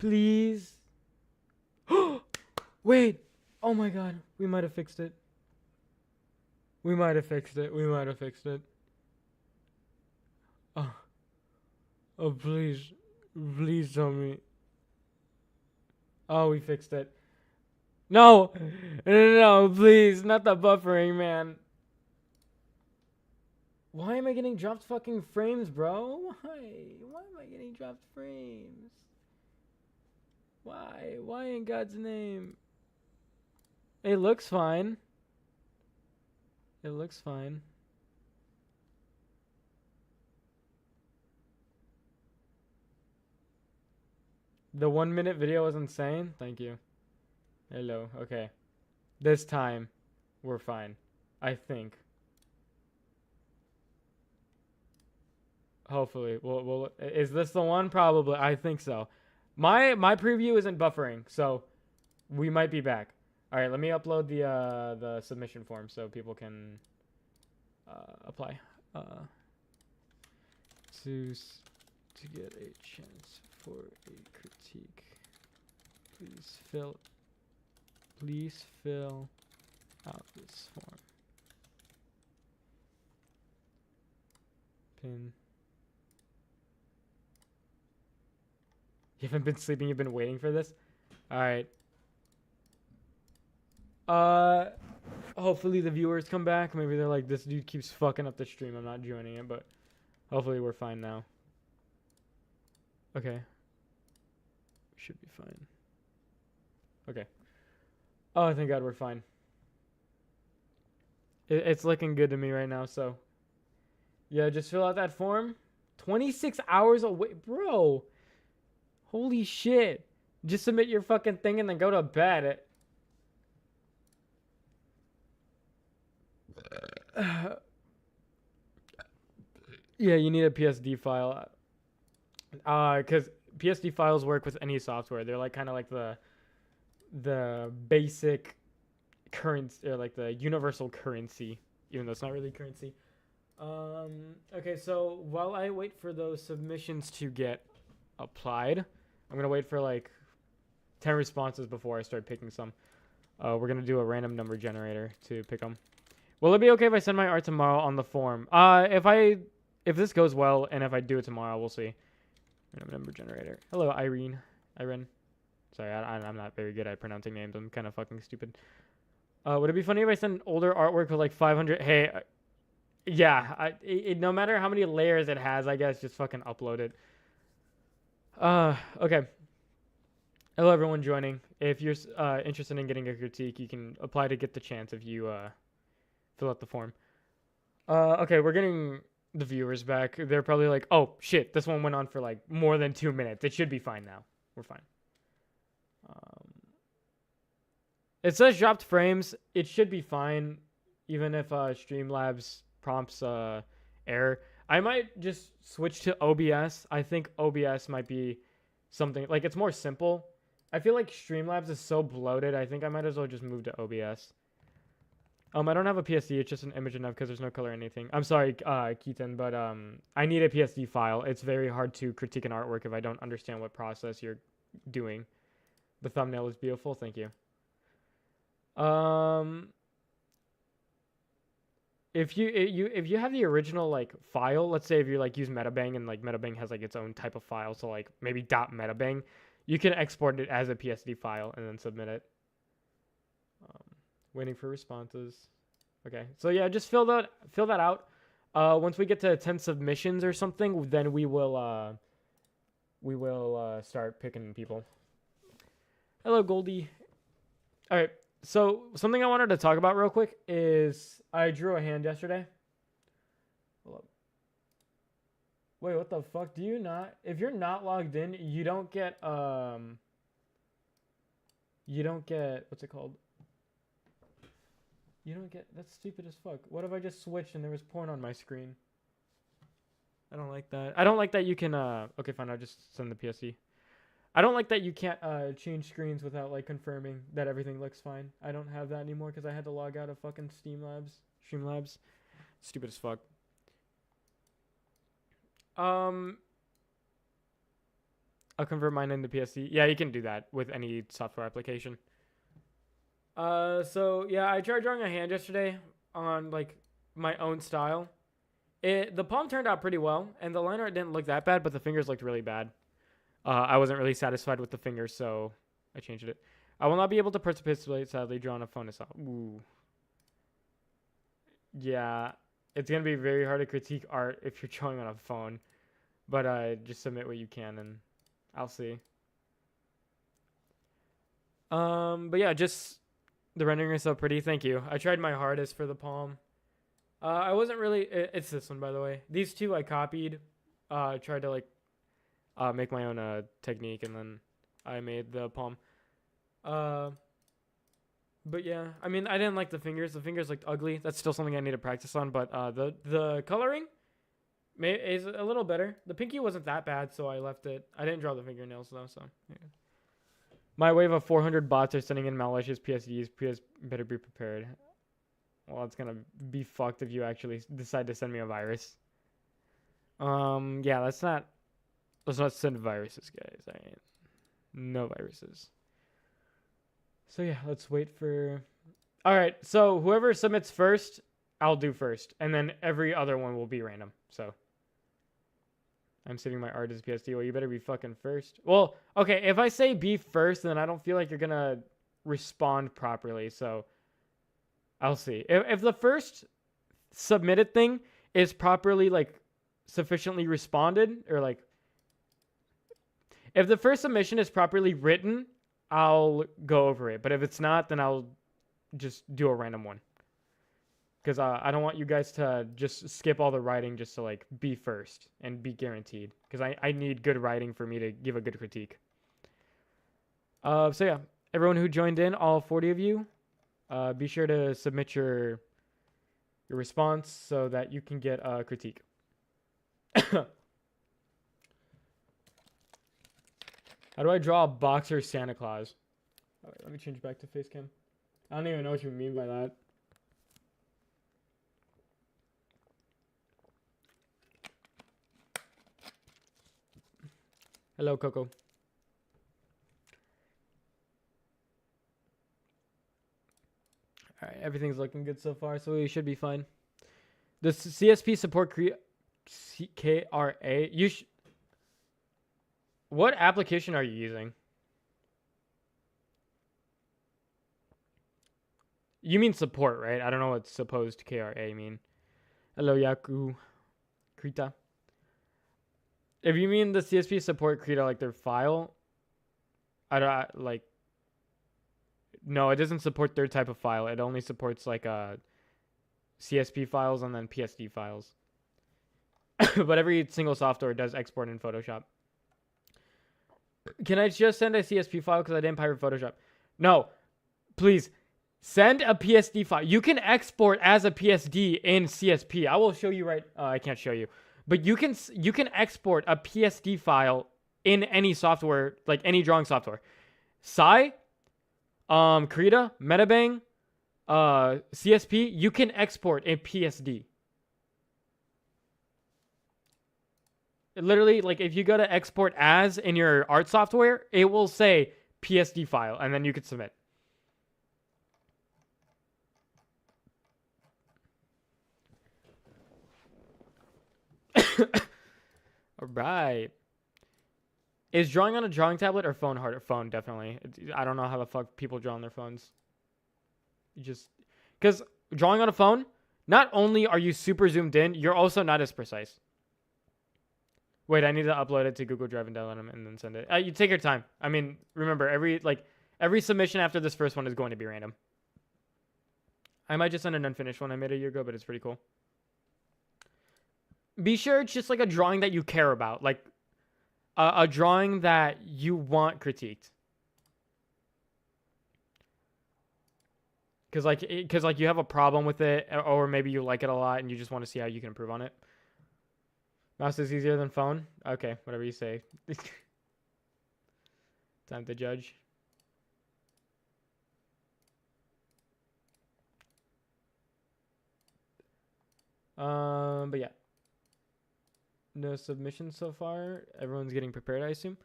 Please. Wait. Oh my god. We might have fixed it. We might have fixed it. We might have fixed it. Oh. Oh, please. Please tell me. Oh, we fixed it. No. No, please. Not the buffering, man. Why am I getting dropped fucking frames, bro? Why? Why am I getting dropped frames? Why? Why in God's name? It looks fine. It looks fine. The 1 minute video was insane. Thank you. Hello. Okay. This time, we're fine. I think. Hopefully. Is this the one? Probably. I think so. My preview isn't buffering, so we might be back. All right, let me upload the submission form so people can apply. To get a chance for a critique, please fill out this form. Pin. You haven't been sleeping, you've been waiting for this? Alright. Hopefully the viewers come back. Maybe they're like, this dude keeps fucking up the stream, I'm not joining it, but hopefully we're fine now. Okay. Should be fine. Okay. Oh, thank God we're fine. It's looking good to me right now, so. Yeah, just fill out that form. 26 hours away. Bro. Holy shit. Just submit your fucking thing and then go to bed. Yeah, you need a PSD file. Because PSD files work with any software. They're like kind of like the basic currency, or like the universal currency, even though it's not really currency. Okay, so while I wait for those submissions to get applied, I'm gonna wait for like 10 responses before I start picking some. We're gonna do a random number generator to pick them. Will it be okay if I send my art tomorrow on the form? If this goes well and if I do it tomorrow, we'll see. Random number generator. Hello, Irene. Sorry, I'm not very good at pronouncing names. I'm kind of fucking stupid. Would it be funny if I sent older artwork with like 500? Hey, yeah. No matter how many layers it has, I guess just fucking upload it. Okay. Hello, everyone joining. If you're interested in getting a critique, you can apply to get the chance if you fill out the form. Okay, we're getting the viewers back. They're probably like, oh shit, this one went on for like more than 2 minutes. It should be fine now. We're fine. It says dropped frames. It should be fine, even if Streamlabs prompts error. I might just switch to OBS. I think OBS might be something like, it's more simple. I feel like Streamlabs is so bloated. I think I might as well just move to OBS. I don't have a PSD. It's just an image enough because there's no color or anything. I'm sorry, Keaton, but I need a PSD file. It's very hard to critique an artwork if I don't understand what process you're doing. The thumbnail is beautiful. Thank you. If you have the original like file, let's say if you like use Metabang and like Metabang has like its own type of file, so like maybe .metabang, you can export it as a PSD file and then submit it. Waiting for responses. Okay, so yeah, just fill that out. Once we get to 10 submissions or something, then we will start picking people. Hello, Goldie. All right. So something I wanted to talk about real quick is I drew a hand yesterday. Hold up. Wait, what the fuck? Do you not? If you're not logged in, you don't get what's it called? You don't get, that's stupid as fuck. What if I just switched and there was porn on my screen? I don't like that. I don't like that you can okay, fine, I'll just send the PSD. I don't like that you can't change screens without like confirming that everything looks fine. I don't have that anymore because I had to log out of fucking Streamlabs. Stupid as fuck. I'll convert mine into PSD. Yeah, you can do that with any software application. So yeah, I tried drawing a hand yesterday on like my own style. The palm turned out pretty well, and the line art didn't look that bad, but the fingers looked really bad. I wasn't really satisfied with the fingers, so I changed it. I will not be able to participate, sadly, draw on a phone. Ooh. Yeah, it's going to be very hard to critique art if you're drawing on a phone. But just submit what you can, and I'll see. But yeah, just the rendering is so pretty. Thank you. I tried my hardest for the palm. I wasn't really... It's this one, by the way. These two I copied. Tried to, like, make my own technique, and then I made the palm. But yeah, I mean, I didn't like the fingers. The fingers looked ugly. That's still something I need to practice on. But the coloring is a little better. The pinky wasn't that bad, so I left it. I didn't draw the fingernails, though, so... Yeah. My wave of 400 bots are sending in malicious PSDs. PS better be prepared. Well, it's gonna be fucked if you actually decide to send me a virus. Yeah, let's not send viruses, guys. I ain't no viruses. So yeah, let's wait for... Alright, so whoever submits first, I'll do first. And then every other one will be random, so... I'm saving my art as PSD. Well, you better be fucking first. Well, okay, if I say be first, then I don't feel like you're gonna respond properly, so... I'll see. If the first submitted thing is properly, like, sufficiently responded, or, like... If the first submission is properly written, I'll go over it. But if it's not, then I'll just do a random one. Because I don't want you guys to just skip all the writing just to, like, be first and be guaranteed. Because I need good writing for me to give a good critique. So, yeah. Everyone who joined in, all 40 of you, be sure to submit your response so that you can get a critique. How do I draw a boxer Santa Claus? All right, let me change back to face cam. I don't even know what you mean by that. Hello, Coco. All right, everything's looking good so far, so we should be fine. Does CSP support KRA? What application are you using? You mean support, right? I don't know what supposed KRA mean. Hello, Yaku. Krita. If you mean the CSP support Krita, like their file, I don't like. No, it doesn't support their type of file. It only supports like CSP files and then PSD files. But every single software does export in Photoshop. Can I just send a CSP file because I didn't pirate Photoshop? No, please send a PSD file. You can export as a PSD in CSP. I will show you right. I can't show you, but you can export a PSD file in any software, like any drawing software. Sai, Krita, Metabang, CSP. You can export a PSD. Literally, like if you go to export as in your art software, it will say PSD file, and then you could submit. All right. Is drawing on a drawing tablet or phone harder? Phone, definitely. I don't know how the fuck people draw on their phones. You just... Because drawing on a phone, not only are you super zoomed in, you're also not as precise. Wait, I need to upload it to Google Drive and download them and then send it. You take your time. I mean, remember, every submission after this first one is going to be random. I might just send an unfinished one I made a year ago, but it's pretty cool. Be sure it's just like a drawing that you care about. Like, a drawing that you want critiqued. Because you have a problem with it, or maybe you like it a lot and you just want to see how you can improve on it. Mouse is easier than phone? Okay, whatever you say. Time to judge. But yeah. No submissions so far. Everyone's getting prepared, I assume.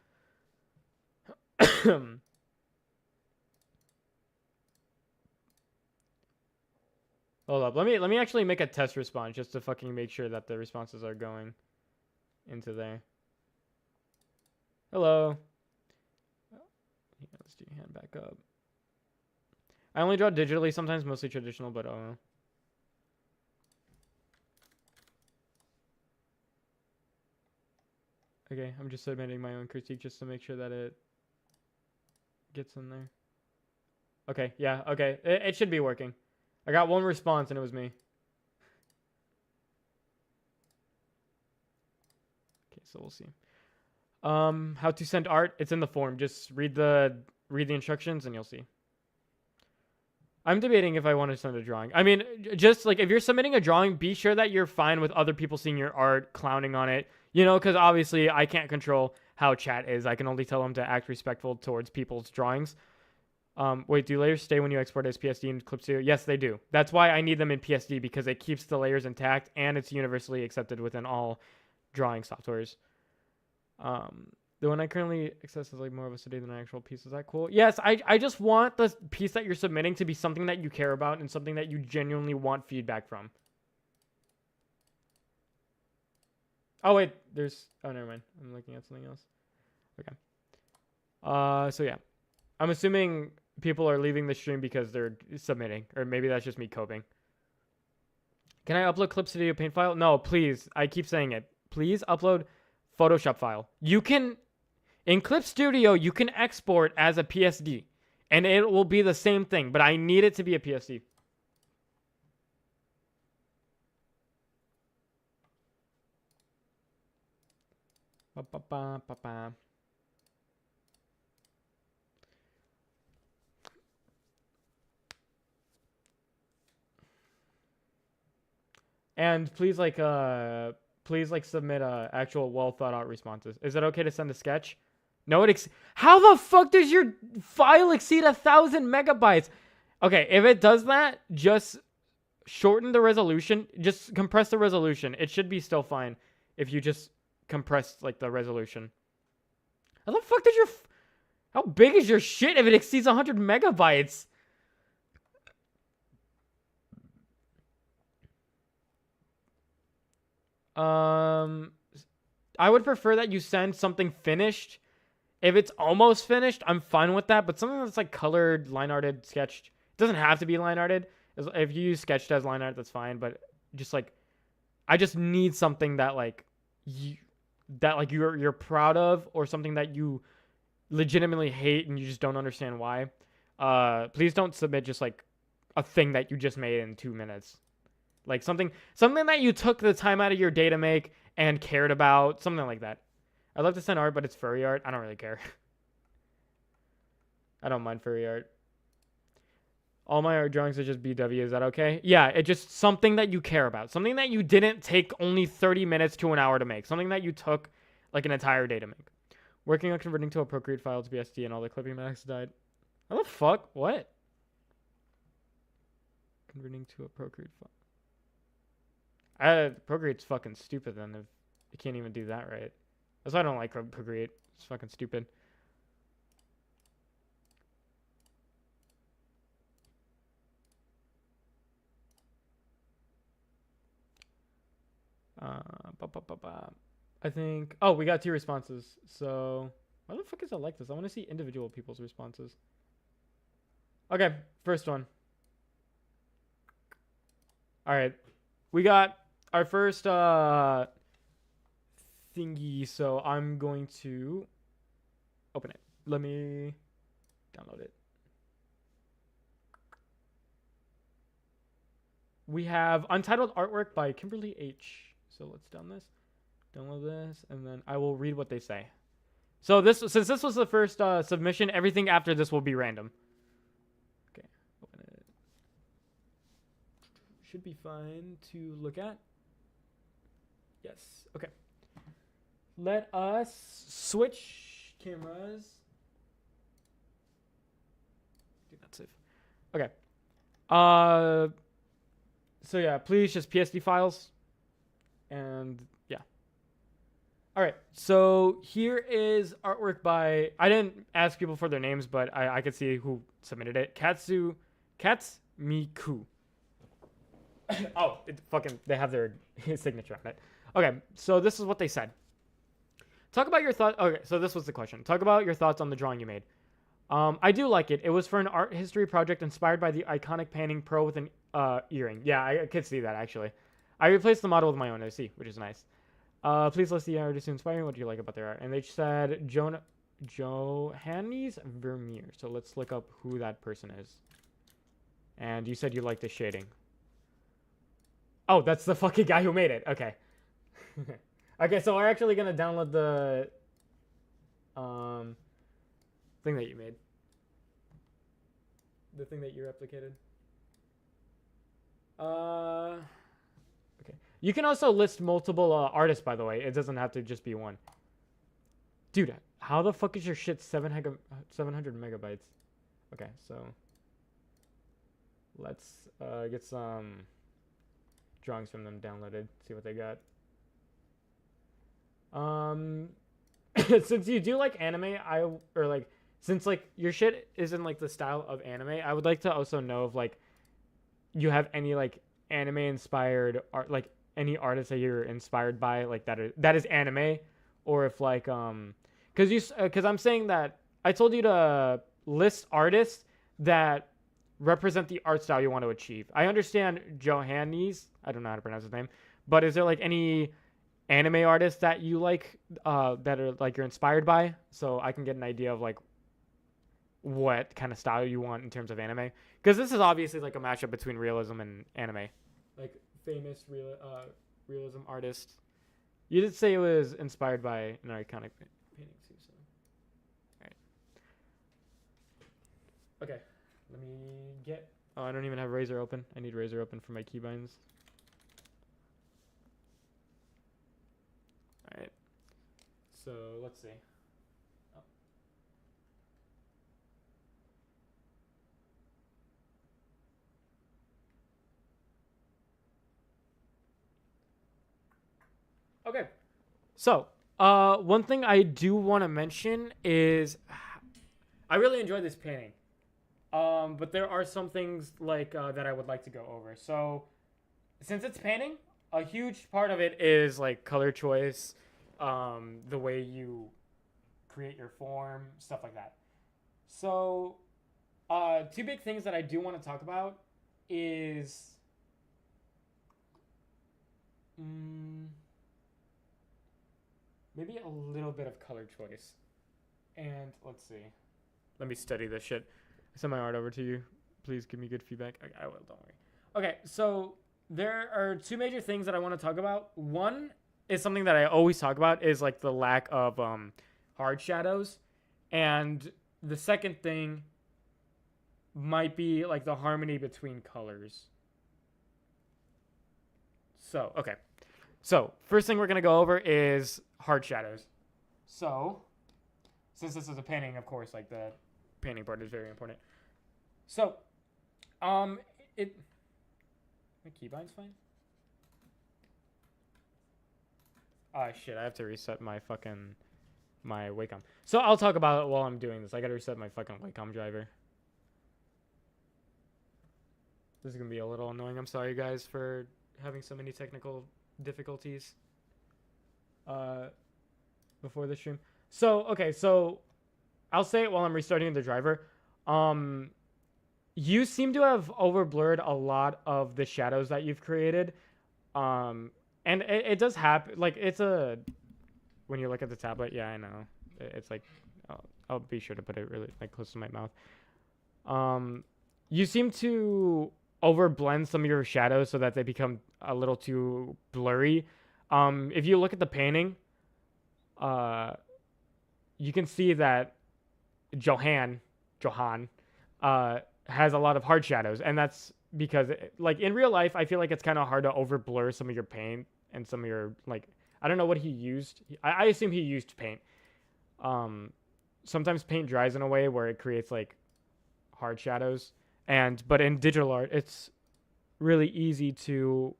Hold up. Let me actually make a test response just to fucking make sure that the responses are going into there. Hello. Yeah, let's do your hand back up. I only draw digitally sometimes, mostly traditional, but oh. Okay, I'm just submitting my own critique just to make sure that it gets in there. Okay, yeah, okay. It should be working. I got one response and it was me. Okay, so we'll see. How to send art? It's in the form. Just read the instructions and you'll see. I'm debating if I want to send a drawing. I mean, just like if you're submitting a drawing, be sure that you're fine with other people seeing your art, clowning on it. You know, because obviously I can't control how chat is. I can only tell them to act respectful towards people's drawings. Wait, do layers stay when you export as PSD and Clip Studio? Yes, they do. That's why I need them in PSD, because it keeps the layers intact and it's universally accepted within all drawing softwares. The one I currently access is like more of a study than an actual piece. Is that cool? Yes, I just want the piece that you're submitting to be something that you care about and something that you genuinely want feedback from. Oh, wait, oh, never mind. I'm looking at something else. Okay. So yeah. I'm assuming people are leaving the stream because they're submitting, or maybe that's just me coping. Can I upload Clip Studio Paint file? No, please. I keep saying it. Please upload Photoshop file. You can, in Clip Studio, you can export as a PSD, and it will be the same thing, but I need it to be a PSD. Ba-ba-ba-ba-ba. And please submit actual well thought out responses. Is it okay to send a sketch? No, how the fuck does your file exceed 1,000 megabytes? Okay, if it does that, just shorten the resolution. Just compress the resolution. It should be still fine if you just compress like the resolution. How the fuck how big is your shit if it exceeds 100 megabytes? I would prefer that you send something finished. If it's almost finished, I'm fine with that. But something that's like colored, line arted, sketched. It doesn't have to be line arted. If you use sketched as line art, that's fine. But just like, I just need something that like you're proud of, or something that you legitimately hate and you just don't understand why. Please don't submit just like a thing that you just made in 2 minutes. Like something that you took the time out of your day to make and cared about, something like that. I'd love to send art, but it's furry art. I don't really care. I don't mind furry art. All my art drawings are just BW. Is that okay? Yeah, it's just something that you care about. Something that you didn't take only 30 minutes to an hour to make. Something that you took like an entire day to make. Working on converting to a Procreate file to BSD and all the clipping max died. How the fuck? What? Converting to a Procreate file. Procreate's fucking stupid then if you can't even do that right. That's why I don't like Procreate. It's fucking stupid. I think... Oh, we got 2 responses. So, why the fuck is it like this? I want to see individual people's responses. Okay, first one. Alright. We got our first thingy, so I'm going to open it. Let me download it. We have Untitled Artwork by Kimberly H. So let's download this, and then I will read what they say. So since this was the first submission, everything after this will be random. Okay, open it. Should be fine to look at. Yes, okay. Let us switch cameras. Dude, that's safe. Okay. So yeah, please just PSD files. And yeah. All right, so here is artwork by, I didn't ask people for their names, but I could see who submitted it. Katsmiku. Oh, they have their signature on it. Okay, so this is what they said. Talk about your thoughts. Okay, so this was the question. Talk about your thoughts on the drawing you made. I do like it. It was for an art history project inspired by the iconic painting Pearl with an earring. Yeah, I could see that actually. I replaced the model with my own OC, which is nice. Please list the artist who inspired you. What do you like about their art? And they said Johannes Vermeer. So let's look up who that person is. And you said you like the shading. Oh, that's the fucking guy who made it. Okay. Okay, so we're actually gonna download the thing that you made. The thing that you replicated. Okay. You can also list multiple artists, by the way. It doesn't have to just be one. Dude, how the fuck is your shit 700 megabytes? Okay, so let's get some drawings from them downloaded. See what they got. Since you do like anime, since like your shit is in like the style of anime, I would like to also know if like you have any like anime inspired art, like any artists that you're inspired by, like that is anime, or if like because I'm saying that I told you to list artists that represent the art style you want to achieve. I understand Johannes, I don't know how to pronounce his name, but is there like any anime artists that you like that are like you're inspired by, so I can get an idea of like what kind of style you want in terms of anime, because this is obviously like a mashup between realism and anime, like famous realism artists. You did say it was inspired by an iconic painting too, so all right. Okay, let me get, oh, I don't even have Razor open. I need Razor open for my keybinds. All right, so let's see. Okay, so one thing I do want to mention is I really enjoyed this painting, but there are some things like that I would like to go over. So since it's painting, a huge part of it is like color choice, the way you create your form, stuff like that. So two big things that I do want to talk about is maybe a little bit of color choice. And let's see. Let me study this shit. I send my art over to you. Please give me good feedback. I will, don't worry. Okay, so there are two major things that I want to talk about. One is something that I always talk about, is like the lack of hard shadows. And the second thing might be like the harmony between colors. So, okay. So, first thing we're going to go over is hard shadows. So, since this is a painting, of course, like the painting part is very important. So, my keybind's fine? Ah, shit, I have to reset my Wacom. So, I'll talk about it while I'm doing this. I gotta reset my fucking Wacom driver. This is gonna be a little annoying. I'm sorry, guys, for having so many technical difficulties before the stream. So, okay, so I'll say it while I'm restarting the driver. You seem to have overblurred a lot of the shadows that you've created. And it does happen. Like, when you look at the tablet, yeah, I know. It's like, I'll be sure to put it really like close to my mouth. You seem to overblend some of your shadows so that they become a little too blurry. If you look at the painting, you can see that Johan has a lot of hard shadows, and that's because like in real life, I feel like it's kind of hard to overblur some of your paint and some of your like, I don't know what he used. I assume he used paint. Sometimes paint dries in a way where it creates like hard shadows, but in digital art, it's really easy to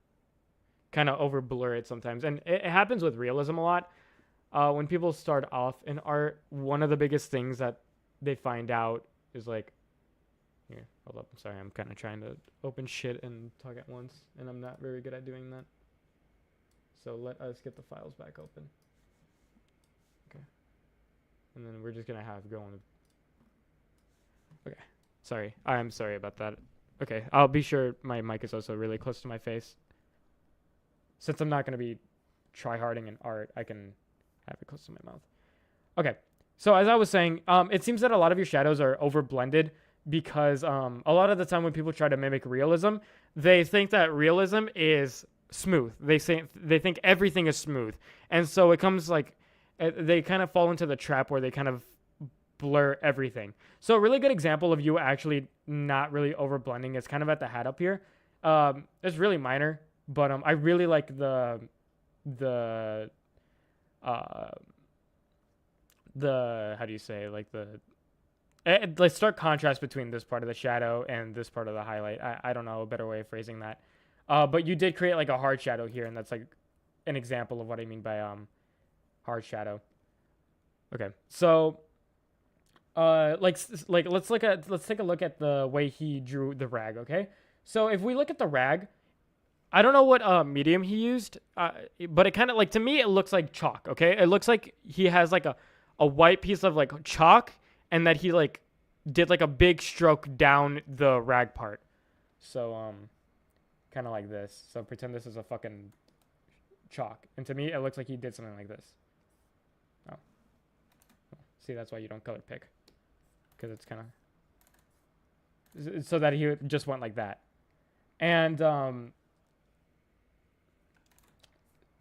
kind of overblur it sometimes, and it happens with realism a lot. when people start off in art, one of the biggest things that they find out is like, here, hold up. I'm sorry. I'm kind of trying to open shit and talk at once, and I'm not very good at doing that. So let us get the files back open. Okay. And then we're just going to have going. Okay. Sorry. I'm sorry about that. Okay. I'll be sure my mic is also really close to my face. Since I'm not going to be try-harding in art, I can have it close to my mouth. Okay. So as I was saying, it seems that a lot of your shadows are over-blended because a lot of the time when people try to mimic realism, they think that realism is smooth. They think everything is smooth. And so it comes like, they kind of fall into the trap where they kind of blur everything. So a really good example of you actually not really over blending is kind of at the hat up here. It's really minor, but I really like the how do you say, like let's start contrast between this part of the shadow and this part of the highlight. I don't know a better way of phrasing that. But you did create like a hard shadow here, and that's like an example of what I mean by hard shadow. Okay, so let's take a look at the way he drew the rag. Okay, so if we look at the rag, I don't know what medium he used, but it kind of like, to me it looks like chalk. Okay, it looks like he has like a white piece of like chalk, and that he like did like a big stroke down the rag part. So kind of like this. So pretend this is a fucking chalk, and to me it looks like he did something like this. Oh, see, that's why you don't color pick, because it's kind of so that he just went like that. And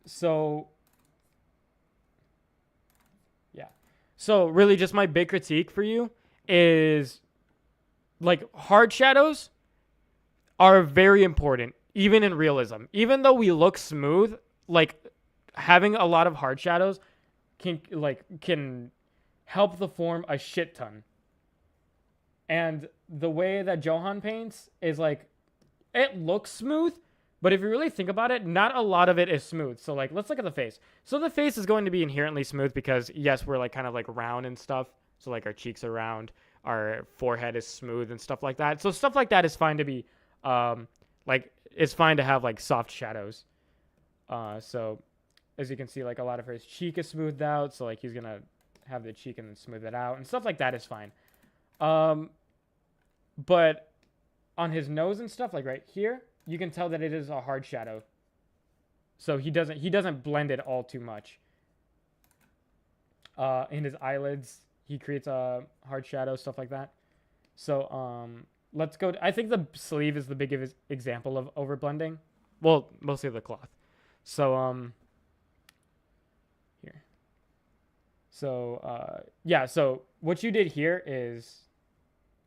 so yeah, so really just my big critique for you is like hard shadows are very important, even in realism. Even though we look smooth, like having a lot of hard shadows can help the form a shit ton. And the way that Johan paints is like, it looks smooth, but if you really think about it, not a lot of it is smooth. So like, let's look at the face. So the face is going to be inherently smooth because yes, we're like kind of like round and stuff. So like our cheeks are round, our forehead is smooth and stuff like that. So stuff like that is fine to be, like it's fine to have like soft shadows. So as you can see, like a lot of his cheek is smoothed out. So like he's going to have the cheek and then smooth it out and stuff like that is fine. But on his nose and stuff, like right here, you can tell that it is a hard shadow. So he doesn't blend it all too much. In his eyelids, he creates a hard shadow, stuff like that. So let's go. I think the sleeve is the biggest example of overblending. Well, mostly the cloth. So here. So yeah. So what you did here is,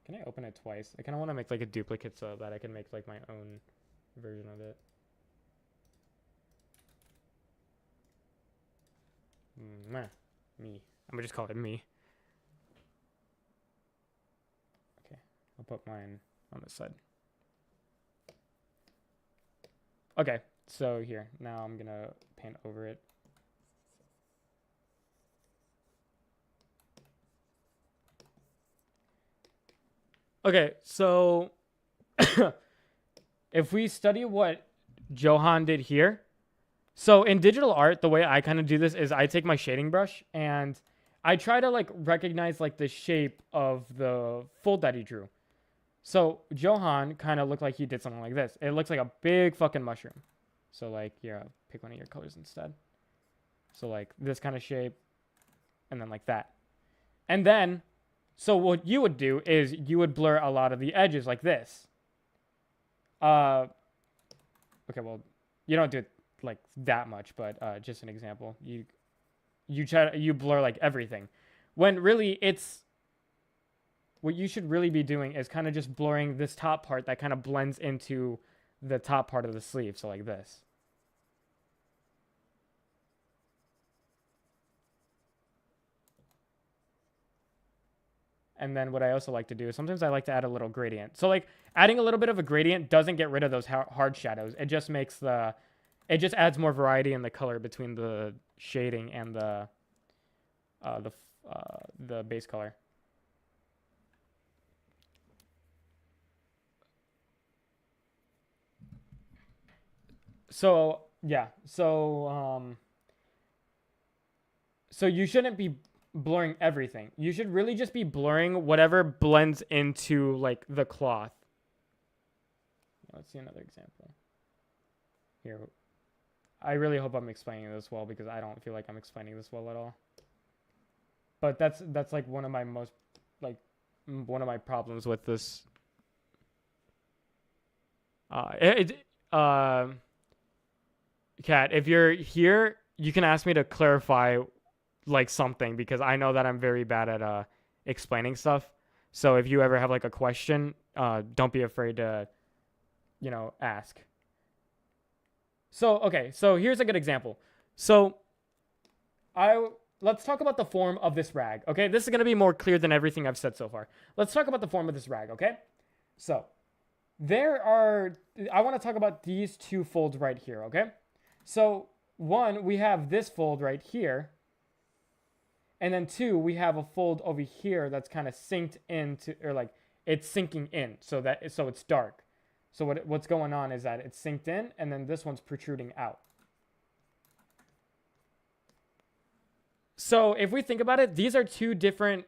can I open it twice? I kind of want to make like a duplicate so that I can make like my own version of it. Me. I'm gonna just call it me. Okay, I'll put mine on this side. Okay, so here, now I'm gonna paint over it. Okay, so if we study what Johan did here, so in digital art, the way I kind of do this is I take my shading brush and I try to like recognize like the shape of the fold that he drew. So Johan kind of looked like he did something like this. It looks like a big fucking mushroom. So like, here, I'll pick one of your colors instead. So like this kind of shape, and then like that. And then, so what you would do is you would blur a lot of the edges like this. Okay, well, you don't do it like that much, but just an example. You blur like everything, when really it's, what you should really be doing is kind of just blurring this top part that kind of blends into the top part of the sleeve. So like this. And then what I also like to do is sometimes I like to add a little gradient. So like adding a little bit of a gradient doesn't get rid of those hard shadows. It just makes it just adds more variety in the color between the shading and the the base color. So yeah, so you shouldn't be blurring everything. You should really just be blurring whatever blends into like the cloth. Let's see another example. Here, I really hope I'm explaining this well because I don't feel like I'm explaining this well at all. But that's like one of my most one of my problems with this. Kat, if you're here, you can ask me to clarify like something because I know that I'm very bad at explaining stuff. So if you ever have like a question, don't be afraid to, ask. So okay, so here's a good example. So let's talk about the form of this rag. Okay, this is gonna be more clear than everything I've said so far. Let's talk about the form of this rag. Okay, so I want to talk about these two folds right here. Okay, so one, we have this fold right here. And then two, we have a fold over here that's kind of synced into, or like it's sinking in so it's dark. So what's going on is that it's synced in and then this one's protruding out. So if we think about it, these are two different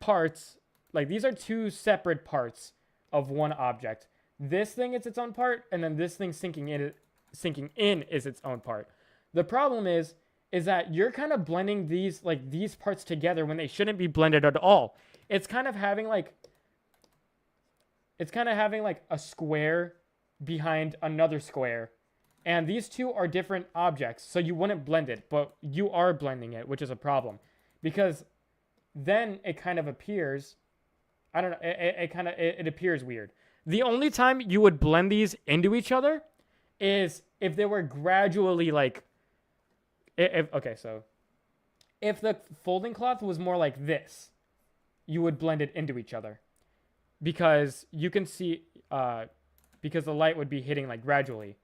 parts. Like these are two separate parts of one object. This thing is its own part, and then this thing sinking in is its own part. The problem is that you're kind of blending these parts together when they shouldn't be blended at all. It's kind of having like a square behind another square, and these two are different objects, so you wouldn't blend it, but you are blending it, which is a problem because then it kind of appears, I don't know, it appears weird. The only time you would blend these into each other is if they were gradually like, so if the folding cloth was more like this, you would blend it into each other because you can see, because the light would be hitting like gradually.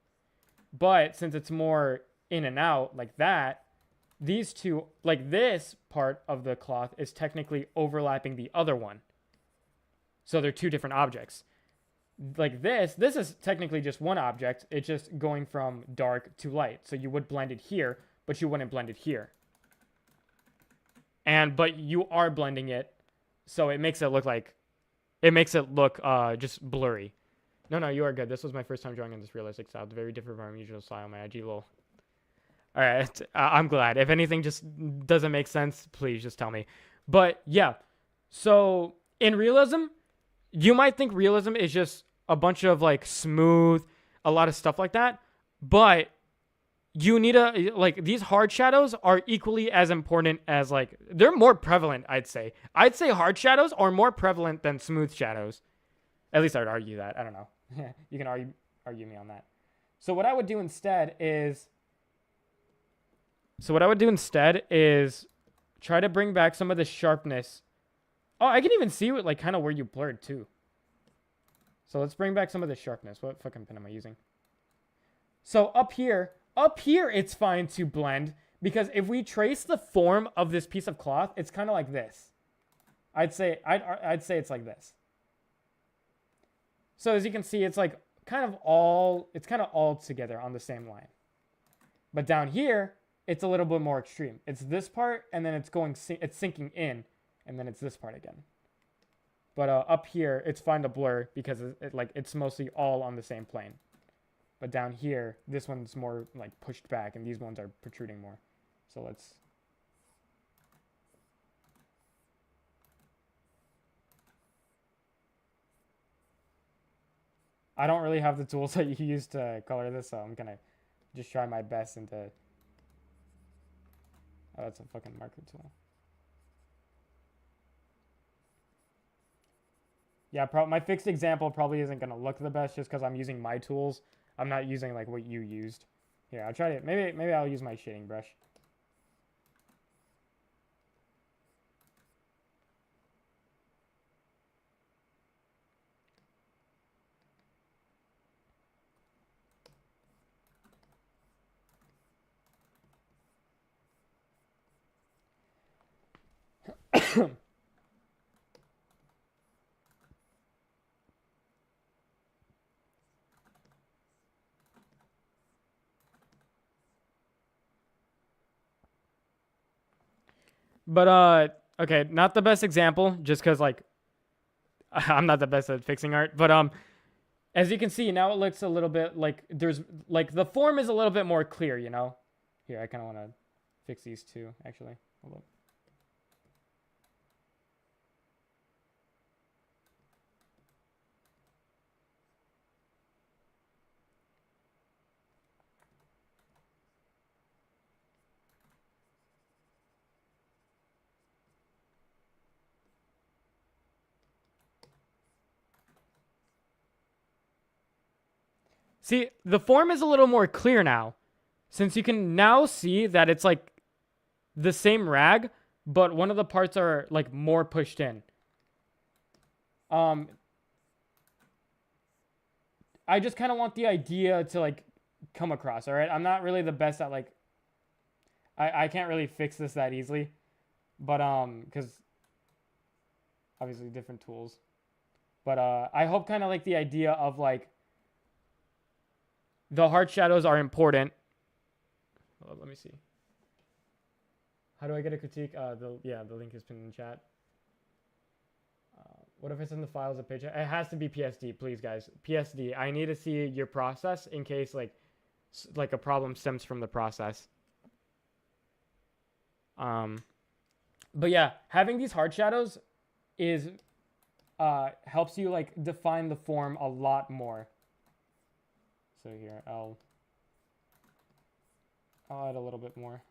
But since it's more in and out like that, these two, like this part of the cloth is technically overlapping the other one. So they're two different objects. Like this is technically just one object. It's just going from dark to light. So you would blend it here, but you wouldn't blend it here. But you are blending it, so it makes it look just blurry. No, you are good. This was my first time drawing in this realistic style. It's very different from my usual style, my IG lol. All right, I'm glad. If anything just doesn't make sense, please just tell me. But yeah, so in realism, you might think realism is just a bunch of like smooth, a lot of stuff like that, but you need these hard shadows are equally as important as they're more prevalent, I'd say. I'd say hard shadows are more prevalent than smooth shadows. At least I'd argue that. I don't know. You can argue me on that. So what I would do instead is try to bring back some of the sharpness. Oh, I can even see kind of where you blurred too. So let's bring back some of the sharpness. What fucking pen am I using? So up here it's fine to blend because if we trace the form of this piece of cloth, it's kind of like this. I'd say it's like this. So as you can see, it's kind of all together on the same line. But down here, it's a little bit more extreme. It's this part, and then it's sinking in, and then it's this part again. But up here, it's fine to blur because it's mostly all on the same plane. But down here, this one's more pushed back, and these ones are protruding more. So let's. I don't really have the tools that you use to color this, so I'm gonna just try my best into. Oh, that's a fucking marker tool. Yeah, my fixed example probably isn't gonna look the best just because I'm using my tools. I'm not using what you used. Here, I'll try to maybe I'll use my shading brush. But okay, not the best example, just because like I'm not the best at fixing art. But as you can see now, it looks a little bit like there's like the form is a little bit more clear. You know, here I kind of want to fix these two actually. Hold on. See, the form is a little more clear now, since you can now see that it's like the same rag, but one of the parts are like more pushed in. I just kind of want the idea to like come across, all right? I'm not really the best at like, I can't really fix this that easily, but because obviously different tools. But I hope kind of like the idea of like, the hard shadows are important. Hold on, let me see. How do I get a critique? The link is pinned in chat. What if it's in the files of page? It has to be PSD, please, guys. PSD. I need to see your process in case like a problem stems from the process. But yeah, having these hard shadows is helps you like define the form a lot more. So here, I'll add a little bit more.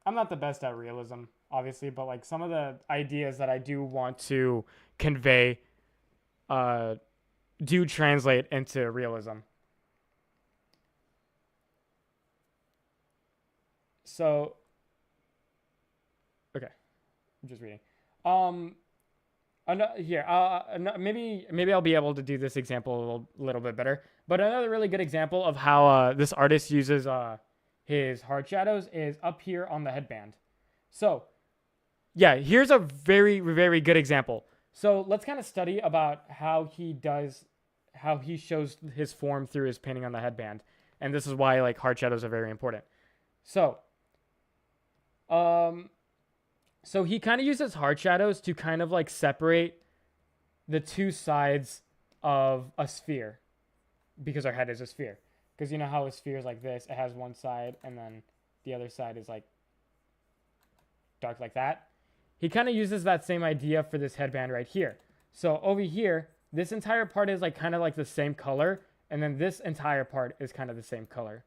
I'm not the best at realism, obviously, but like some of the ideas that I do want to convey do translate into realism. So, okay, I'm just reading. Here, maybe I'll be able to do this example a little bit better. But another really good example of how this artist uses his hard shadows is up here on the headband. So, yeah, here's a very, very good example. So let's kind of study about how he shows his form through his painting on the headband. And this is why like hard shadows are very important. So, so he kind of uses hard shadows to kind of like separate the two sides of a sphere, because our head is a sphere. Because you know how a sphere is like this, it has one side and then the other side is like dark like that. He kind of uses that same idea for this headband right here. So over here, this entire part is like kind of like the same color, and then this entire part is kind of the same color.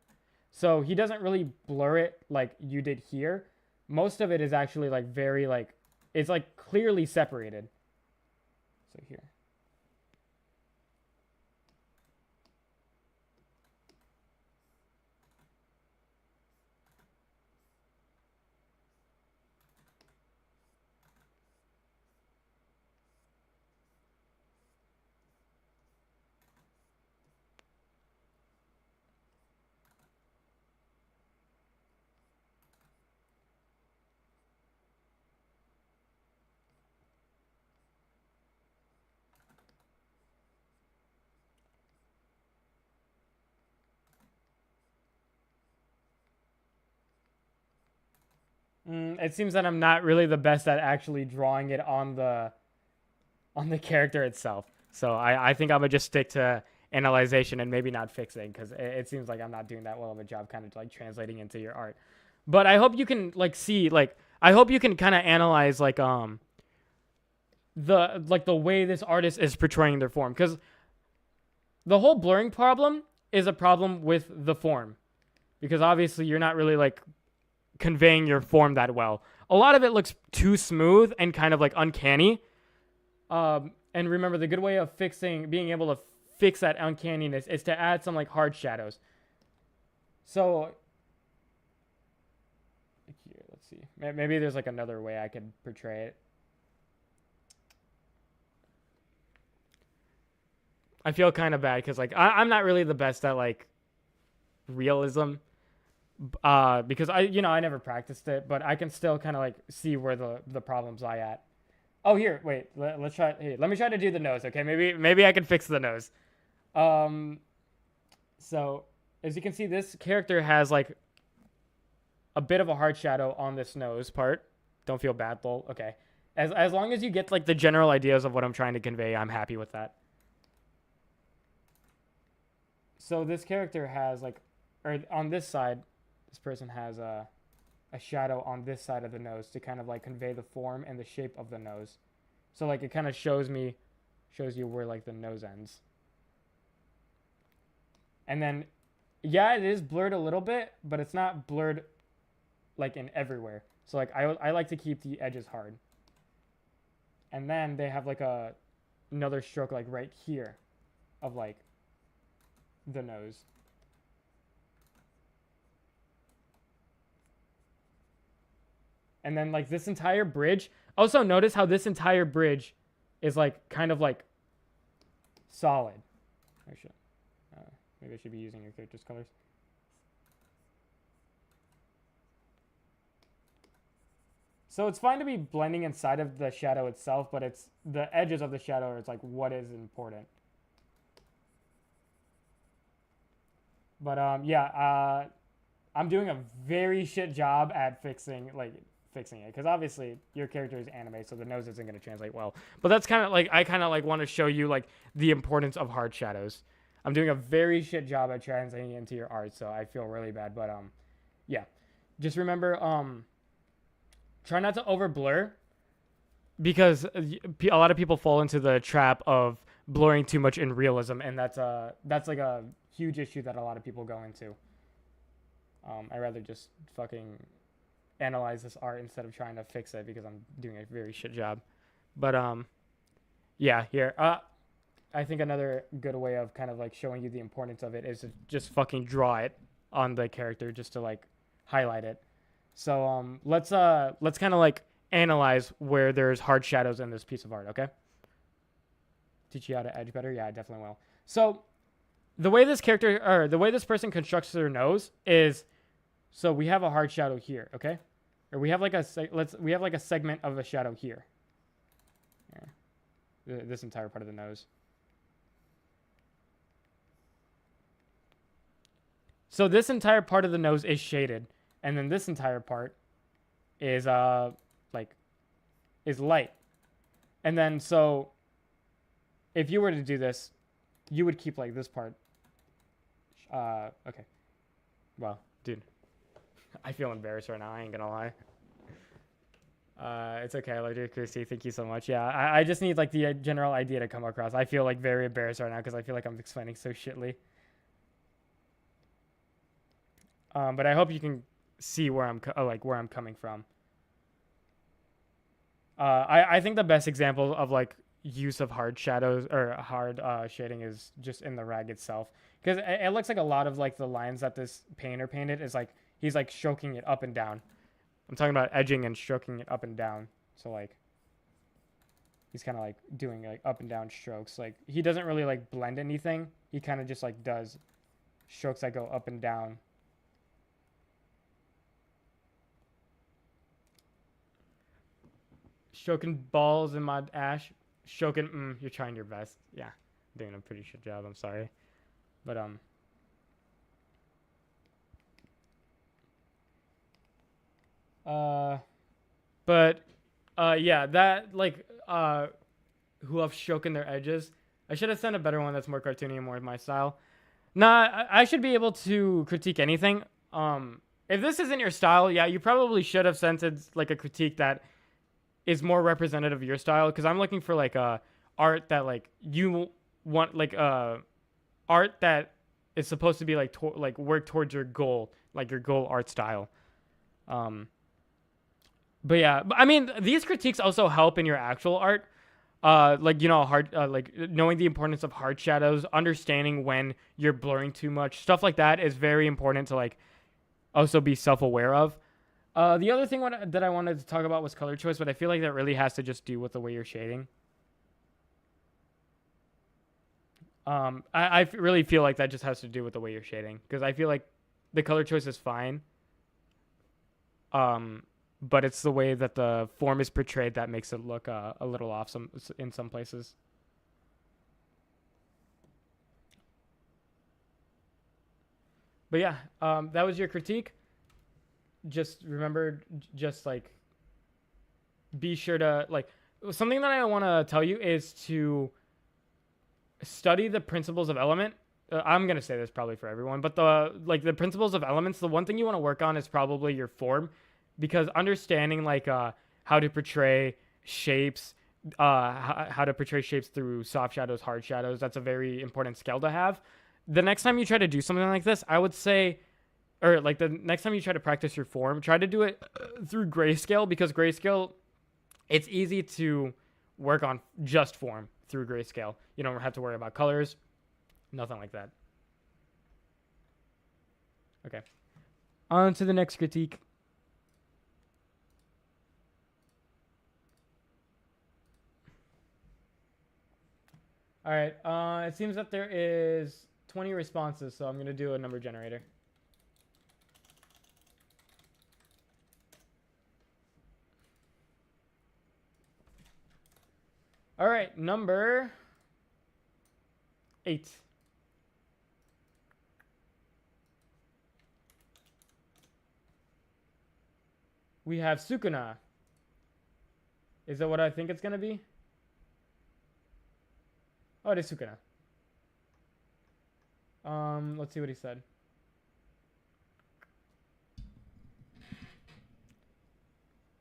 So he doesn't really blur it like you did here. Most of it is actually like very like, it's like clearly separated. So here. It seems that I'm not really the best at actually drawing it on the character itself. So I think I'm gonna just stick to analyzation and maybe not fixing, because it seems like I'm not doing that well of a job kind of like translating into your art. But I hope you can like see, like, I hope you can kind of analyze like the way this artist is portraying their form, because the whole blurring problem is a problem with the form, because obviously you're not really like conveying your form that well. A lot of it looks too smooth and kind of like uncanny. And remember, the good way of being able to fix that uncanniness is to add some like hard shadows. So let's see. Maybe there's like another way I could portray it. I feel kind of bad because like I'm not really the best at like realism, because I never practiced it, but I can still kind of like see where the problems lie at. Oh, here, wait, let's try. Hey, let me try to do the nose. Okay, maybe I can fix the nose. So as you can see, this character has like a bit of a hard shadow on this nose part. Don't feel bad, lol. Okay, as long as you get like the general ideas of what I'm trying to convey, I'm happy with that. So this character has like, or on this side, this person has a shadow on this side of the nose to kind of like convey the form and the shape of the nose. So like it kind of shows you where like the nose ends. And then, yeah, it is blurred a little bit, but it's not blurred like in everywhere. So like I like to keep the edges hard. And then they have like another stroke like right here of like the nose. And then like this entire bridge. Also notice how this entire bridge is like kind of like solid. Actually, maybe I should be using your character's colors. So it's fine to be blending inside of the shadow itself, but it's the edges of the shadow is like what is important. But yeah, I'm doing a very shit job at fixing it, because obviously your character is anime, so the nose isn't going to translate well. But that's kind of like, I kind of like want to show you like the importance of hard shadows. I'm doing a very shit job at translating into your art, so I feel really bad. But yeah, just remember, try not to over blur, because a lot of people fall into the trap of blurring too much in realism, and that's like a huge issue that a lot of people go into. I'd rather just fucking analyze this art instead of trying to fix it, because I'm doing a very shit job. But yeah, here, I think another good way of kind of like showing you the importance of it is to just fucking draw it on the character, just to like highlight it. So let's kind of like analyze where there's hard shadows in this piece of art, okay? Teach you how to edge better? Yeah, I definitely will. So the way this person constructs their nose is, so we have a hard shadow here, okay? Or we have like a segment of a shadow here. This entire part of the nose. So this entire part of the nose is shaded, and then this entire part is is light. And then so if you were to do this, you would keep like this part. Okay. Well, dude, I feel embarrassed right now. I ain't gonna lie. It's okay, Electric Christy. Thank you so much. Yeah, I just need like the general idea to come across. I feel like very embarrassed right now because I feel like I'm explaining so shitly. But I hope you can see where I'm coming from. I think the best example of like use of hard shadows or hard shading is just in the rag itself, because it looks like a lot of like the lines that this painter painted is like he's like stroking it up and down. I'm talking about edging and stroking it up and down. So like he's kind of like doing like up and down strokes. Like he doesn't really like blend anything. He kind of just like does strokes that go up and down. Stroking balls in my ash. Stroking, you're trying your best. Yeah, doing a pretty shit job. I'm sorry. But yeah, that like who have stroking their edges. I should have sent a better one that's more cartoony and more my style. Nah, I should be able to critique anything. If this isn't your style, yeah, you probably should have sent it like a critique that is more representative of your style, because I'm looking for like art that like you want, like art that is supposed to be like like work towards your goal, like your goal art style. But yeah, I mean, these critiques also help in your actual art. Like, you know, like knowing the importance of hard shadows, understanding when you're blurring too much, stuff like that is very important to like also be self-aware of. The other thing that I wanted to talk about was color choice, but I feel like that really has to just do with the way you're shading. I really feel like that just has to do with the way you're shading, because I feel like the color choice is fine. But it's the way that the form is portrayed that makes it look a little off in some places. But yeah, that was your critique. Just remember, just like be sure to like something that I want to tell you is to study the principles of element. I'm gonna say this probably for everyone, but the principles of elements. The one thing you want to work on is probably your form, because understanding like how to portray shapes, how to portray shapes through soft shadows, hard shadows. That's a very important skill to have. The next time you try to do something like this, I would say, or like the next time you try to practice your form, try to do it through grayscale, because grayscale, it's easy to work on just form through grayscale. You don't have to worry about colors, nothing like that. Okay. On to the next critique. All right. It seems that there is 20 responses, so I'm going to do a number generator. All right. Number 8. We have Sukuna. Is that what I think it's going to be? Oh, it is Sukuna. Let's see what he said.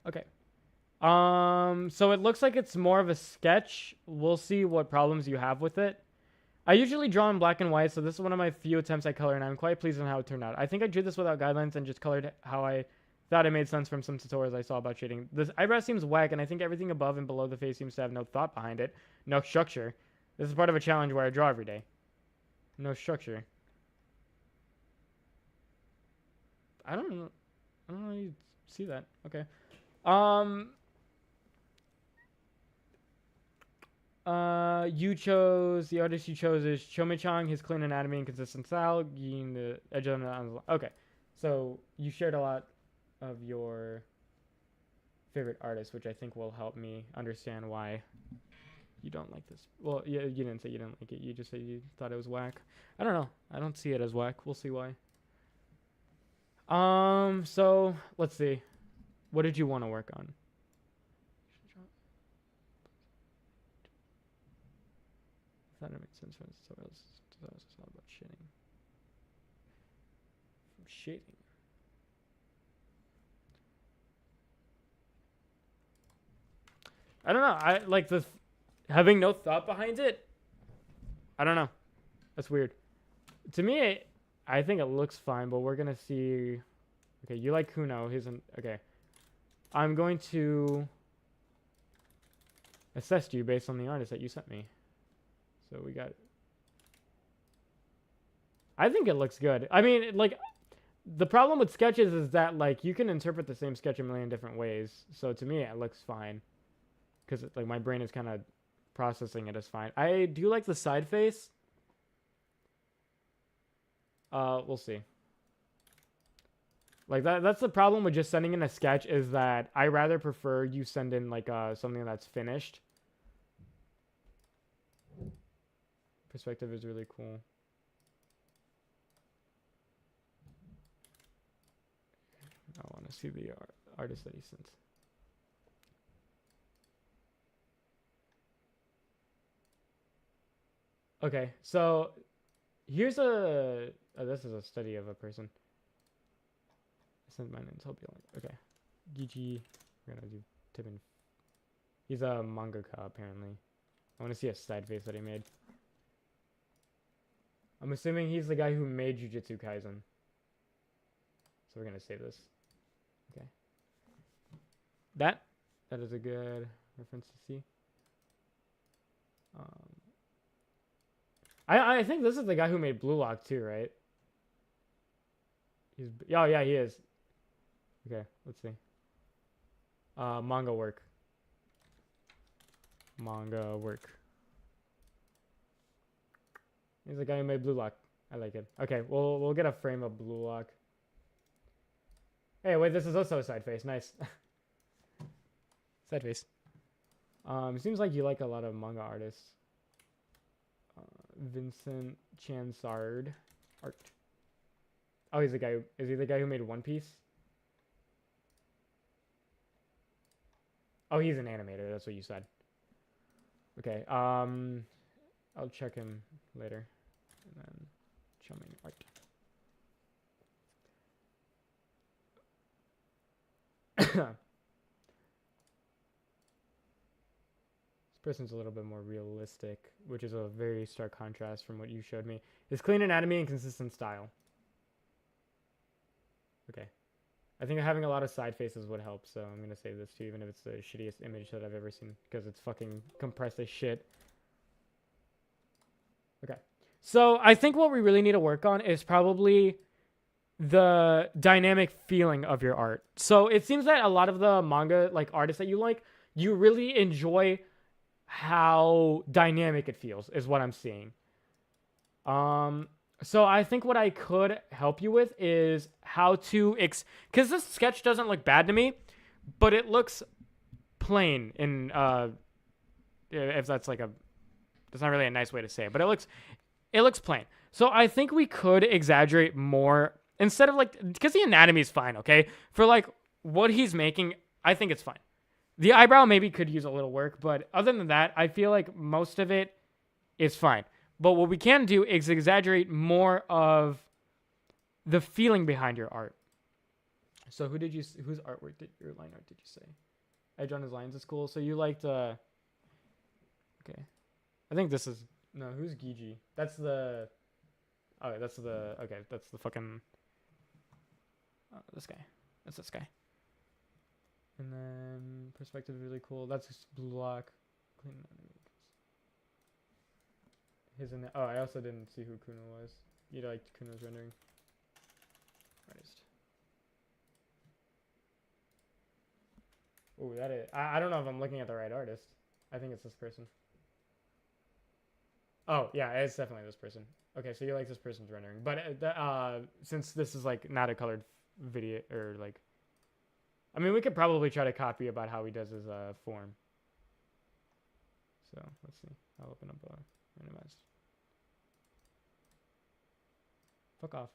Okay. So it looks like it's more of a sketch. We'll see what problems you have with it. I usually draw in black and white, so this is one of my few attempts at color, and I'm quite pleased on how it turned out. I think I drew this without guidelines and just colored how I thought it made sense from some tutorials I saw about shading. This eyebrow seems whack, and I think everything above and below the face seems to have no thought behind it, no structure. This is part of a challenge where I draw every day. No structure. I don't know. I don't really see that. Okay. You chose, the artist you chose is Chomichang, his clean anatomy and consistent style, being the edge on the. Okay, so you shared a lot of your favorite artists, which I think will help me understand why you don't like this. Well, yeah, you didn't say you didn't like it. You just said you thought it was whack. I don't know. I don't see it as whack. We'll see why. So let's see. What did you want to work on? I thought it made sense for tutorials. It's all about shading. Shading. I don't know. I like the having no thought behind it. I don't know. That's weird. To me, I think it looks fine, but we're gonna see. Okay, you like Kuno. He's an okay. I'm going to assess you based on the artist that you sent me. So we got. I think it looks good. I mean, like, the problem with sketches is that like you can interpret the same sketch a million different ways. So to me, it looks fine, because like my brain is kind of processing it as fine. I do like the side face. We'll see. Like that's the problem with just sending in a sketch, is that I rather prefer you send in like something that's finished. Perspective is really cool. I want to see the artist that he sent. Okay, so here's a. Oh, this is a study of a person. I sent mine in, so I'll be like, okay. GG. We're gonna do Tibin. He's a mangaka, apparently. I want to see a side face that he made. I'm assuming he's the guy who made Jujutsu Kaisen. So we're gonna save this. Okay. That is a good reference to see. I think this is the guy who made Blue Lock too, right? Oh yeah, he is. Okay, let's see. Manga work. Manga work. He's the guy who made Blue Lock. I like it. Okay, we'll get a frame of Blue Lock. Hey, wait, this is also a side face. Nice. Side face. Seems like you like a lot of manga artists. Vincent Chansard art. Oh, he's the guy. Is he the guy who made One Piece? Oh, he's an animator. That's what you said. Okay. I'll check him later, and then show me art. This person's a little bit more realistic, which is a very stark contrast from what you showed me. It's clean anatomy and consistent style. Okay. I think having a lot of side faces would help, so I'm going to save this too, even if it's the shittiest image that I've ever seen, because it's fucking compressed as shit. Okay. So I think what we really need to work on is probably the dynamic feeling of your art. So it seems that a lot of the manga like artists that you really enjoy how dynamic it feels, is what I'm seeing. So I think what I could help you with is how to because this sketch doesn't look bad to me, but it looks plain in if that's like that's not really a nice way to say it, but it looks plain. So I think we could exaggerate more instead of like, because the anatomy is fine, okay? For like what he's making, I think it's fine. The eyebrow maybe could use a little work, but other than that, I feel like most of it is fine. But what we can do is exaggerate more of the feeling behind your art. So whose artwork your line art did you say? I drawn his lines at school. So you liked, okay. I think this is, no, who's Gigi? That's the fucking, this guy. That's this guy. And then perspective is really cool. That's just Blue Lock. I also didn't see who Kuno was. You liked Kuno's rendering. Artist. Oh, that is. I don't know if I'm looking at the right artist. I think it's this person. Oh, yeah, it's definitely this person. Okay, so you like this person's rendering. But since this is like not a colored video, or like, I mean, we could probably try to copy about how he does his form. So let's see. I'll open up a randomized. Fuck off.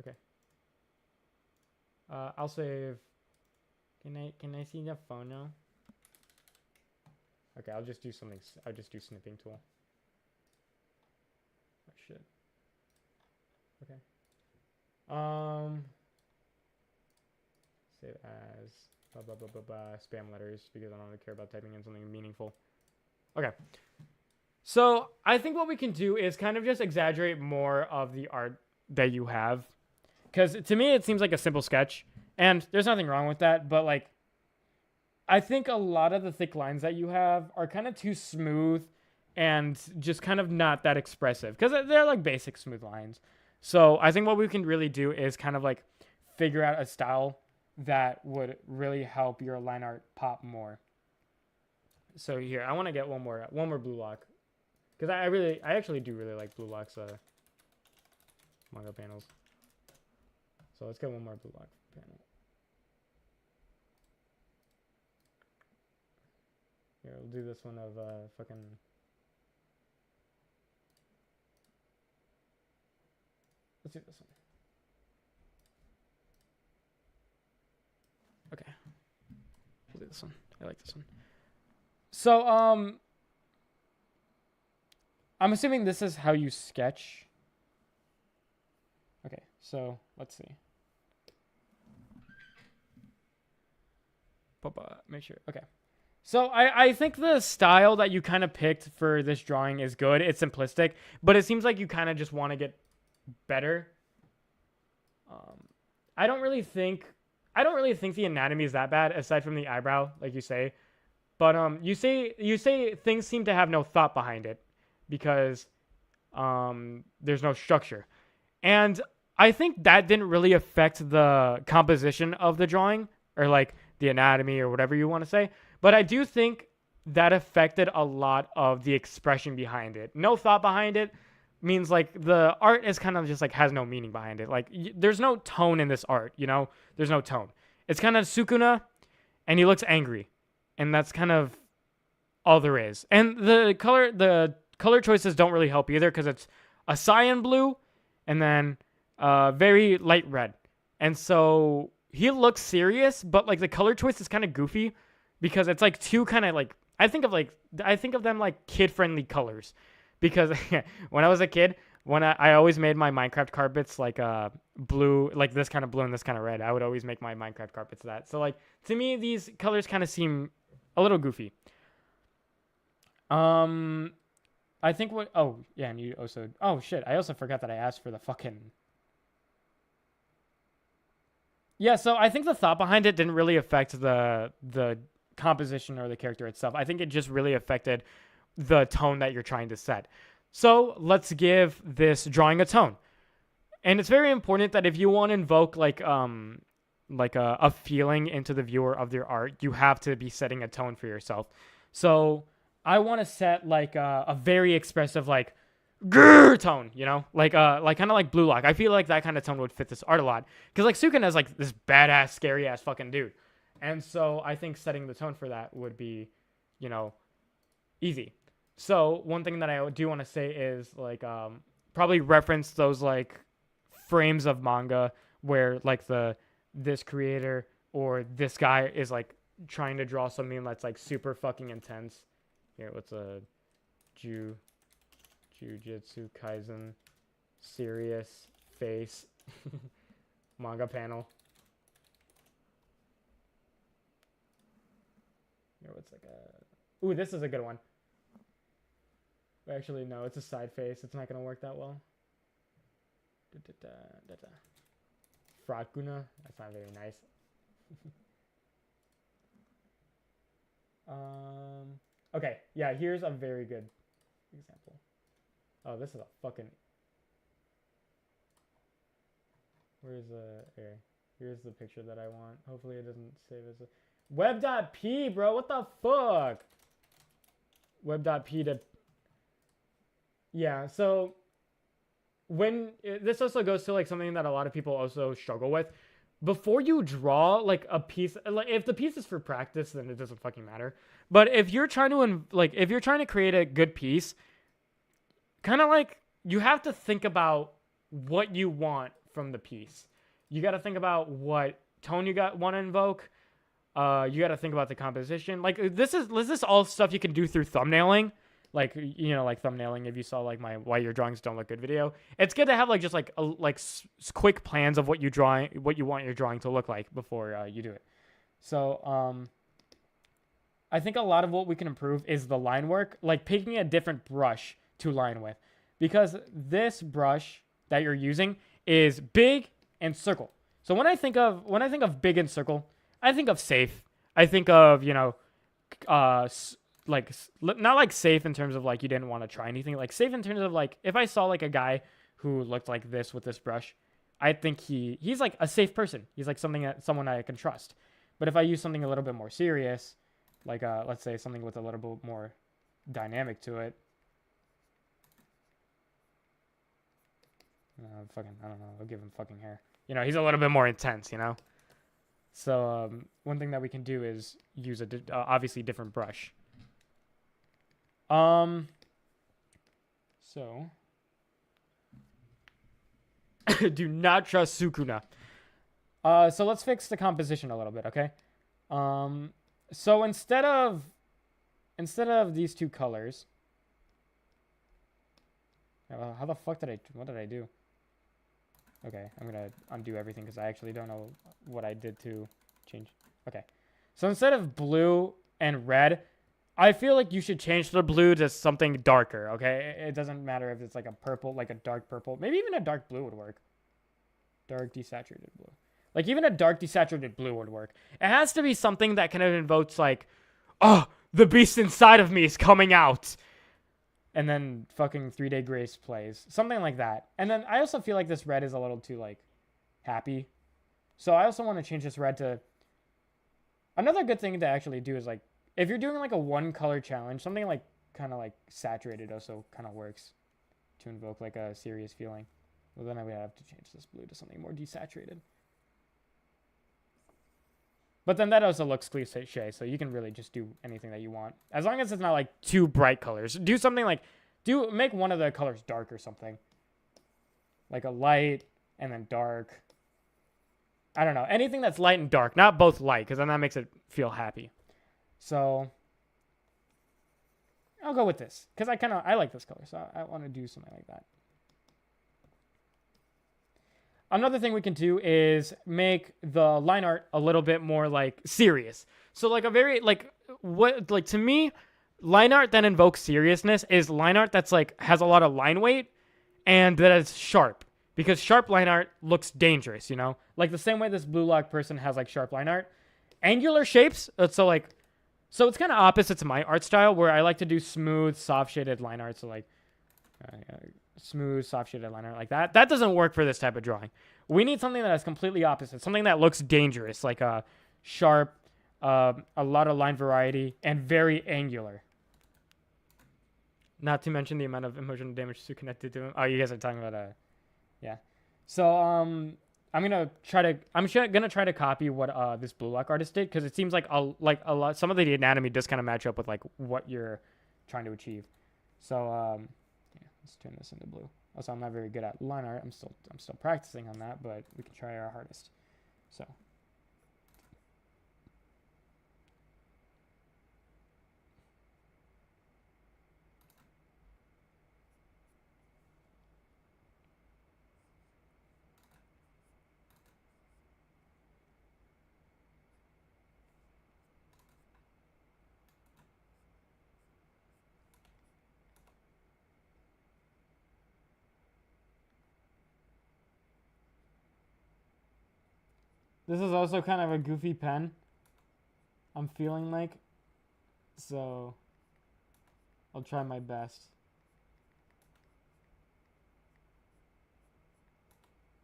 Okay. I'll save. Can I see the photo? Okay, I'll just do something. I'll just do snipping tool. Oh shit. Okay. Save as spam letters because I don't really care about typing in something meaningful. Okay. So I think what we can do is kind of just exaggerate more of the art that you have, because to me it seems like a simple sketch, and there's nothing wrong with that, but like I think a lot of the thick lines that you have are kind of too smooth and just kind of not that expressive, because they're like basic smooth lines. So I think what we can really do is kind of like figure out a style that would really help your line art pop more. So here, I want to get one more Blue Lock, because I actually do really like Blue Lock's manga panels. So let's get one more Blue Lock panel. Here, we'll do this one of fucking. Let's do this one. Okay. We'll do this one. I like this one. So, I'm assuming this is how you sketch. Okay, so let's see. Make sure. Okay. So I think the style that you kind of picked for this drawing is good. It's simplistic, but it seems like you kind of just want to get better. I don't really think the anatomy is that bad, aside from the eyebrow, like you say. But you say things seem to have no thought behind it, because there's no structure. And I think that didn't really affect the composition of the drawing or like the anatomy or whatever you want to say. But I do think that affected a lot of the expression behind it. No thought behind it means like the art is kind of just like has no meaning behind it. Like there's no tone in this art, you know? There's no tone. It's kind of Sukuna and he looks angry. And that's kind of all there is. And the color choices don't really help either because it's a cyan blue and then very light red. And so he looks serious, but like the color choice is kind of goofy because it's like two kind of like I think of them like kid-friendly colors because when I was a kid, when I always made my Minecraft carpets like blue, like this kind of blue and this kind of red. I would always make my Minecraft carpets that. So like to me these colors kind of seem a little goofy. I think what oh yeah, and you also oh shit, I also forgot that I asked for the fucking yeah, so I think the thought behind it didn't really affect the composition or the character itself. I think it just really affected the tone that you're trying to set. So let's give this drawing a tone. And it's very important that if you want to invoke like a feeling into the viewer of your art, you have to be setting a tone for yourself. So I want to set like a very expressive like grrr tone, you know, like kind of like Blue Lock. I feel like that kind of tone would fit this art a lot because like Sukuna is like this badass, scary ass fucking dude, and so I think setting the tone for that would be, you know, easy. So one thing that I do want to say is like probably reference those like frames of manga where like this creator or this guy is like trying to draw something that's like super fucking intense. Here, what's a Jujutsu Kaisen serious face manga panel. Here, what's like a... Ooh, this is a good one. Actually, no, it's a side face. It's not going to work that well. Frakuna. That's not very nice. Okay, yeah, here's a very good example. Oh, this is a fucking... Where's the... Here. Here's the picture that I want. Hopefully it doesn't save as a... Web.p, bro. What the fuck? Web.p to... Yeah, so... When... This also goes to, like, something that a lot of people also struggle with. Before you draw, like, a piece... Like, if the piece is for practice, then it doesn't fucking matter. But if you're trying to... if you're trying to create a good piece... Kind of like, you have to think about what you want from the piece. You got to think about what tone you want to invoke. You got to think about the composition. Like, this is all stuff you can do through thumbnailing. Like, you know, like thumbnailing, if you saw like my Why Your Drawings Don't Look Good video. It's good to have like just like quick plans of what you want your drawing to look like before you do it. So, I think a lot of what we can improve is the line work. Like picking a different brush to line with, because this brush that you're using is big and circle. So when I think of big and circle, I think of safe. I think of, you know, like not like safe in terms of like you didn't want to try anything, like safe in terms of like if I saw like a guy who looked like this with this brush, I think he's like a safe person. He's like someone I can trust. But if I use something a little bit more serious, like let's say something with a little bit more dynamic to it. I don't know. I'll give him fucking hair. You know, he's a little bit more intense, you know? So, one thing that we can do is use a obviously different brush. So. Do not trust Sukuna. So let's fix the composition a little bit, okay? So instead of these two colors... How the fuck what did I do? Okay, I'm gonna undo everything because I actually don't know what I did to change. Okay, so instead of blue and red, I feel like you should change the blue to something darker, okay? It doesn't matter if it's like a purple, like a dark purple. Maybe even a dark blue would work. Dark desaturated blue. Like even a dark desaturated blue would work. It has to be something that kind of invokes like, oh, the beast inside of me is coming out. and then fucking 3-Day Grace plays. Something like that. And then I also feel like this red is a little too, like, happy. So I also want to change this red to... Another good thing to actually do is, like, if you're doing, like, a one-color challenge, something, like, kind of, like, saturated also kind of works to invoke, like, a serious feeling. Well, then I would have to change this blue to something more desaturated. But then that also looks cliche, so you can really just do anything that you want. As long as it's not, like, too bright colors. Do something like... Make one of the colors dark or something. Like a light and then dark. I don't know. Anything that's light and dark. Not both light, because then that makes it feel happy. So... I'll go with this. Because I like this color, so I want to do something like that. Another thing we can do is make the line art a little bit more, like, serious. So, like, a very, like, to me, line art that invokes seriousness is line art that's, like, has a lot of line weight and that is sharp. Because sharp line art looks dangerous, you know? Like, the same way this blue lock person has, like, sharp line art. Angular shapes, so it's kind of opposite to my art style, where I like to do smooth, soft-shaded line art, so, like, smooth, soft-shaded line art like that. That doesn't work for this type of drawing. We need something that is completely opposite, something that looks dangerous, like a sharp, a lot of line variety, and very angular. Not to mention the amount of emotional damage connected to him. Oh, you guys are talking about yeah. So I'm gonna try to copy what this blue lock artist did, because it seems like a lot. Some of the anatomy does kind of match up with, like, what you're trying to achieve. So yeah, let's turn this into blue. Also, I'm not very good at line art. I'm still practicing on that, but we can try our hardest. So. This is also kind of a goofy pen, I'm feeling like, so I'll try my best.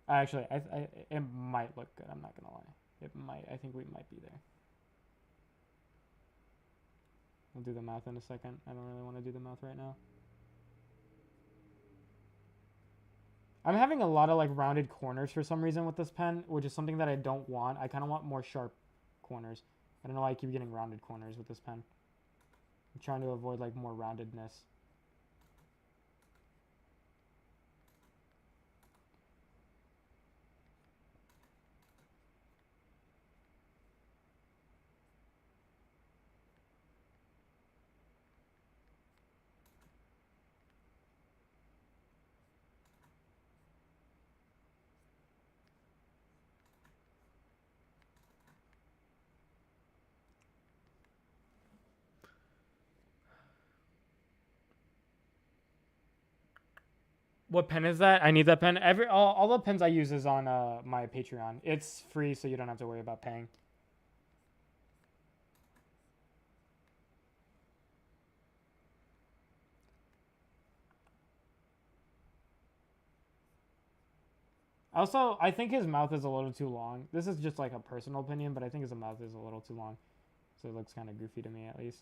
Actually, it might look good, I'm not gonna lie. It might. I think we might be there. We'll do the mouth in a second. I don't really want to do the mouth right now. I'm having a lot of, like, rounded corners for some reason with this pen, which is something that I don't want. I kind of want more sharp corners. I don't know why I keep getting rounded corners with this pen. I'm trying to avoid, like, more roundedness. What pen is that? I need that pen. All the pens I use is on my Patreon. It's free, so you don't have to worry about paying. Also, I think his mouth is a little too long. This is just, like, a personal opinion, but I think his mouth is a little too long. So it looks kind of goofy to me, at least.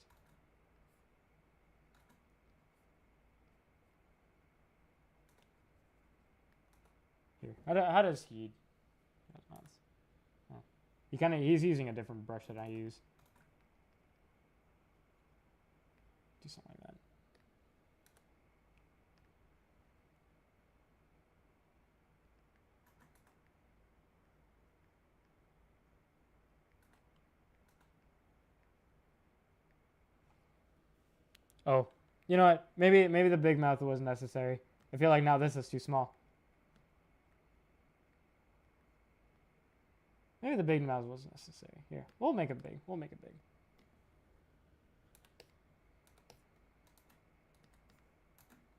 Here. How does he... Oh. He's using a different brush that I use. Do something like that. Oh, you know what? Maybe the big mouth was necessary. I feel like now this is too small. Maybe the big mouth was necessary. Here, we'll make it big. We'll make it big.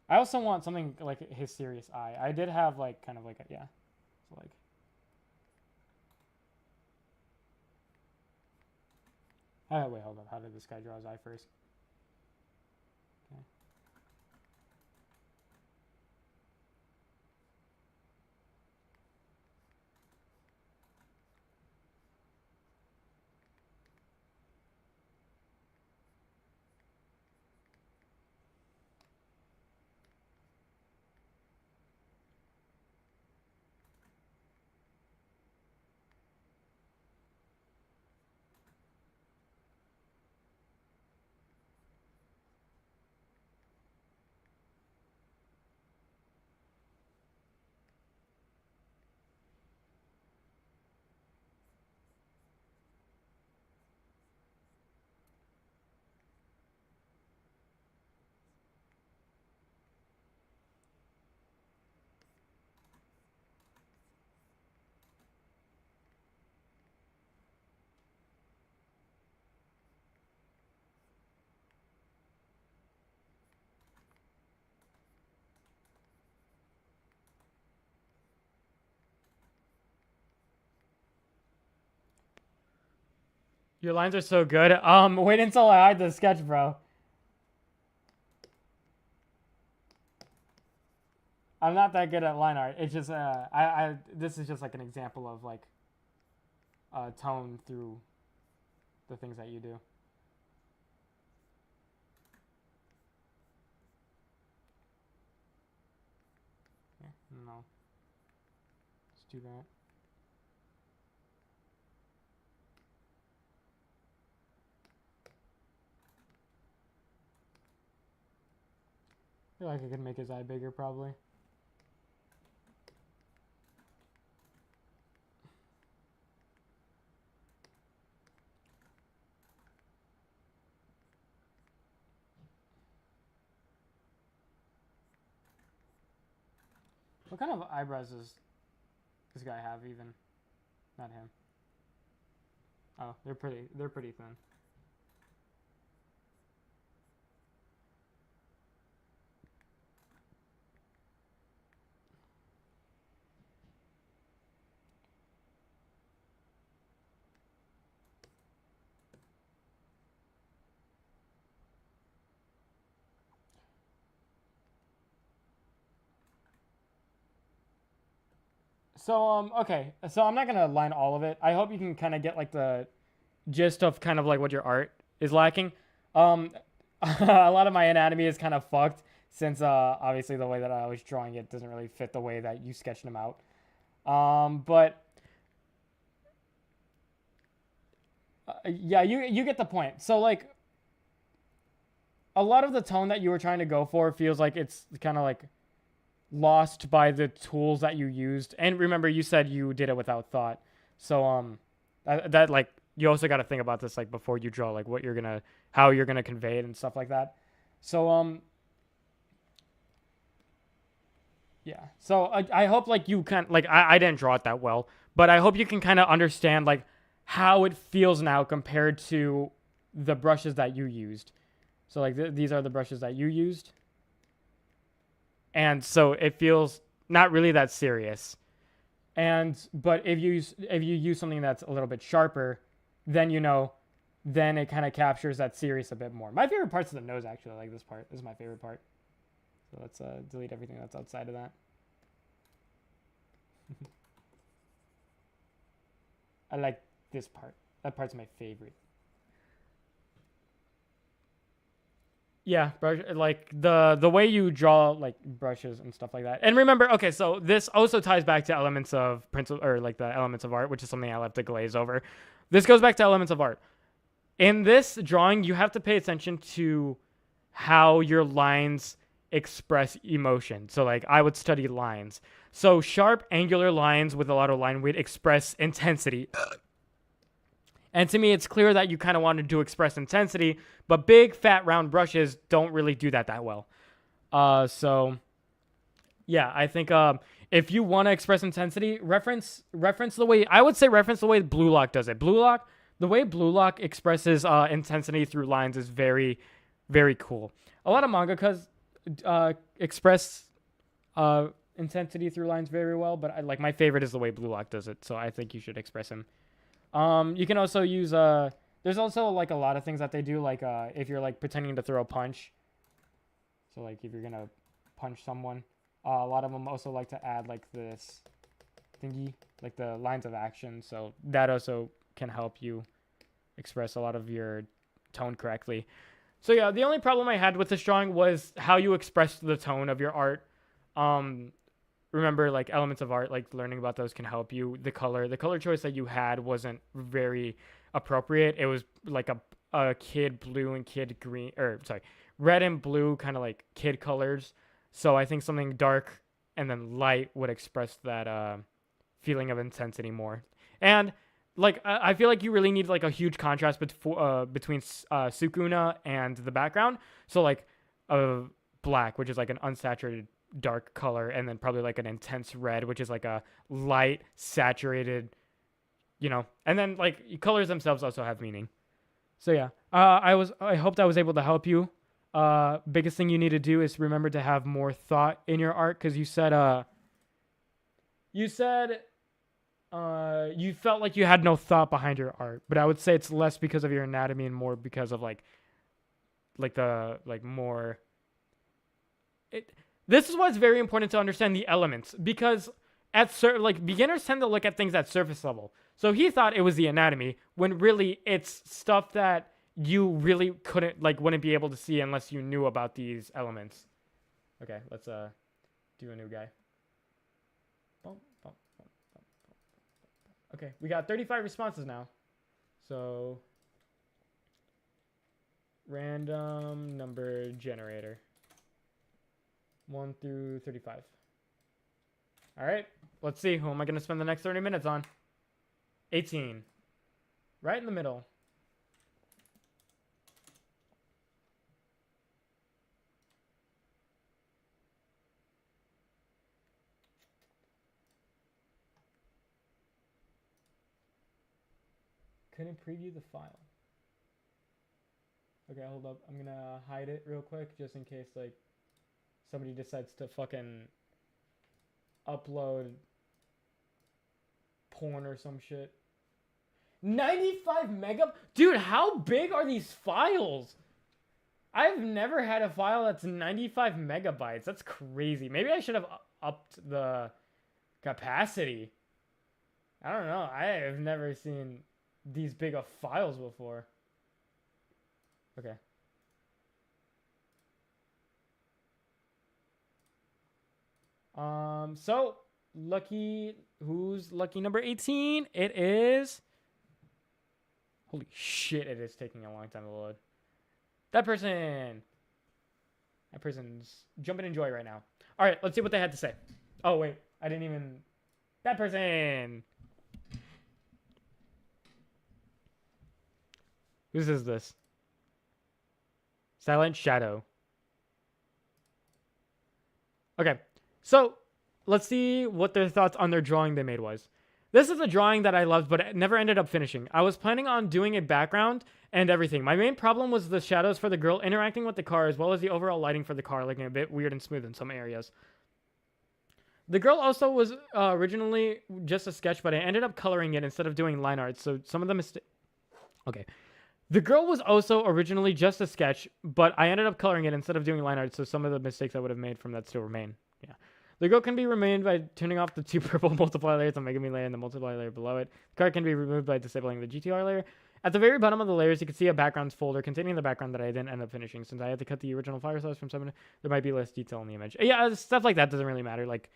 I also want something like his serious eye. I did have, like, kind of like a, yeah. So, like. Wait, hold up. How did this guy draw his eye first? Okay. Your lines are so good. Wait until I hide the sketch, bro. I'm not that good at line art. It's just this is just like an example of like tone through the things that you do. Yeah, no. Let's do that. I feel like I could make his eye bigger probably. What kind of eyebrows does this guy have even? Not him. Oh, they're pretty thin. So okay. So I'm not gonna line all of it. I hope you can kind of get like the gist of kind of like what your art is lacking. Um, a lot of my anatomy is kind of fucked since obviously the way that I was drawing it doesn't really fit the way that you sketched them out. But yeah, you get the point. So like a lot of the tone that you were trying to go for feels like it's kind of like lost by the tools that you used. And remember, you said you did it without thought. So that like you also got to think about this like before you draw like what you're gonna how you're gonna convey it and stuff like that. So yeah. So I hope like you can like I didn't draw it that well, but I hope you can kind of understand like how it feels now compared to the brushes that you used. So like these are the brushes that you used. And so it feels not really that serious. And but if you use something that's a little bit sharper, then then it kind of captures that serious a bit more. My favorite part's the nose actually. I like this part. This is my favorite part. So let's delete everything that's outside of that. I like this part. That part's my favorite. Yeah, like the way you draw like brushes and stuff like that. And remember, okay, so this also ties back to elements of principle or like the elements of art, which is something I love to glaze over. This goes back to elements of art. In this drawing, you have to pay attention to how your lines express emotion. So like I would study lines. So sharp angular lines with a lot of line weight express intensity. And to me, it's clear that you kind of wanted to express intensity, but big, fat, round brushes don't really do that well. So, yeah, I think if you want to express intensity, reference the way I would say reference the way Blue Lock does it. The way Blue Lock expresses intensity through lines is very, very cool. A lot of mangakas express intensity through lines very well, but like my favorite is the way Blue Lock does it. So I think you should express him. You can also use there's also like a lot of things that they do, like if you're like pretending to throw a punch. So like if you're gonna punch someone, a lot of them also like to add like this thingy, like the lines of action. So that also can help you express a lot of your tone correctly. So yeah, the only problem I had with this drawing was how you expressed the tone of your art. Remember, like elements of art, like learning about those can help you. The color choice that you had wasn't very appropriate. It was like a kid blue and kid green, or sorry, red and blue, kind of like kid colors. So I think something dark and then light would express that feeling of intensity more. And like I feel like you really need like a huge contrast between Sukuna and the background. So like black, which is like an unsaturated dark color, and then probably like an intense red, which is like a light saturated, and then like colors themselves also have meaning. So yeah, I hoped I was able to help you. Biggest thing you need to do is remember to have more thought in your art, because you said you felt like you had no thought behind your art, but I would say it's less because of your anatomy and more because of like the like more it this is why it's very important to understand the elements, because like beginners tend to look at things at surface level. So he thought it was the anatomy when really it's stuff that you really wouldn't be able to see unless you knew about these elements. Okay, let's do a new guy. Okay, we got 35 responses now. So random number generator. 1 through 35. All right, let's see. Who am I going to spend the next 30 minutes on? 18. Right in the middle. Couldn't preview the file. Okay, hold up. I'm going to hide it real quick just in case, like, somebody decides to fucking upload porn or some shit. 95 mega? Dude, how big are these files? I've never had a file that's 95 megabytes. That's crazy. Maybe I should have upped the capacity. I don't know. I have never seen these big of files before. Okay. So who's lucky number 18? It is. Holy shit, it is taking a long time to load. That person's jumping in joy right now. All right, let's see what they had to say. Oh, wait. I didn't even... That person! Whose is this? Silent Shadow. Okay, so let's see what their thoughts on their drawing they made was. This is a drawing that I loved, but it never ended up finishing. I was planning on doing a background and everything. My main problem was the shadows for the girl interacting with the car, as well as the overall lighting for the car looking a bit weird and smooth in some areas. The girl also was originally just a sketch, but I ended up coloring it instead of doing line art, so some of the mistakes... Okay. The girl was also originally just a sketch, but I ended up coloring it instead of doing line art, so some of the mistakes I would have made from that still remain. Yeah. The girl can be removed by turning off the 2 purple multiply layers on Megami layer and the multiply layer below it. The card can be removed by disabling the GTR layer. At the very bottom of the layers, you can see a backgrounds folder containing the background that I didn't end up finishing. Since I had to cut the original fire source from 7, there might be less detail in the image. Yeah, stuff like that doesn't really matter. Like,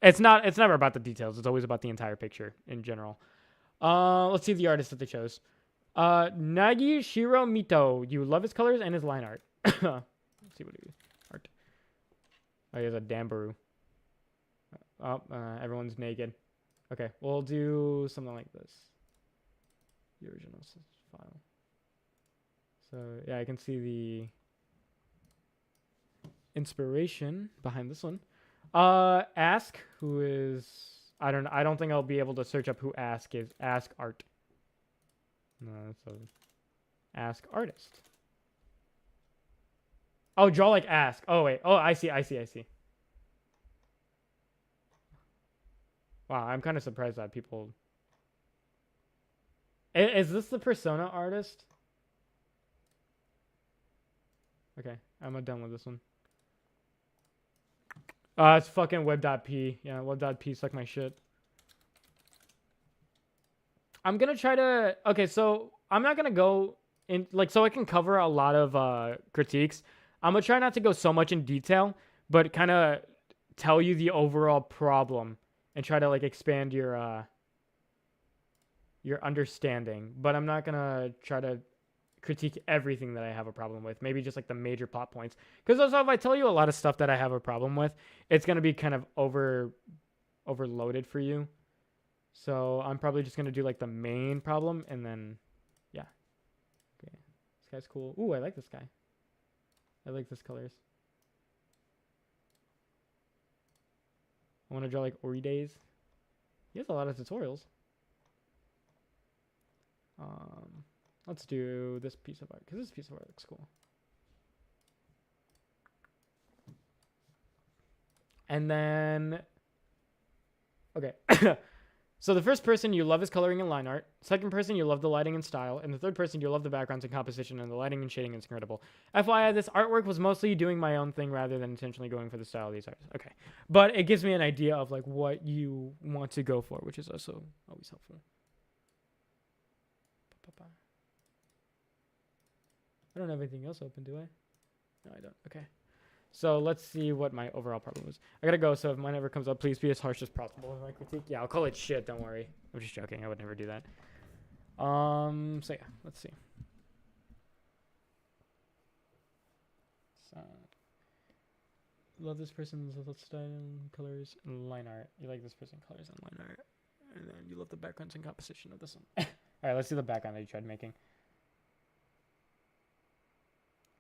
it's never about the details. It's always about the entire picture in general. Let's see the artist that they chose. Nagi Shiro Mito. You love his colors and his line art. Let's see what he art. Oh, he has a Dambaru. Oh, everyone's naked. Okay, we'll do something like this. The original file. So, yeah, I can see the inspiration behind this one. Ask, who is... I don't think I'll be able to search up who Ask is. Ask Art. No, that's a... Ask Artist. Oh, draw like Ask. Oh, wait. Oh, I see. Wow, I'm kind of surprised that people... Is this the Persona artist? Okay, I'm done with this one. It's fucking web.p. Yeah, web.p suck my shit. I'm gonna try to... Okay, so I'm not gonna go in... Like, so I can cover a lot of critiques. I'm gonna try not to go so much in detail, but kind of tell you the overall problem and try to, like, expand your understanding. But I'm not gonna try to critique everything that I have a problem with. Maybe just, like, the major plot points. Because also, if I tell you a lot of stuff that I have a problem with, it's gonna be kind of overloaded for you. So I'm probably just gonna do, like, the main problem, and then, yeah. Okay, this guy's cool. Ooh, I like this guy. I like this colors. I want to draw, like, Ori Days. He has a lot of tutorials. Let's do this piece of art, because this piece of art looks cool. And then, okay. So the first person you love is coloring and line art. Second person you love the lighting and style, and the third person you love the backgrounds and composition, and the lighting and shading is incredible. FYI, this artwork was mostly doing my own thing rather than intentionally going for the style of these artists. Okay, but it gives me an idea of like what you want to go for, which is also always helpful. I don't have anything else open, do I? No, I don't. Okay. So let's see what my overall problem was. I gotta go, so if mine ever comes up, please be as harsh as possible with my critique. Yeah, I'll call it shit, don't worry. I'm just joking, I would never do that. So yeah, let's see. So, love this person's style, colors, and line art. You like this person, colors, and line art. And then you love the backgrounds and composition of this one. Alright, let's see the background that you tried making.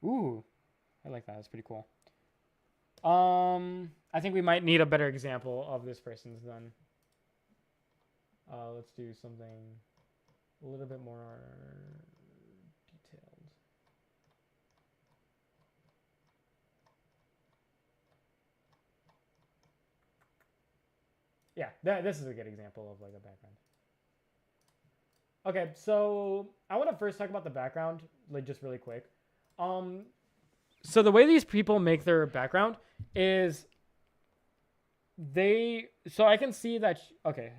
Ooh, I like that, that's pretty cool. I think we might need a better example of this person's then. Let's do something a little bit more detailed. Yeah, this is a good example of like a background. Okay, so I want to first talk about the background, like just really quick. So the way these people make their background is so I can see that, okay,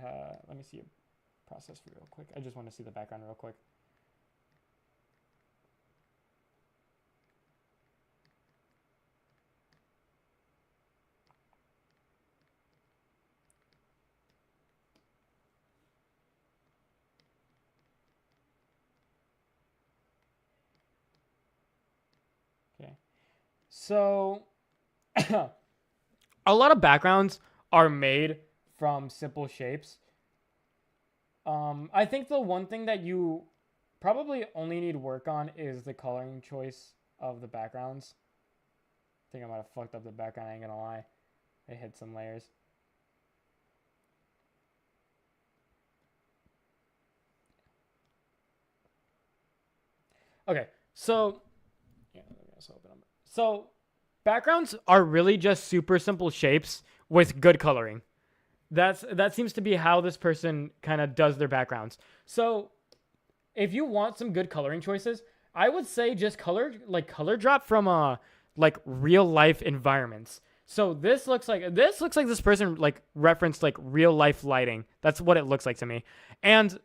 let me see a process real quick. I just want to see the background real quick. Okay. So a lot of backgrounds are made from simple shapes. I think the one thing that you probably only need work on is the coloring choice of the backgrounds. I think I might have fucked up the background, I ain't gonna lie. I hit some layers. Okay, so yeah, let's open them. So backgrounds are really just super simple shapes with good coloring. That seems to be how this person kind of does their backgrounds. So if you want some good coloring choices, I would say just color drop from like real life environments. So this looks like this person like referenced like real life lighting. That's what it looks like to me. And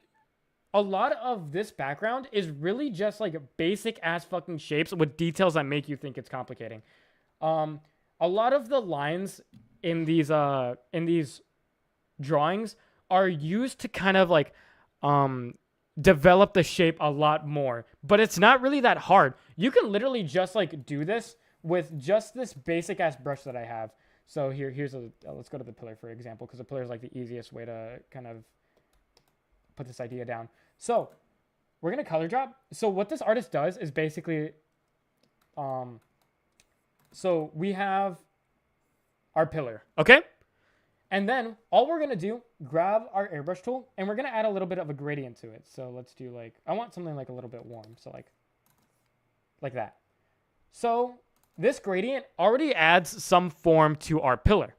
a lot of this background is really just like basic ass fucking shapes with details that make you think it's complicating. A lot of the lines in these drawings are used to kind of like develop the shape a lot more, but it's not really that hard. You can literally just like do this with just this basic ass brush that I have. So here's let's go to the pillar for example, because the pillar is like the easiest way to kind of put this idea down. So we're gonna color drop. So what this artist does is basically so we have our pillar, okay? And then all we're gonna do, grab our airbrush tool, and we're gonna add a little bit of a gradient to it. So let's do like, I want something like a little bit warm. So like that. So this gradient already adds some form to our pillar.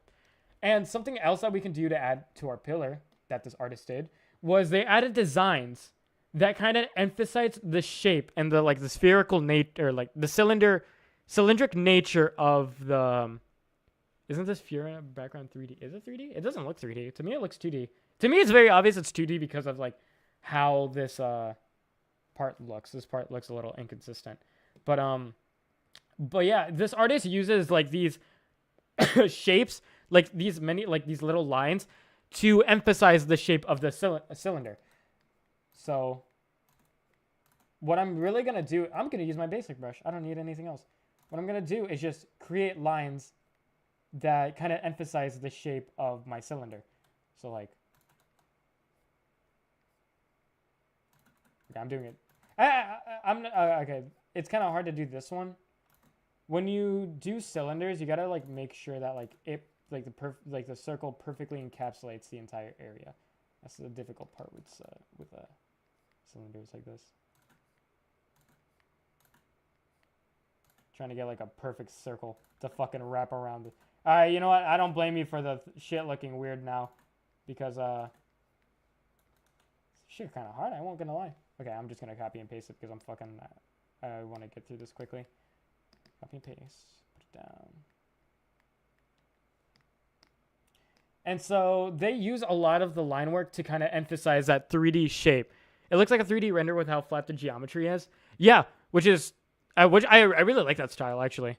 And something else that we can do to add to our pillar that this artist did was they added designs that kind of emphasize the shape and the like the spherical nature, like the cylindric nature of the. Isn't this Fiora background 3D? Is it 3D? It doesn't look 3D. To me, it looks 2D. To me, it's very obvious it's 2D because of like how this part looks. This part looks a little inconsistent. But yeah, this artist uses like these shapes, like these little lines to emphasize the shape of the cylinder. So what I'm really going to do, I'm going to use my basic brush. I don't need anything else. What I'm going to do is just create lines that kind of emphasize the shape of my cylinder. So like, okay, I'm doing it. Okay. It's kind of hard to do this one. When you do cylinders, you gotta like make sure that like it like the circle perfectly encapsulates the entire area. That's the difficult part with cylinders like this. Trying to get like a perfect circle to fucking wrap around it. Alright, you know what? I don't blame you for the shit looking weird now. Because, shit kind of hard. I won't gonna lie. Okay, I'm just gonna copy and paste it because I'm fucking. I want to get through this quickly. Copy and paste. Put it down. And so they use a lot of the line work to kind of emphasize that 3D shape. It looks like a 3D render with how flat the geometry is. Yeah, which I really like that style actually.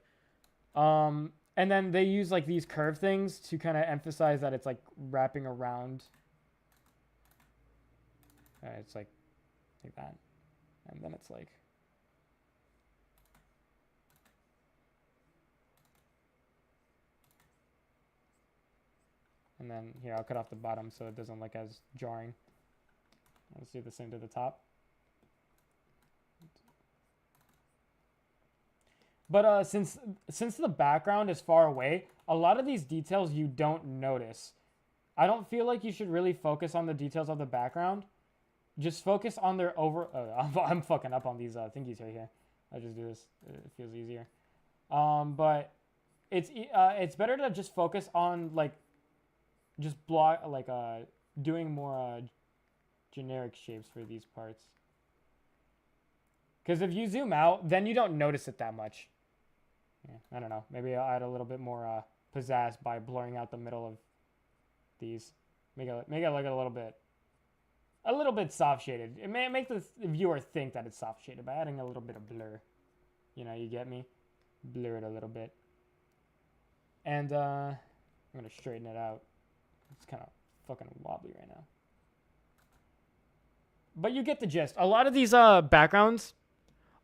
And then they use like these curve things to kind of emphasize that it's like wrapping around. It's like that, and then it's like. And then here, I'll cut off the bottom so it doesn't look as jarring. Let's do the same to the top. But since the background is far away, a lot of these details you don't notice. I don't feel like you should really focus on the details of the background. Just focus on their I'm fucking up on these thingies right here. I just do this. It feels easier. But it's better to just focus on like just doing more generic shapes for these parts. Because if you zoom out, then you don't notice it that much. Yeah, I don't know. Maybe I'll add a little bit more pizzazz by blurring out the middle of these. Make it look a little bit soft shaded. It may make the viewer think that it's soft shaded by adding a little bit of blur. You know, you get me? Blur it a little bit. And I'm gonna straighten it out. It's kind of fucking wobbly right now. But you get the gist. A lot of these backgrounds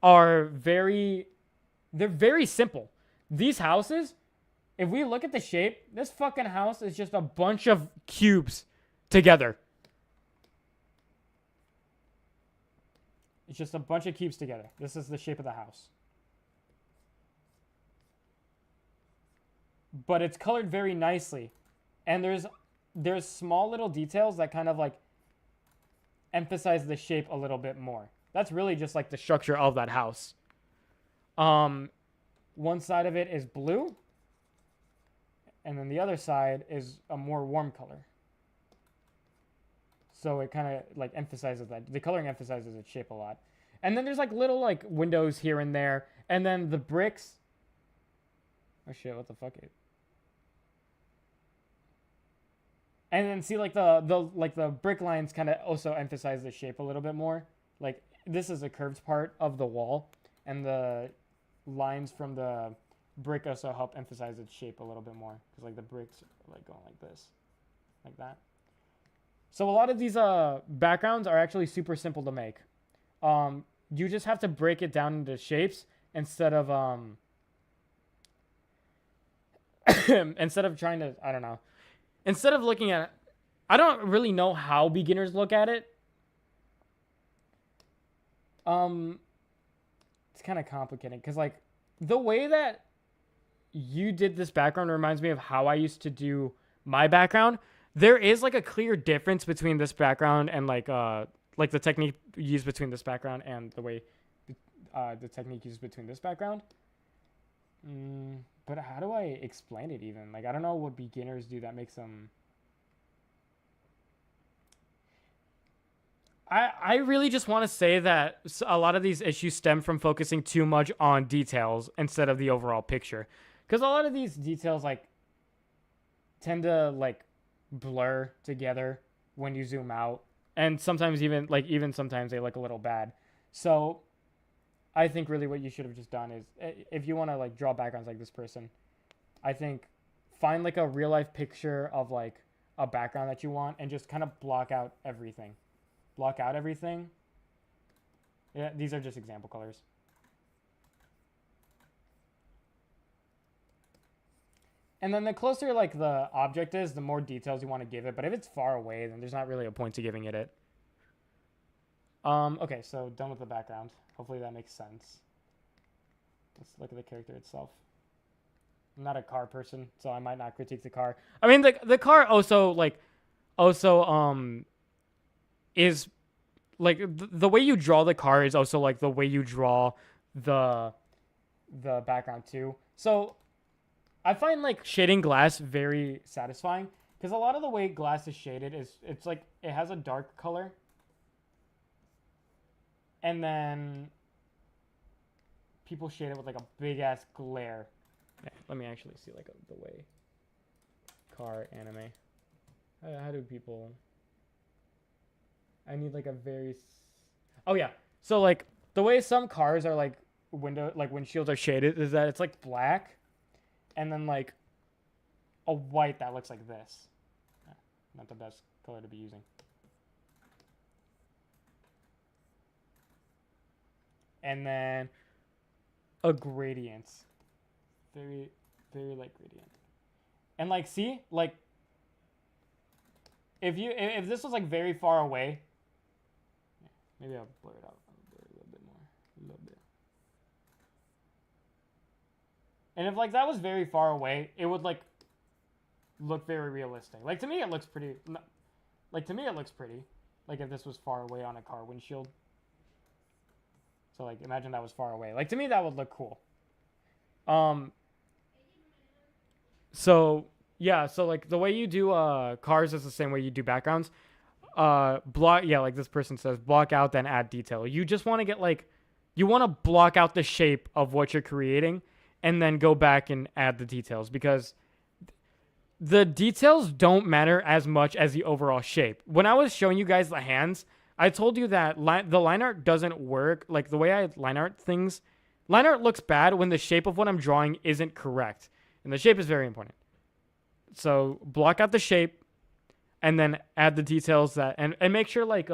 are they're very simple. These houses, if we look at the shape, this fucking house is just a bunch of cubes together. It's just a bunch of cubes together. This is the shape of the house. But it's colored very nicely. And there's small little details that kind of like emphasize the shape a little bit more. That's really just like the structure of that house. One side of it is blue, and then the other side is a more warm color. So it kind of like emphasizes that. The coloring emphasizes its shape a lot. And then there's like little like windows here and there, and then the bricks. Oh shit! What the fuck? And then see like the brick lines kind of also emphasize the shape a little bit more. Like this is a curved part of the wall, and the lines from the brick also help emphasize its shape a little bit more, because like the bricks are like going like this, like that. So a lot of these backgrounds are actually super simple to make. You just have to break it down into shapes instead of instead of trying to, I don't know. Instead of looking at it, I don't really know how beginners look at it. It's kind of complicated because like the way that you did this background reminds me of how I used to do my background. There is like a clear difference between this background and like the technique used between this background and the way the technique used between this background. But how do I explain it even? Like, I don't know what beginners do that makes them... I really just want to say that a lot of these issues stem from focusing too much on details instead of the overall picture. Because a lot of these details, like, tend to, like, blur together when you zoom out. And sometimes even sometimes they look a little bad. So I think really what you should have just done is, if you want to like draw backgrounds like this person, I think find like a real life picture of like a background that you want and just kind of block out everything. Block out everything. Yeah, these are just example colors. And then the closer like the object is, the more details you want to give it. But if it's far away, then there's not really a point to giving it. Okay, so done with the background. Hopefully that makes sense. Let's look at the character itself. I'm not a car person, so I might not critique the car. I mean, the car also is like the way you draw the car is also like the way you draw the background too. So I find like shading glass very satisfying because a lot of the way glass is shaded is it's like it has a dark color And then people shade it with like a big ass glare. Yeah, let me actually see like the way car anime. How do people? I need like a very. Oh yeah. So like the way some cars are like windshields are shaded is that it's like black, and then like a white that looks like this. Yeah, not the best color to be using. And then a gradient. Very, very light gradient. And like, see, like, if this was like very far away, maybe I'll blur it out. I'll blur it a little bit more, a little bit. And if like that was very far away, it would like look very realistic. Like to me, it looks pretty. Like to me, it looks pretty. Like if this was far away on a car windshield. So like, imagine that was far away. Like to me, that would look cool. So yeah, so like the way you do cars is the same way you do backgrounds. Block, yeah, like this person says, block out then add detail. You just want to get like, you want to block out the shape of what you're creating and then go back and add the details, because the details don't matter as much as the overall shape. When I was showing you guys the hands, I told you that the line art doesn't work. Like the way I line art things, line art looks bad when the shape of what I'm drawing isn't correct. And the shape is very important. So block out the shape and then add the details that, and make sure like,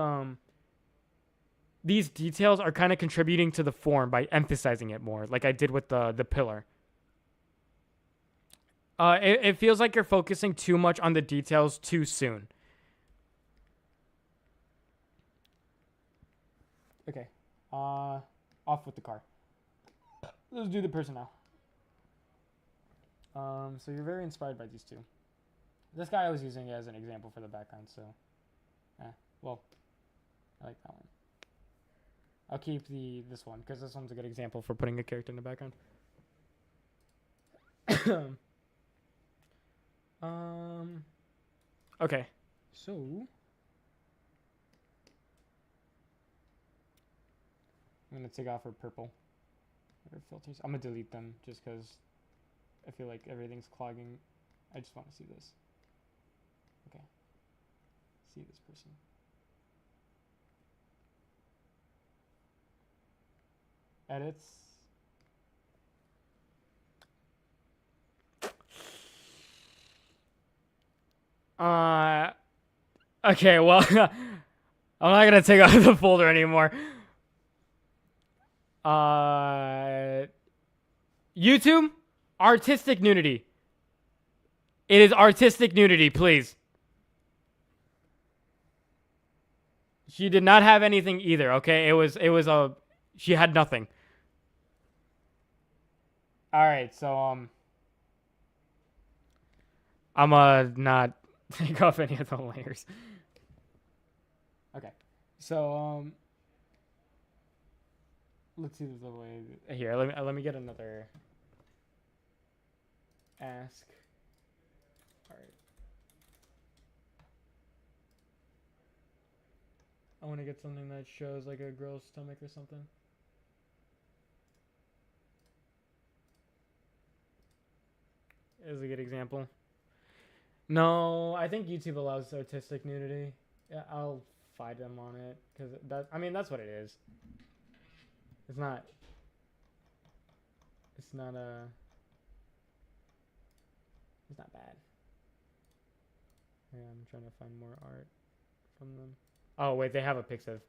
these details are kind of contributing to the form by emphasizing it more, like I did with the pillar. It feels like you're focusing too much on the details too soon. Okay. Off with the car. Let's do the person now. So you're very inspired by these two. This guy I was using as an example for the background, so well, I like that one. I'll keep this one because this one's a good example for putting a character in the background. Okay, so I'm gonna take off her purple filters. I'm gonna delete them just because I feel like everything's clogging. I just want to see this. Okay, see this person. Edits. Okay, well, I'm not gonna take out the folder anymore. YouTube, artistic nudity. It is artistic nudity, please. She did not have anything either, okay? She had nothing. Alright, so, I'm not take off any of the layers. Okay, so, let's see the way. Here, let me get another ask. Alright. I want to get something that shows like a girl's stomach or something. Is a good example. No, I think YouTube allows artistic nudity. Yeah, I'll fight them on it because that's what it is. It's not bad. Yeah, I'm trying to find more art from them. Oh wait, they have a Pixiv.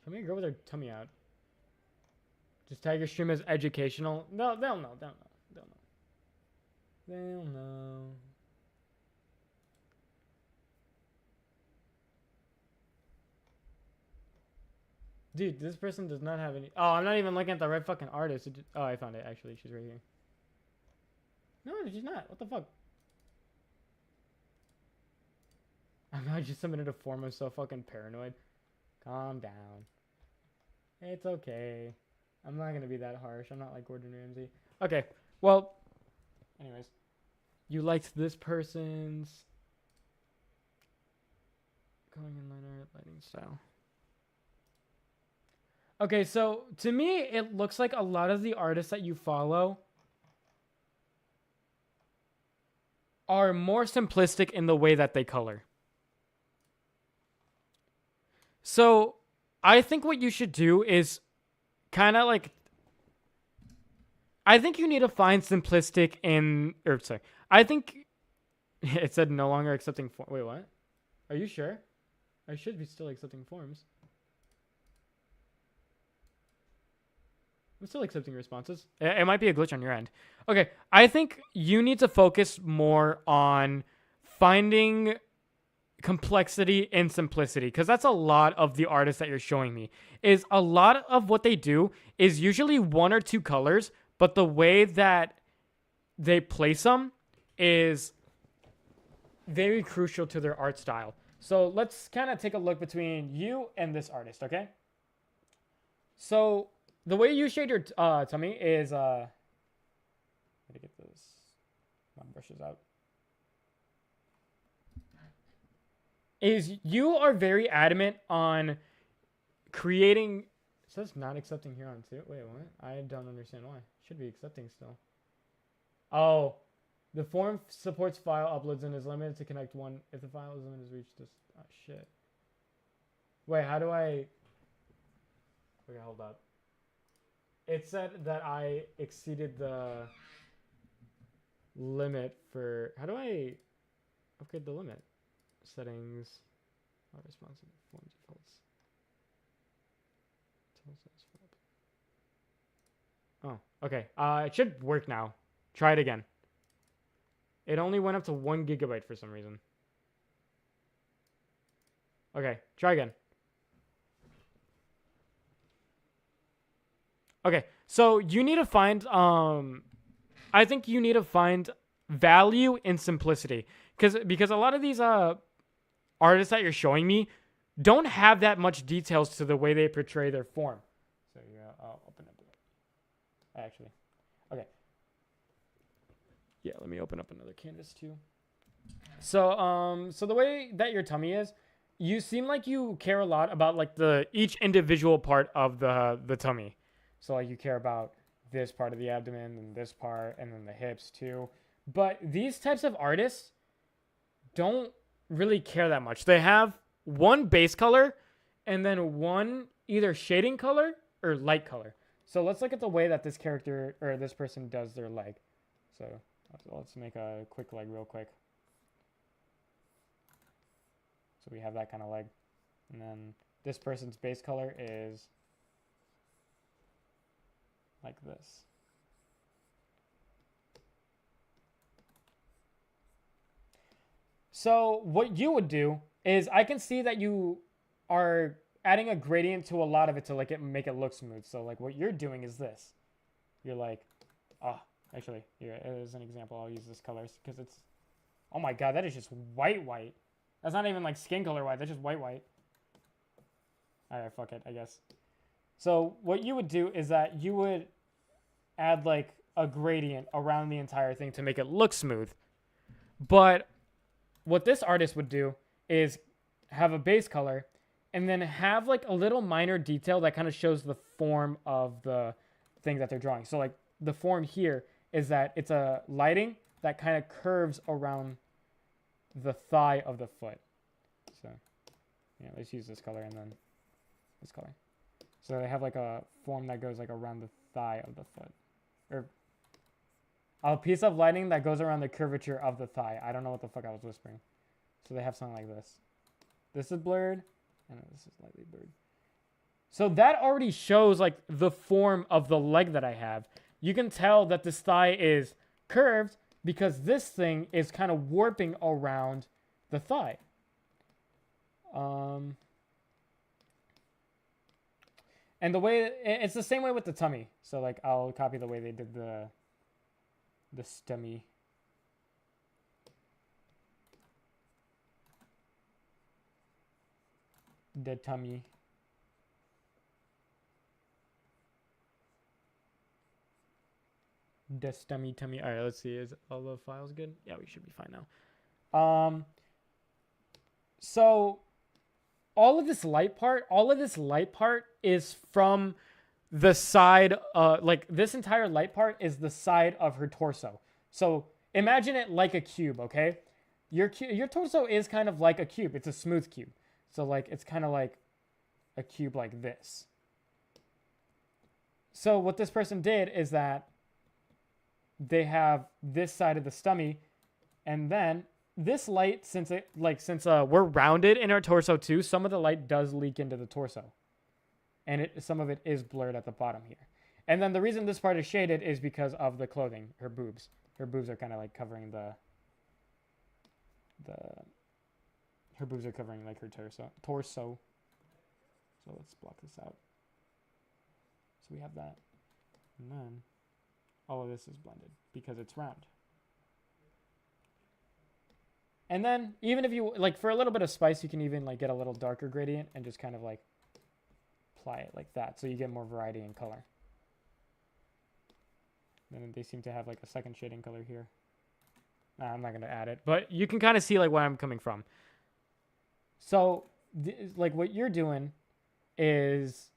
Show me a girl with her tummy out. Just tag your stream as educational. No, they'll know. They'll know. Dude, this person does not have any. Oh, I'm not even looking at the right fucking artist. Oh, I found it. Actually, she's right here. No, she's not. What the fuck? I just submitted a form. I'm so fucking paranoid. Calm down. It's okay. I'm not gonna be that harsh. I'm not like Gordon Ramsay. Okay. Well. Anyways. You liked this person's coloring and line art, lighting style. Okay, so to me, it looks like a lot of the artists that you follow are more simplistic in the way that they color. So I think what you should do is kind of like, I think you need to find simplistic in, or sorry, I think it said no longer accepting form. Wait, what? Are you sure? I should be still accepting forms. I'm still accepting responses. It might be a glitch on your end. Okay, I think you need to focus more on finding complexity in simplicity, because that's a lot of the artists that you're showing me. Is a lot of what they do is usually one or two colors, but the way that they place them is very crucial to their art style. So let's kind of take a look between you and this artist, okay? So the way you shade your tummy is let me get this my brushes out. Is you are very adamant on creating. It says not accepting here on too. Wait, what? I don't understand why. Should be accepting still. Oh, the form supports file uploads and is limited to connect one if the file is limited is reached. This shit. Wait, how do I? Okay, hold up. It said that I exceeded the limit for. How do I upgrade the limit? Settings. Responsive form defaults. Oh, okay. It should work now. Try it again. It only went up to 1 gigabyte for some reason. Okay, try again. Okay, so you need to find I think you need to find value in simplicity, because a lot of these artists that you're showing me don't have that much details to the way they portray their form. So yeah, I'll open up actually. Okay. Yeah, let me open up another canvas too. So so the way that your tummy is, you seem like you care a lot about like each individual part of the tummy. So like you care about this part of the abdomen and this part and then the hips too. But these types of artists don't really care that much. They have one base color and then one either shading color or light color. So let's look at the way that this character or this person does their leg. So let's make a quick leg real quick. So we have that kind of leg. And then this person's base color is like this. So what you would do is, I can see that you are adding a gradient to a lot of it to like make it look smooth. So like what you're doing is this. You're like, actually, here as an example, I'll use this color because it's, oh my god, that is just white. That's not even like skin color white. That's just white. All right, fuck it, I guess. So what you would do is that you would add like a gradient around the entire thing to make it look smooth. But what this artist would do is have a base color and then have like a little minor detail that kind of shows the form of the thing that they're drawing. So like the form here is that it's a lighting that kind of curves around the thigh of the foot. So yeah, let's use this color and then this color. So they have like a form that goes like around the thigh of the foot, or a piece of lighting that goes around the curvature of the thigh. I don't know what the fuck I was whispering. So they have something like this. This is blurred, and this is lightly blurred. So that already shows like the form of the leg that I have. You can tell that this thigh is curved because this thing is kind of warping around the thigh. And the way it's the same way with the tummy. So like I'll copy the way they did the stummy. The tummy. Destemy tummy. All right, let's see. Is all the files good? Yeah, we should be fine now. So all of this light part is from the side, like this entire light part is the side of her torso. So imagine it like a cube, okay? Your torso is kind of like a cube. It's a smooth cube. So like it's kind of like a cube like this. So what this person did is that they have this side of the stomach, and then this light, since we're rounded in our torso too, some of the light does leak into the torso, and some of it is blurred at the bottom here. And then the reason this part is shaded is because of the clothing, her boobs. Her boobs are kind of like covering her boobs are covering like her torso. So let's block this out. So we have that. And then all of this is blended because it's round. And then even if you, like for a little bit of spice, you can even like get a little darker gradient and just kind of like apply it like that. So you get more variety in color. Then they seem to have like a second shading color here. Nah, I'm not going to add it, but you can kind of see like where I'm coming from. So like what you're doing is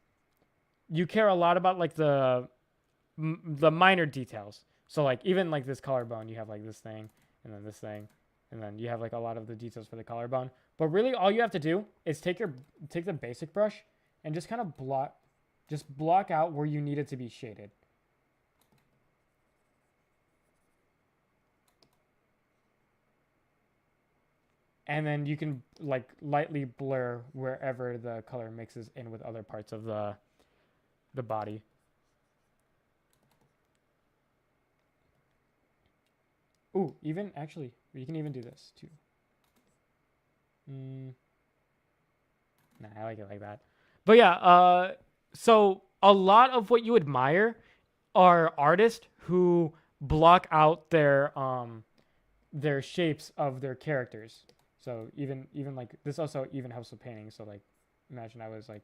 you care a lot about like the minor details. So like even like this collarbone, you have like this thing and then this thing, and then you have like a lot of the details for the collarbone. But really all you have to do is take the basic brush and just kind of block out where you need it to be shaded. And then you can like lightly blur wherever the color mixes in with other parts of the body. Ooh, even actually, you can even do this too. Nah, I like it like that. But yeah, so a lot of what you admire are artists who block out their shapes of their characters. So even like this also even helps with painting. So like imagine I was like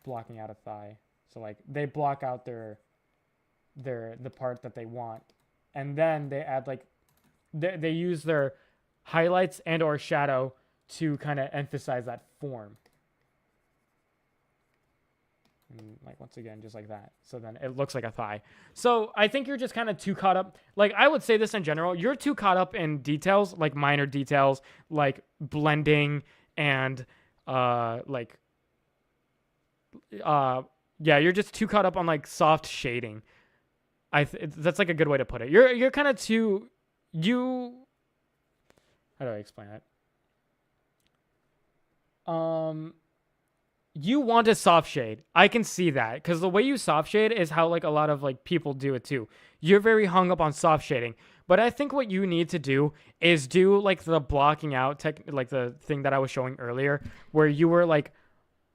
blocking out a thigh. So like they block out the part that they want, and then they add like they use their highlights and or shadow to kind of emphasize that form. And like once again, just like that. So then it looks like a thigh. So I think you're just kind of too caught up. Like I would say this in general, you're too caught up in details, like minor details, like blending and yeah, you're just too caught up on like soft shading. That's like a good way to put it. You're kind of too how do I explain it? You want a soft shade. I can see that because the way you soft shade is how like a lot of like people do it too. You're very hung up on soft shading, but I think what you need to do is do like the blocking out like the thing that I was showing earlier, where you were like,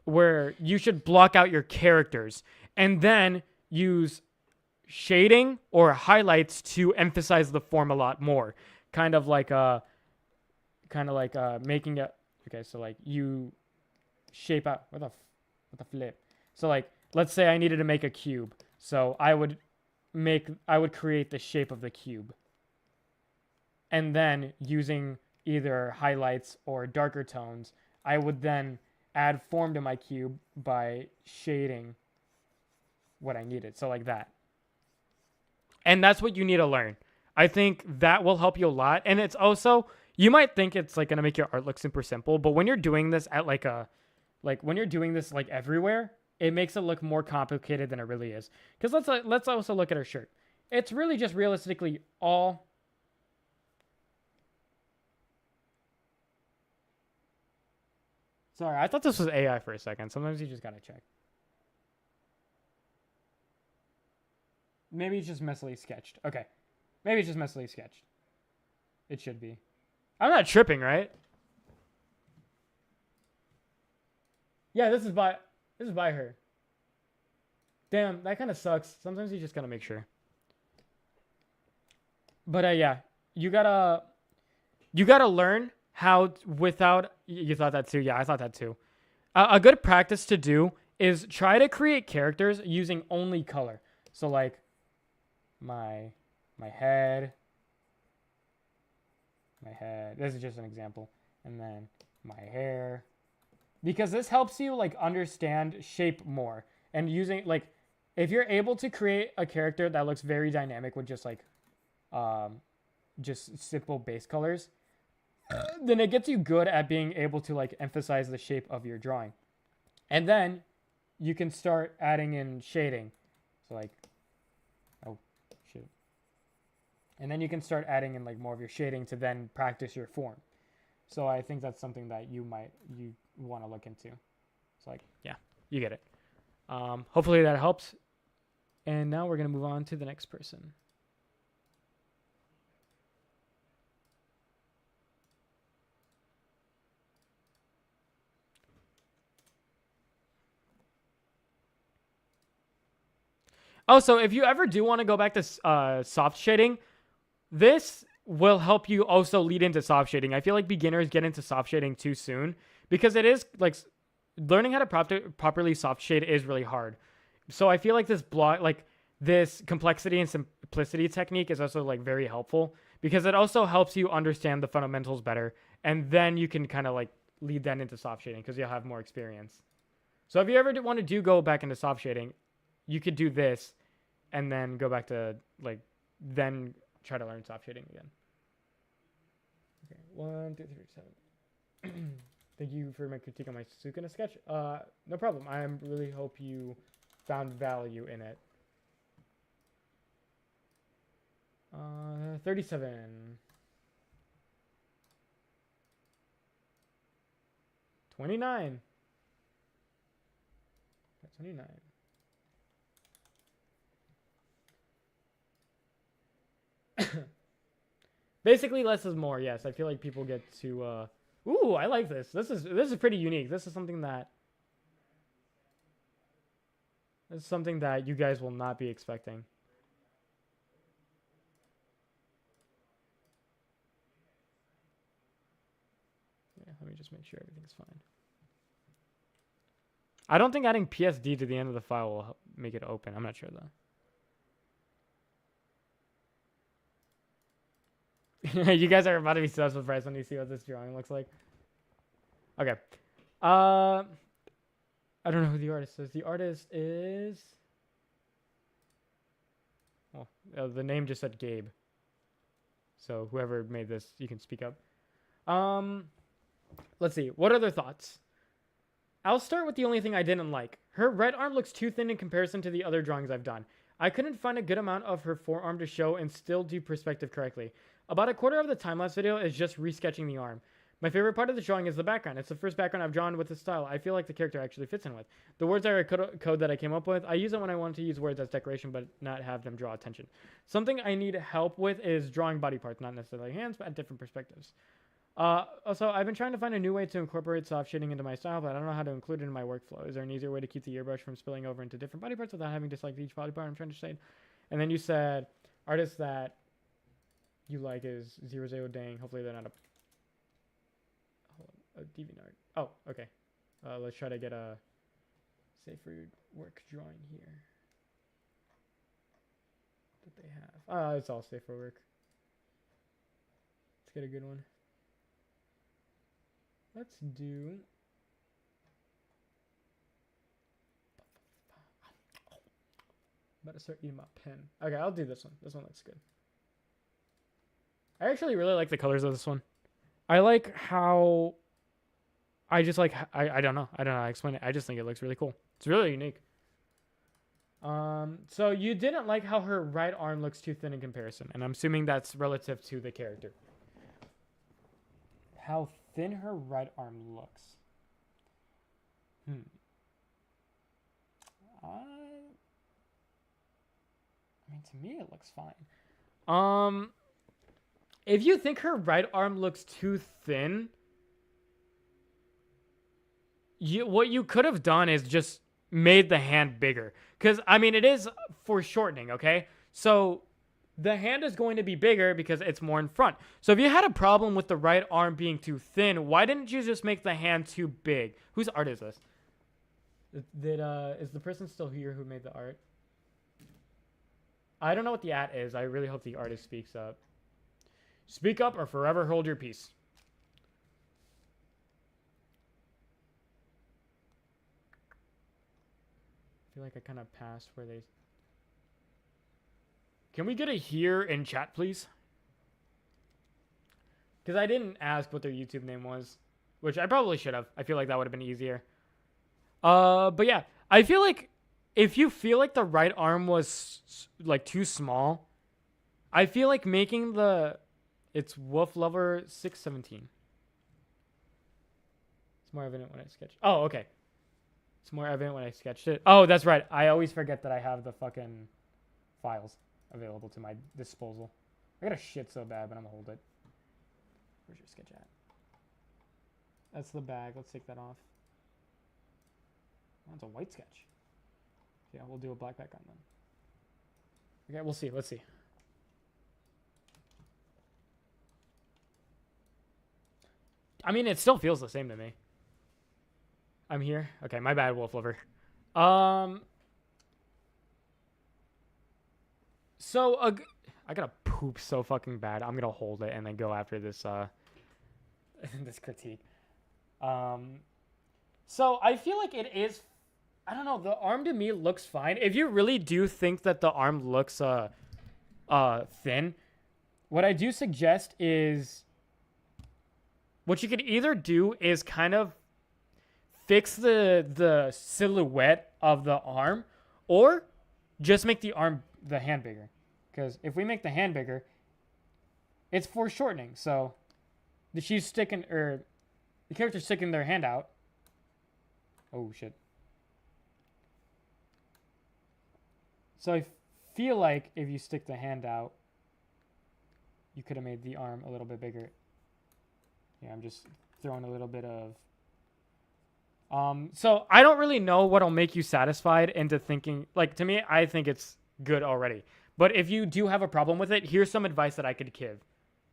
where you should block out your characters and then use shading or highlights to emphasize the form a lot more. Kind of like making it. Okay, so like you shape out what the flip. So like let's say I needed to make a cube, so I would create the shape of the cube, and then using either highlights or darker tones, I would then add form to my cube by shading what I needed. So like that. And that's what you need to learn. I think that will help you a lot. And it's also, you might think it's like going to make your art look super simple, but when you're doing this at when you're doing this like everywhere, it makes it look more complicated than it really is. Because let's also look at her shirt. It's really just realistically all. Sorry, I thought this was AI for a second. Sometimes you just gotta check. Maybe it's just messily sketched. Okay. Maybe it's just messily sketched. It should be. I'm not tripping, right? Yeah, this is by her. Damn, that kind of sucks. Sometimes you just gotta make sure. But yeah, you gotta learn how without. You thought that too? Yeah, I thought that too. A good practice to do is try to create characters using only color. So like, my head. My head. This is just an example. And then my hair. Because this helps you like understand shape more. And using like if you're able to create a character that looks very dynamic with just like just simple base colors, then it gets you good at being able to like emphasize the shape of your drawing. And then you can start adding in shading. So like, oh, shoot. And then you can start adding in like more of your shading to then practice your form. So I think that's something that you want to look into. It's like, yeah, you get it. Hopefully that helps. And now we're going to move on to the next person. Oh, so if you ever do want to go back to soft shading, this will help you also lead into soft shading. I feel like beginners get into soft shading too soon because it is like learning how to properly soft shade is really hard. So I feel like this complexity and simplicity technique is also like very helpful because it also helps you understand the fundamentals better. And then you can kind of like lead that into soft shading because you'll have more experience. So if you ever want to go back into soft shading, you could do this and then go back to like, then try to learn soft shading again. Okay, 1, 2, 3, 7. Thank you for my critique on my Sukuna sketch. No problem. I really hope you found value in it. 37. 29. 29. Basically, less is more. Yes, I feel like people get to. Ooh, I like this. This is pretty unique. This is something that you guys will not be expecting. Yeah, let me just make sure everything's fine. I don't think adding PSD to the end of the file will make it open. I'm not sure though. You guys are about to be so surprised when you see what this drawing looks like. Okay. I don't know who the artist is. The artist is... Well, the name just said Gabe. So whoever made this, you can speak up. Let's see. What other thoughts? I'll start with the only thing I didn't like. Her right arm looks too thin in comparison to the other drawings I've done. I couldn't find a good amount of her forearm to show and still do perspective correctly. About a quarter of the time-lapse video is just resketching the arm. My favorite part of the drawing is the background. It's the first background I've drawn with this style I feel like the character actually fits in with. The words are a code that I came up with. I use it when I want to use words as decoration but not have them draw attention. Something I need help with is drawing body parts, not necessarily hands, but at different perspectives. Also, I've been trying to find a new way to incorporate soft shading into my style, but I don't know how to include it in my workflow. Is there an easier way to keep the airbrush from spilling over into different body parts without having to select each body part I'm trying to shade? And then you said artists that you like is 00 Dang. Hopefully they're not a DeviantArt. Oh, okay. Let's try to get a safer work drawing here that they have. It's all safer work. Let's get a good one. Let's do... I'm about to start eating my pen. Okay, I'll do this one. This one looks good. I actually really like the colors of this one. I like how... I just like... I don't know. I don't know how to explain it. I just think it looks really cool. It's really unique. So you didn't like how her right arm looks too thin in comparison. And I'm assuming that's relative to the character. How thin her right arm looks. I mean, to me, it looks fine. If you think her right arm looks too thin, what you could have done is just made the hand bigger. Because, I mean, it is for shortening, okay? So the hand is going to be bigger because it's more in front. So if you had a problem with the right arm being too thin, why didn't you just make the hand too big? Whose art is this? Is the person still here who made the art? I don't know what the at is. I really hope the artist speaks up. Speak up or forever hold your peace. I feel like I kind of passed where they... Can we get a here in chat, please? Because I didn't ask what their YouTube name was, which I probably should have. I feel like that would have been easier. But yeah, I feel like if you feel like the right arm was like too small, I feel like making it's Wolf Lover 617. It's more evident when I sketch. Oh, okay. It's more evident when I sketched it. Oh, that's right. I always forget that I have the fucking files available to my disposal. I got a shit so bad, but I'm gonna hold it. Where's your sketch at? That's the bag. Let's take that off. Oh, it's a white sketch. Yeah, we'll do a black background then. Okay, we'll see. Let's see. I mean, it still feels the same to me. I'm here. Okay, my bad, Wolf Lover. So I gotta poop so fucking bad. I'm gonna hold it and then go after this this critique. So I feel like it is. I don't know. The arm to me looks fine. If you really do think that the arm looks thin, what I do suggest is what you could either do is kind of fix the silhouette of the arm, or just make the hand bigger. Because if we make the hand bigger, it's foreshortening. So the character's sticking their hand out. Oh shit. So I feel like if you stick the hand out, you could have made the arm a little bit bigger. Yeah, I'm just throwing a little bit of... So I don't really know what'll make you satisfied into thinking... Like, to me, I think it's good already. But if you do have a problem with it, here's some advice that I could give.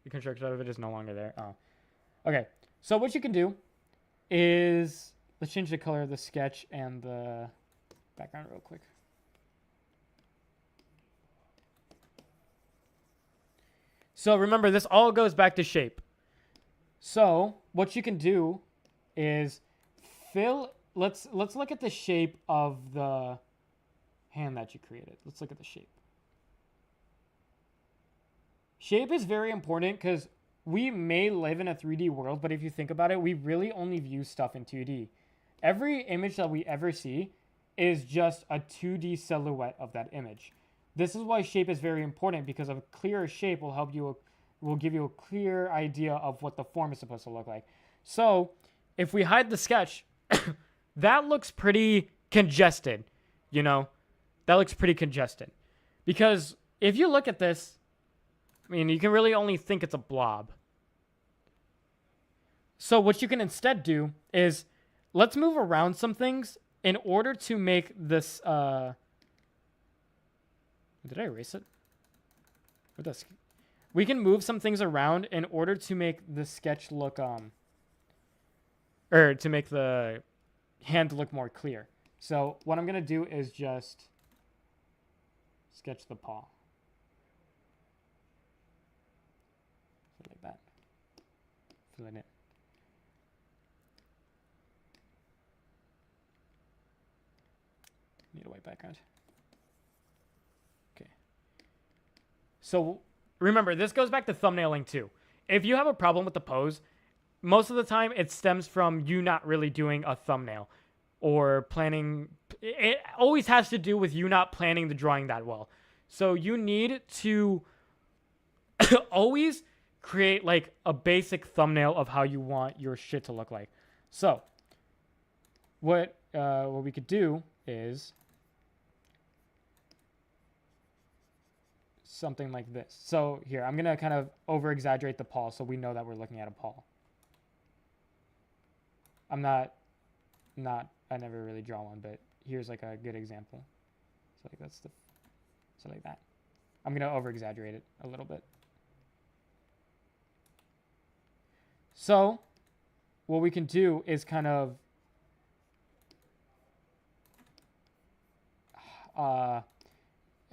The construction of it is no longer there. Oh. Okay, so what you can do is... Let's change the color of the sketch and the background real quick. So remember, this all goes back to shape. So what you can do is let's look at the shape of the hand that you created. Let's look at the shape. Shape is very important because we may live in a 3D world, but if you think about it, we really only view stuff in 2D. Every image that we ever see is just a 2D silhouette of that image. This is why shape is very important, because a clearer shape will give you a clear idea of what the form is supposed to look like. So if we hide the sketch, that looks pretty congested, you know? That looks pretty congested. Because if you look at this, I mean, you can really only think it's a blob. So what you can instead do is, let's move around some things in order to make this... Did I erase it? We can move some things around in order to make the sketch look, or to make the hand look more clear. So what I'm going to do is just sketch the paw. Like that. Fill it in. Need a white background. Okay. So remember, this goes back to thumbnailing too. If you have a problem with the pose, most of the time it stems from you not really doing a thumbnail or planning. It always has to do with you not planning the drawing that well. So you need to always create like a basic thumbnail of how you want your shit to look like. So what we could do is something like this. So here, I'm going to kind of over-exaggerate the paw so we know that we're looking at a paw. I'm not, I never really draw one, but here's like a good example. So like so like that. I'm going to over-exaggerate it a little bit. So what we can do is kind of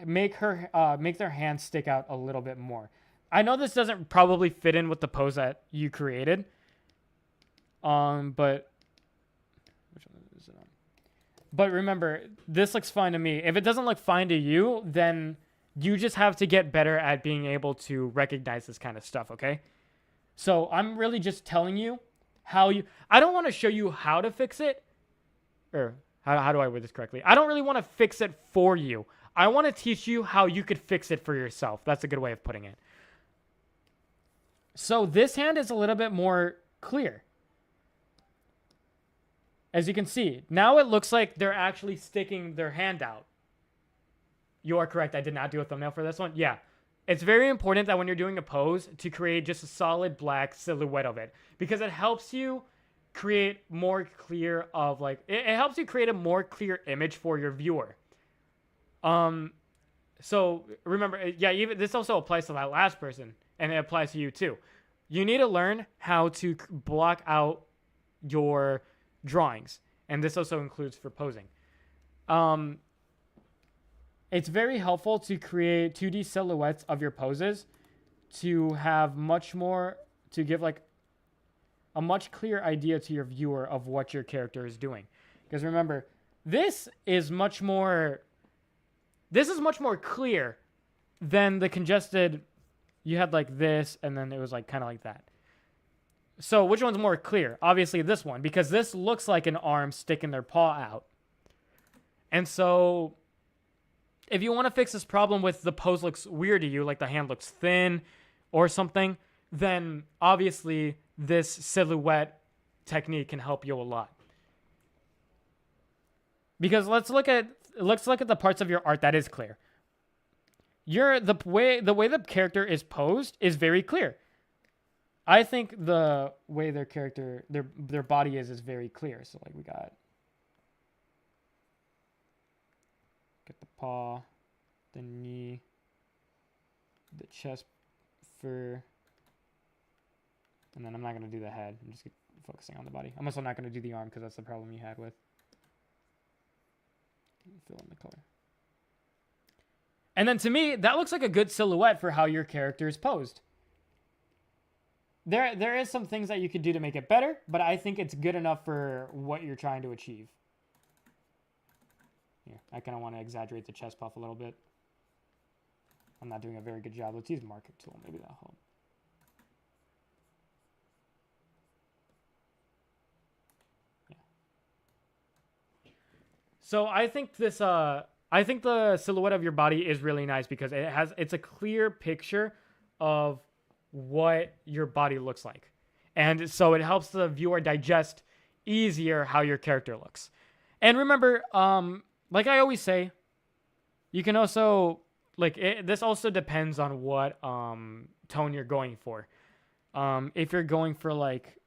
make their hand stick out a little bit more. I know this doesn't probably fit in with the pose that you created. But which one is it on? But remember, this looks fine to me. If it doesn't look fine to you, then you just have to get better at being able to recognize this kind of stuff, okay? So I'm really just telling you how you... I don't want to show you how to fix it. Or how do I word this correctly? I don't really want to fix it for you. I want to teach you how you could fix it for yourself. That's a good way of putting it. So this hand is a little bit more clear. As you can see, now it looks like they're actually sticking their hand out. You are correct. I did not do a thumbnail for this one. Yeah. It's very important that when you're doing a pose to create just a solid black silhouette of it, because it helps you create more clear of like, it helps you create a more clear image for your viewer. So remember, yeah, even this also applies to that last person, and it applies to you too. You need to learn how to block out your drawings, and this also includes for posing. It's very helpful to create 2D silhouettes of your poses to have much more, to give like a much clearer idea to your viewer of what your character is doing. Because remember, this is much more clear than the congested, you had like this, and then it was like kind of like that. So which one's more clear? Obviously this one, because this looks like an arm sticking their paw out. And so if you want to fix this problem with the pose looks weird to you, like the hand looks thin or something, then obviously this silhouette technique can help you a lot. Because let's look at the parts of your art that is clear. The way the character is posed is very clear. I think the way their character, their body is very clear. So like we got the paw, the knee, the chest fur, and then I'm not going to do the head. I'm just focusing on the body. I'm also not going to do the arm because that's the problem you had with fill in the color. And then to me, that looks like a good silhouette for how your character is posed. There is some things that you could do to make it better, but I think it's good enough for what you're trying to achieve. Here, I kind of want to exaggerate the chest puff a little bit. I'm not doing a very good job. Let's use marker tool. Maybe that'll help. Yeah. So I think this I think the silhouette of your body is really nice because it's a clear picture of what your body looks like. And so it helps the viewer digest easier how your character looks. And remember, like I always say, you can also, this also depends on what tone you're going for. If you're going for, like,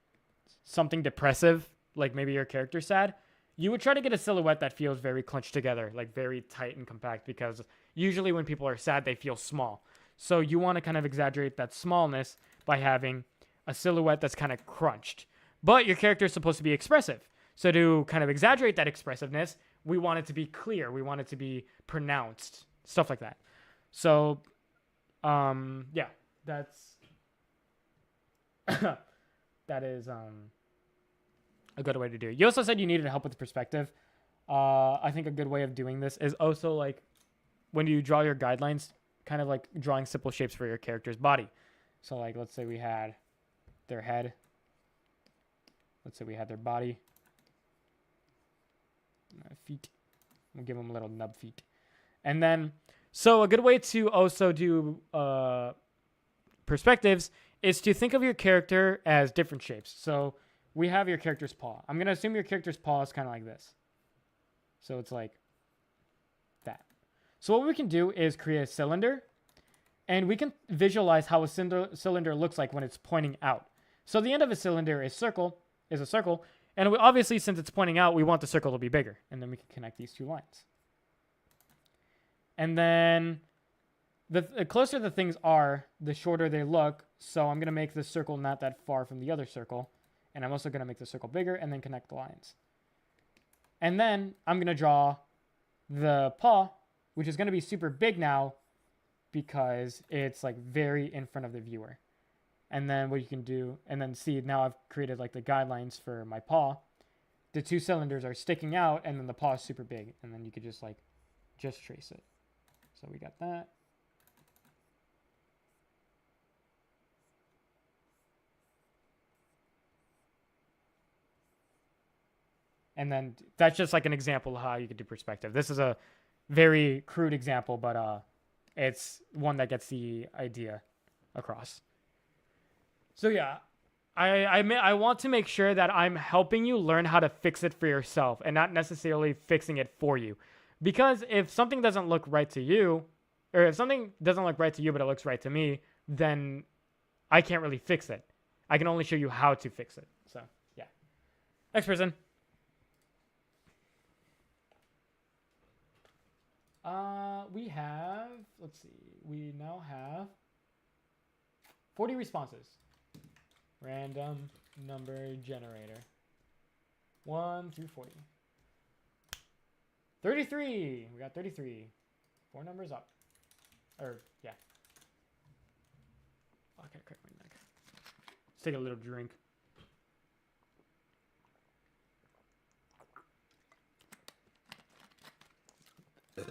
something depressive, like maybe your character's sad, you would try to get a silhouette that feels very clenched together, like very tight and compact, because usually when people are sad, they feel small. So you want to kind of exaggerate that smallness by having a silhouette that's kind of crunched. But your character is supposed to be expressive. So to kind of exaggerate that expressiveness, we want it to be clear. We want it to be pronounced. Stuff like that. So, yeah, that's... that is a good way to do it. You also said you needed help with perspective. I think a good way of doing this is also, like, when you draw your guidelines, kind of like drawing simple shapes for your character's body. So, like, let's say we had their head. Let's say we had their body. Feet. We'll give them little nub feet. And then, so a good way to also do perspectives is to think of your character as different shapes. So we have your character's paw. I'm going to assume your character's paw is kind of like this. So it's like that. So what we can do is create a cylinder, and we can visualize how a cylinder looks like when it's pointing out. So the end of a cylinder is a circle, and we, obviously since it's pointing out, we want the circle to be bigger, and then we can connect these two lines. And then the closer the things are, the shorter they look. So I'm going to make this circle not that far from the other circle, and I'm also going to make the circle bigger and then connect the lines. And then I'm going to draw the paw which is going to be super big now because it's like very in front of the viewer. And then what you can do, and then see now I've created like the guidelines for my paw. The 2 cylinders are sticking out, and then the paw is super big, and then you could just trace it. So we got that. And then that's just like an example of how you could do perspective. This is a very crude example, but it's one that gets the idea across. So yeah, I want to make sure that I'm helping you learn how to fix it for yourself and not necessarily fixing it for you. Because if something doesn't look right to you, or if something doesn't look right to you but it looks right to me, then I can't really fix it. I can only show you how to fix it. So yeah. Next person. We have, let's see, we now have 40 responses. Random number generator. 1 through 40. 33. We got 33. 4 numbers up. Or, yeah. Okay, crack my neck. Let's take a little drink.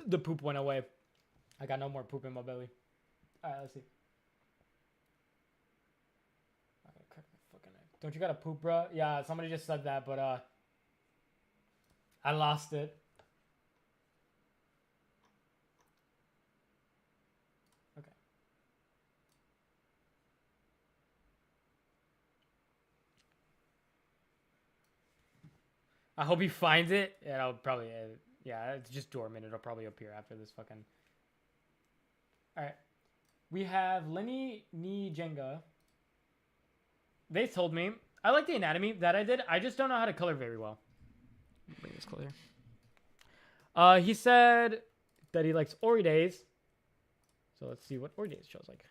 The poop went away. I got no more poop in my belly. Alright, let's see. Okay, crack my fucking neck. Don't you got a poop, bro? Yeah, somebody just said that, but I lost it. Okay. I hope he finds it. And I'll probably edit. Yeah, it's just dormant. It'll probably appear after this fucking... Alright. We have Lenny Ni Jenga. They told me, I like the anatomy that I did. I just don't know how to color very well. Bring this closer. He said that he likes Ori Days. So let's see what Ori Days shows like.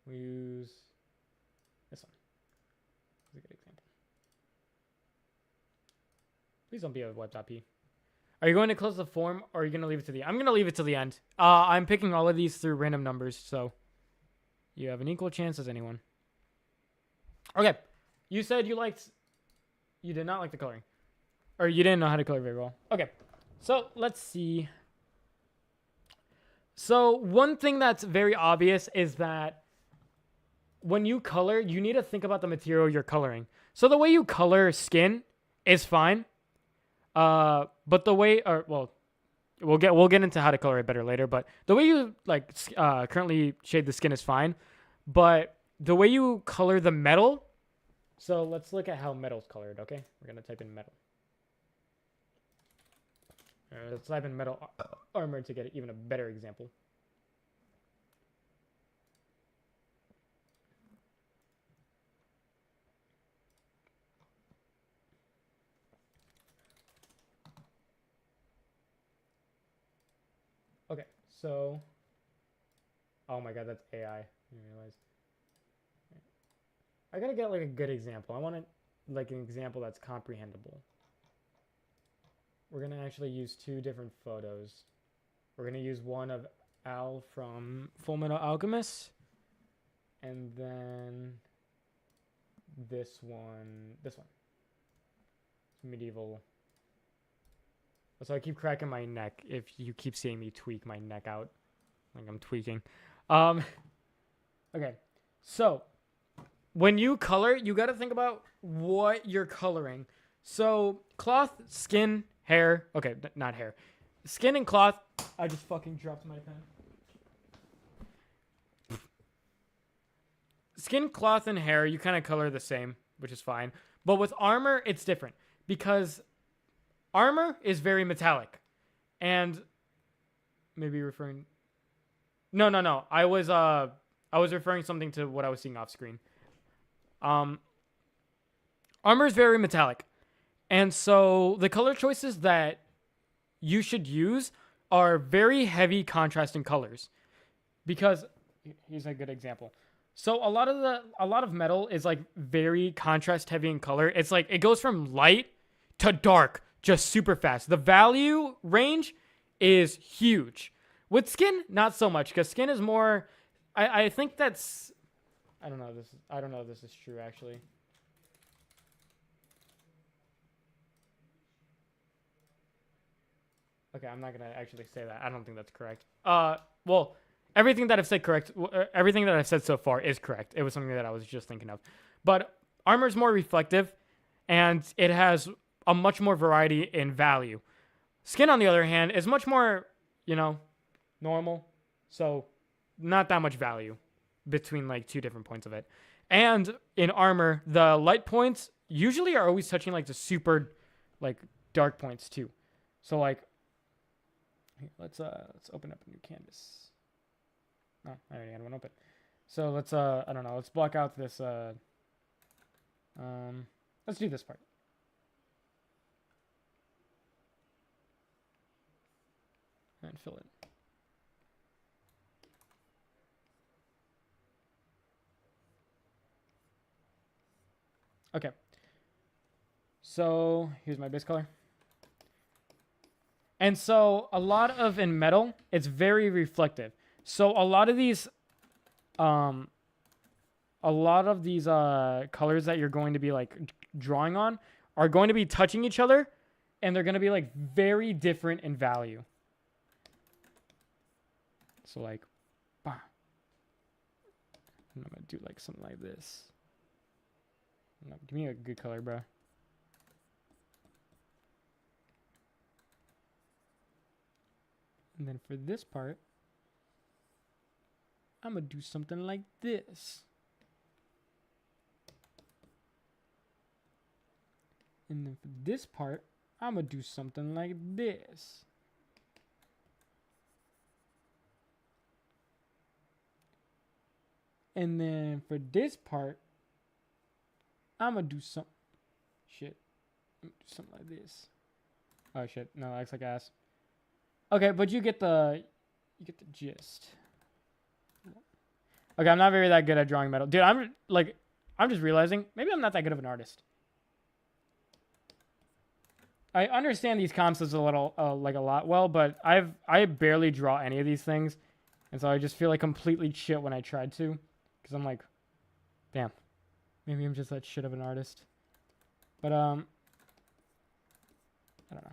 We use this one. This is a good example. Please don't be a web.p. Are you going to close the form or are you going to leave it to the end? I'm going to leave it to the end. I'm picking all of these through random numbers, so you have an equal chance as anyone. Okay. You said you did not like the coloring. Or you didn't know how to color very well. Okay. So let's see. So one thing that's very obvious is that when you color, you need to think about the material you're coloring. So the way you color skin is fine. But the way, we'll get into how to color it better later, but the way you currently shade the skin is fine, but the way you color the metal, so let's look at how metal's colored, okay? We're going to type in metal. Let's type in metal armor to get even a better example. Okay, so, oh my god, that's AI. I realized. I gotta get like a good example. I want like an example that's comprehensible. We're gonna actually use 2 different photos. We're gonna use one of Al from Fullmetal Alchemist, and then this one, medieval. So I keep cracking my neck if you keep seeing me tweak my neck out. Like I'm tweaking. Okay. So when you color, you got to think about what you're coloring. So cloth, skin, hair. Okay, not hair. Skin and cloth. I just fucking dropped my pen. Skin, cloth, and hair, you kind of color the same, which is fine. But with armor, it's different because armor is very metallic, and maybe referring. No. I was referring something to what I was seeing off screen. Armor is very metallic, and so the color choices that you should use are very heavy contrasting colors, because here's a good example. So a lot of metal is like very contrast heavy in color. It's like it goes from light to dark just super fast. The value range is huge. With skin, not so much, because skin is more. I think that's. I don't know. I don't know if this is true actually. Okay, I'm not gonna actually say that. I don't think that's correct. Well, everything that I've said so far is correct. It was something that I was just thinking of, but armor is more reflective, and it has a much more variety in value. Skin, on the other hand, is much more, normal. So, not that much value between like two different points of it. And in armor, the light points usually are always touching like the super, like dark points too. So like. Here, let's open up a new canvas. No, I already had one open. So let's I don't know, let's block out this let's do this part. And fill it. Okay. So here's my base color. And so a lot of in metal, it's very reflective. So a lot of these colors that you're going to be like drawing on are going to be touching each other, and they're going to be like very different in value. So like, bah. And I'm going to do like something like this. No, give me a good color, bro. And then for this part, I'm going to do something like this. And then for this part, I'm going to do something like this. And then for this part, I'm going to do something like this. Oh shit, no, that looks like ass. Okay, but you get the gist. Okay, I'm not very that good at drawing metal. Dude, I'm just realizing maybe I'm not that good of an artist. I understand these concepts a little like a lot well, but I barely draw any of these things. And so I just feel like completely shit when I tried to, cuz I'm like, damn. Maybe I'm just that shit of an artist. But I don't know.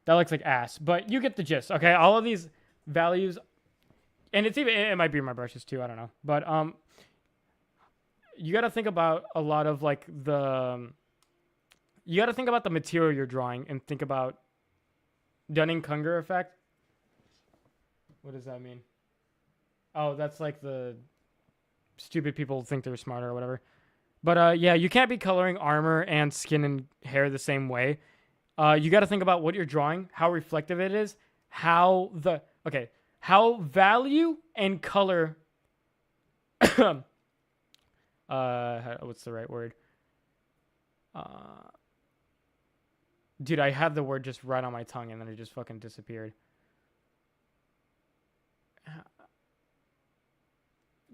That looks like ass, but you get the gist, okay? All of these values, and it might be my brushes too, I don't know. But you got to think about a lot of like you got to think about the material you're drawing and think about Dunning-Kruger effect. What does that mean? Oh, that's like the stupid people think they're smarter or whatever. But yeah, you can't be coloring armor and skin and hair the same way. You got to think about what you're drawing, how reflective it is, how value and color. What's the right word? Dude, I had the word just right on my tongue and then it just fucking disappeared.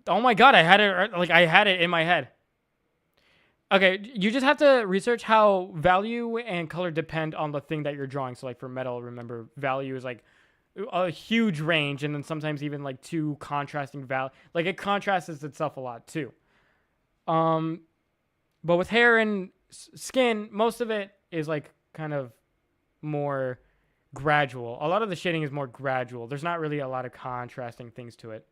Oh my god, I had it in my head. Okay, you just have to research how value and color depend on the thing that you're drawing. So like for metal, remember value is like a huge range, and then sometimes even like two contrasting value. Like it contrasts itself a lot too. But with hair and skin, most of it is like kind of more gradual. A lot of the shading is more gradual. There's not really a lot of contrasting things to it.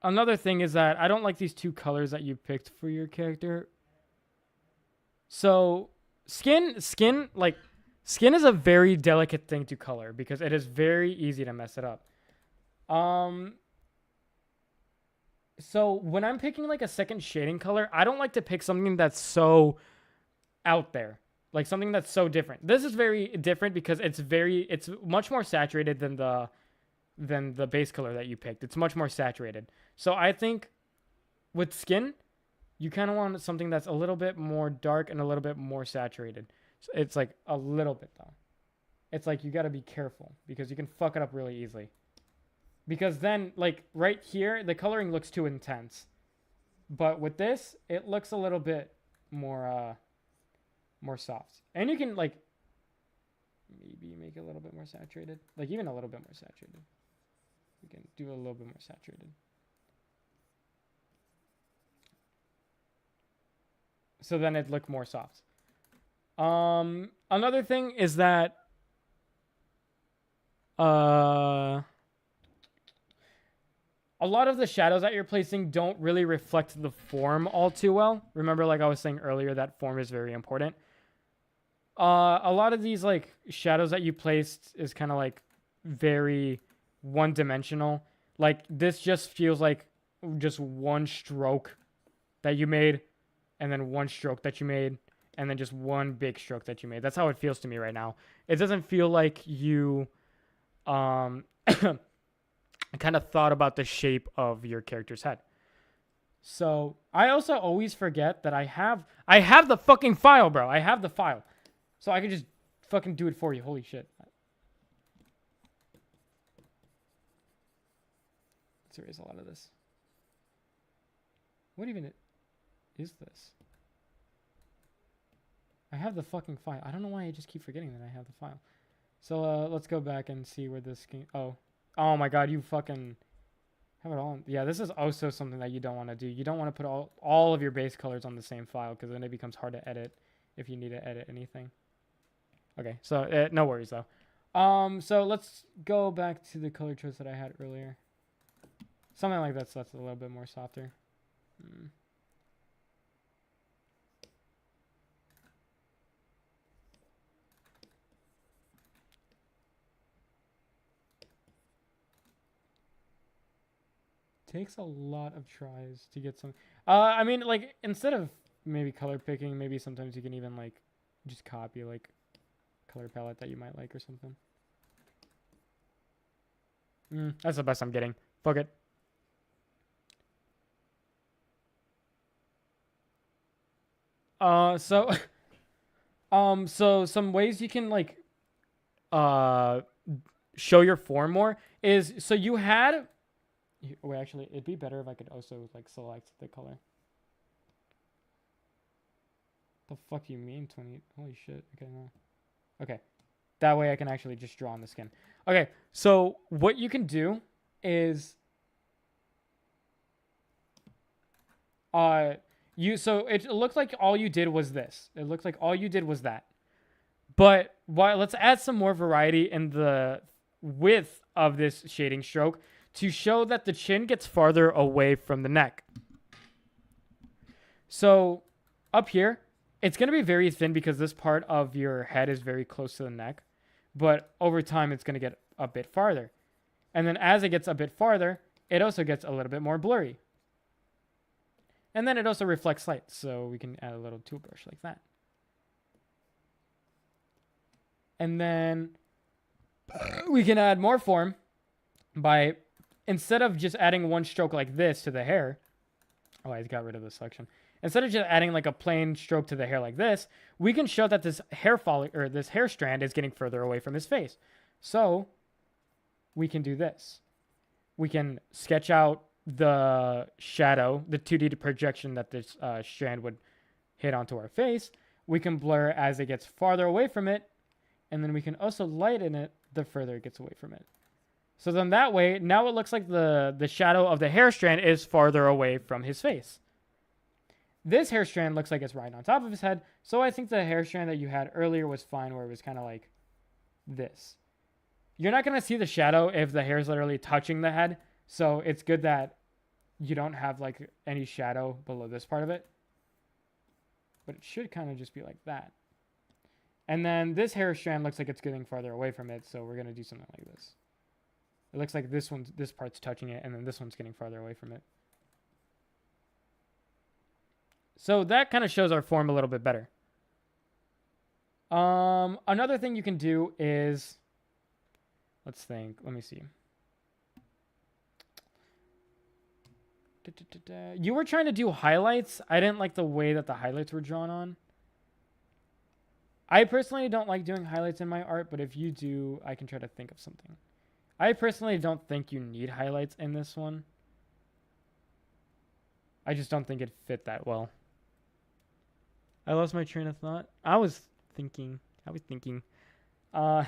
Another thing is that I don't like these two colors that you picked for your character. So skin is a very delicate thing to color because it is very easy to mess it up. So when I'm picking like a second shading color, I don't like to pick something that's so out there, like something that's so different. This is very different because it's much more saturated than the base color that you picked. It's much more saturated. So I think with skin, you kind of want something that's a little bit more dark and a little bit more saturated. So it's like a little bit though. It's like you got to be careful because you can fuck it up really easily. Because then like right here, the coloring looks too intense. But with this, it looks a little bit more more soft. And you can like maybe make it a little bit more saturated. Like even a little bit more saturated. We can do a little bit more saturated. So then it look more soft. Another thing is that a lot of the shadows that you're placing don't really reflect the form all too well. Remember, like I was saying earlier, that form is very important. A lot of these like shadows that you placed is kind of like very one-dimensional. Like this just feels like just one stroke that you made, and then one stroke that you made, and then just one big stroke that you made. That's how it feels to me right now. It doesn't feel like you kind of thought about the shape of your character's head. So I also always forget that I have the fucking file, bro. I have the file. So I can just fucking do it for you. Holy shit. Let's erase a lot of this. What even is this? I have the fucking file. I don't know why I just keep forgetting that I have the file. So let's go back and see where this can... Oh my god, you fucking have it all. Yeah, this is also something that you don't want to do. You don't want to put all of your base colors on the same file because then it becomes hard to edit if you need to edit anything. Okay, so no worries though. So let's go back to the color choice that I had earlier. Something like that, so that's a little bit more softer. Takes a lot of tries to get some. I mean, like instead of maybe color picking, maybe sometimes you can even like just copy like color palette that you might like or something. That's the best I'm getting. Fuck it. So some ways you can like show your form more is, so you had, wait, actually it'd be better if I could also like select the color. The fuck do you mean 20? Holy shit. Okay, no. Okay. That way I can actually just draw on the skin. Okay, so what you can do is so it looked like all you did was this. It looked like all you did was that. But let's add some more variety in the width of this shading stroke to show that the chin gets farther away from the neck. So up here, it's going to be very thin because this part of your head is very close to the neck. But over time, it's going to get a bit farther. And then as it gets a bit farther, it also gets a little bit more blurry. And then it also reflects light. So we can add a little tool brush like that. And then we can add more form by, instead of just adding one stroke like this to the hair. Oh, I got rid of this section. Instead of just adding like a plain stroke to the hair like this, we can show that this hair follicle or this hair strand is getting further away from his face. So we can do this. We can sketch out the shadow, the 2D projection that this strand would hit onto our face. We can blur as it gets farther away from it. And then we can also lighten it the further it gets away from it. So then that way, now it looks like the shadow of the hair strand is farther away from his face. This hair strand looks like it's right on top of his head. So I think the hair strand that you had earlier was fine, where it was kind of like this. You're not going to see the shadow if the hair is literally touching the head. So it's good that you don't have like any shadow below this part of it. But it should kind of just be like that. And then this hair strand looks like it's getting farther away from it. So we're going to do something like this. It looks like this part's touching it, and then this one's getting farther away from it. So that kind of shows our form a little bit better. Another thing you can do is, let's think. Let me see. You were trying to do highlights. I didn't like the way that the highlights were drawn on. I personally don't like doing highlights in my art, but if you do, I can try to think of something. I personally don't think you need highlights in this one. I just don't think it fit that well. I lost my train of thought. I was thinking. Uh,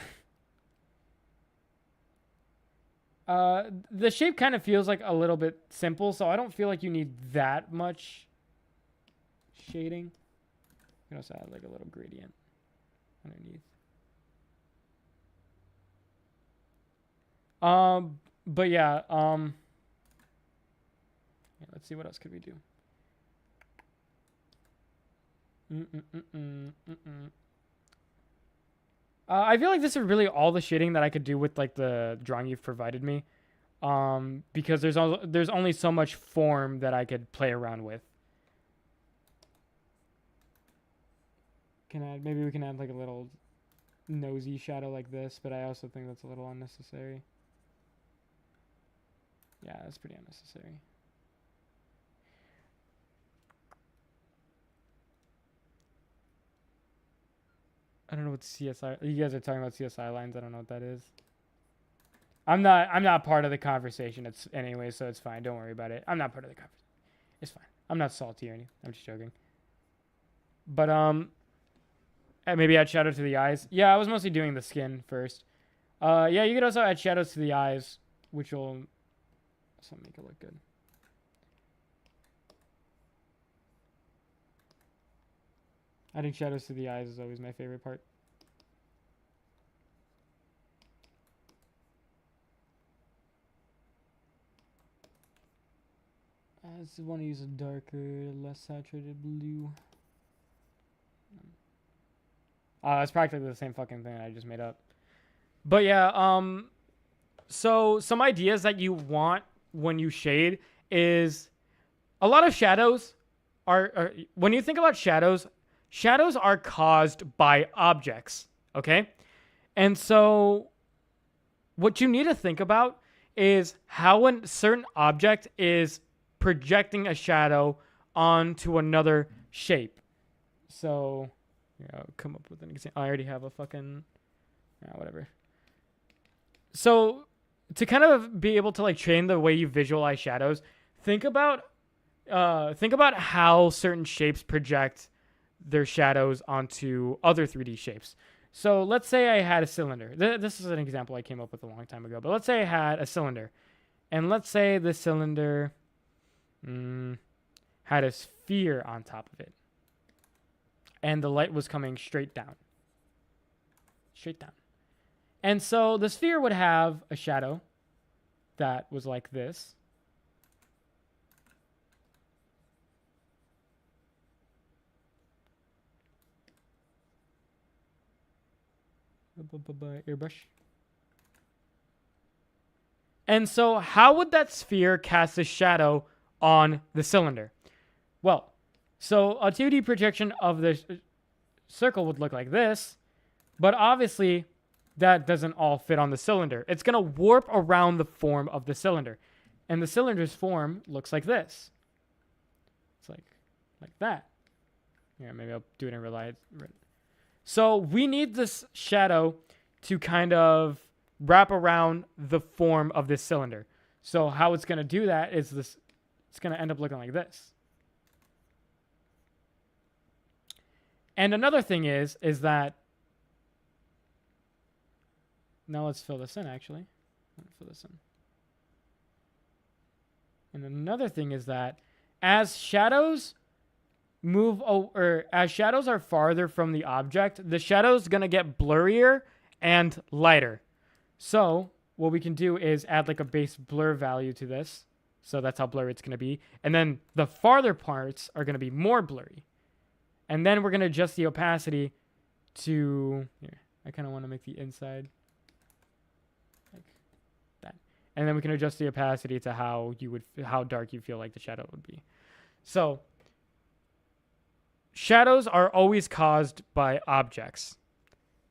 the shape kind of feels like a little bit simple, so I don't feel like you need that much shading. You can also add like a little gradient underneath. But yeah, let's see what else could we do. I feel like this is really all the shading that I could do with like the drawing you've provided me. Because there's only so much form that I could play around with. Maybe we can add like a little nosy shadow like this, but I also think that's a little unnecessary. Yeah, that's pretty unnecessary. I don't know what CSI. You guys are talking about CSI lines. I don't know what that is. I'm not part of the conversation. It's anyway, so it's fine. Don't worry about it. I'm not part of the conversation. It's fine. I'm not salty or anything. I'm just joking. But maybe add shadow to the eyes. Yeah, I was mostly doing the skin first. Yeah, you could also add shadows to the eyes, which will also make it look good. Adding shadows to the eyes is always my favorite part. I just want to use a darker, less saturated blue. It's practically the same fucking thing I just made up. But yeah, so some ideas that you want when you shade is a lot of shadows are when you think about shadows are caused by objects, okay? And so what you need to think about is how a certain object is projecting a shadow onto another shape. So, yeah, I'll come up with an example. I already have a fucking, whatever. So, to kind of be able to like train the way you visualize shadows, think about how certain shapes project their shadows onto other 3D shapes. So let's say I had a cylinder. This is an example I came up with a long time ago. But let's say I had a cylinder. And let's say the cylinder had a sphere on top of it. And the light was coming straight down. Straight down. And so the sphere would have a shadow that was like this. Airbrush. And so how would that sphere cast a shadow on the cylinder? Well, so a 2D projection of the circle would look like this, but obviously that doesn't all fit on the cylinder. It's going to warp around the form of the cylinder. And the cylinder's form looks like this. It's like that. Yeah, maybe I'll do it in real life. So we need this shadow to kind of wrap around the form of this cylinder. So how it's going to do that is this. It's going to end up looking like this. And another thing is that, now let's fill this in actually. Fill this in. And another thing is that as shadows as shadows are farther from the object, the shadow's going to get blurrier and lighter. So what we can do is add like a base blur value to this. So that's how blurry it's going to be. And then the farther parts are going to be more blurry. And then we're going to adjust the opacity to, here, I kind of want to make the inside like that. And then we can adjust the opacity to how dark you feel like the shadow would be. So shadows are always caused by objects.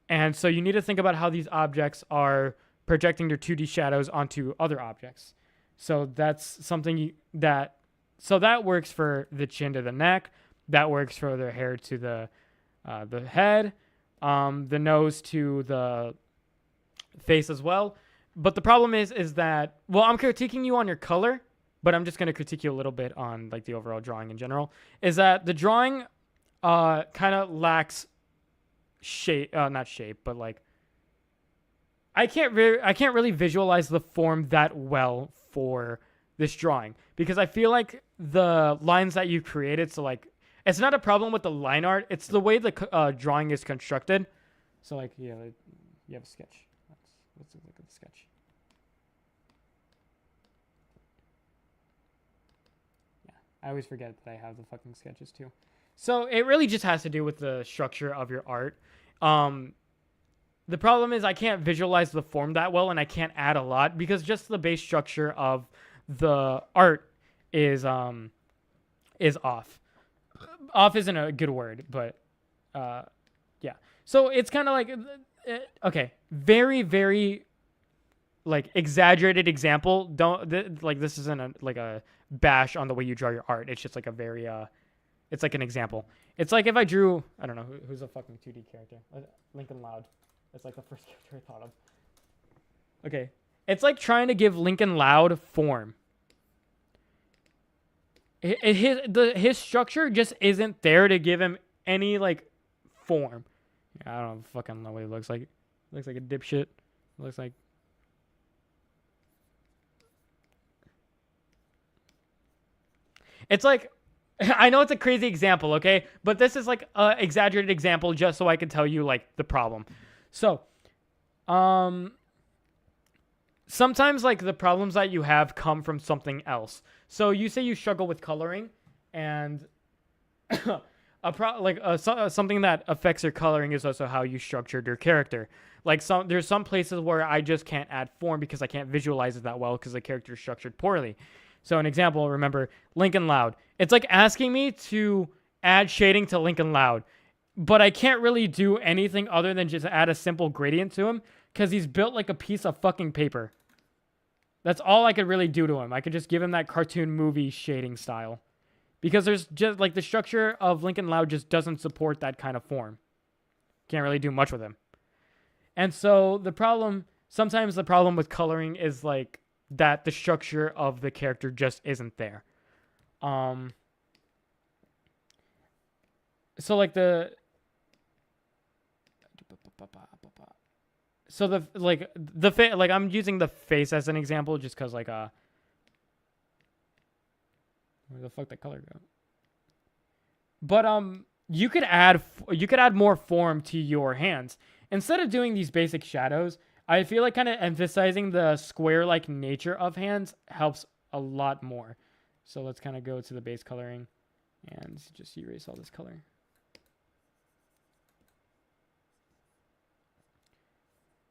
And so you need to think about how these objects are projecting their 2D shadows onto other objects. So that's something that works for the chin to the neck. That works for the hair to the head, the nose to the face as well. But the problem is that, well, I'm critiquing you on your color, but I'm just going to critique you a little bit on like the overall drawing in general, is that the drawing kind of lacks shape, not shape, but like I can't really visualize the form that well for this drawing because I feel like the lines that you created, so like it's not a problem with the line art, it's the way the drawing is constructed. So like, yeah, like, you have a sketch. Let's look at the sketch. Yeah, I always forget that I have the fucking sketches too. So it really just has to do with the structure of your art. The problem is I can't visualize the form that well, and I can't add a lot because just the base structure of the art is off. Off isn't a good word, but yeah. So it's kind of like okay, very very like exaggerated example. Don't like this isn't a bash on the way you draw your art. It's just like a very it's like an example. It's like if I drew, I don't know who's a fucking 2D character. Lincoln Loud. It's like the first character I thought of. Okay. It's like trying to give Lincoln Loud form. His structure just isn't there to give him any, like, form. I don't fucking know what he looks like. He looks like a dipshit. Looks like... It's like... I know it's a crazy example, okay? But this is like an exaggerated example just so I can tell you, like, the problem. So, sometimes like the problems that you have come from something else. So you say you struggle with coloring, and something that affects your coloring is also how you structured your character. Like there's some places where I just can't add form because I can't visualize it that well because the character is structured poorly. So an example, remember Lincoln Loud. It's like asking me to add shading to Lincoln Loud. But I can't really do anything other than just add a simple gradient to him because he's built like a piece of fucking paper. That's all I could really do to him. I could just give him that cartoon movie shading style. Because there's just like the structure of Lincoln Loud just doesn't support that kind of form. Can't really do much with him. And so sometimes the problem with coloring is like that the structure of the character just isn't there. So like I'm using the face as an example just because like where the fuck that color go? But you could add more form to your hands instead of doing these basic shadows. I feel like kind of emphasizing the square-like nature of hands helps a lot more. So let's kind of go to the base coloring and just erase all this color.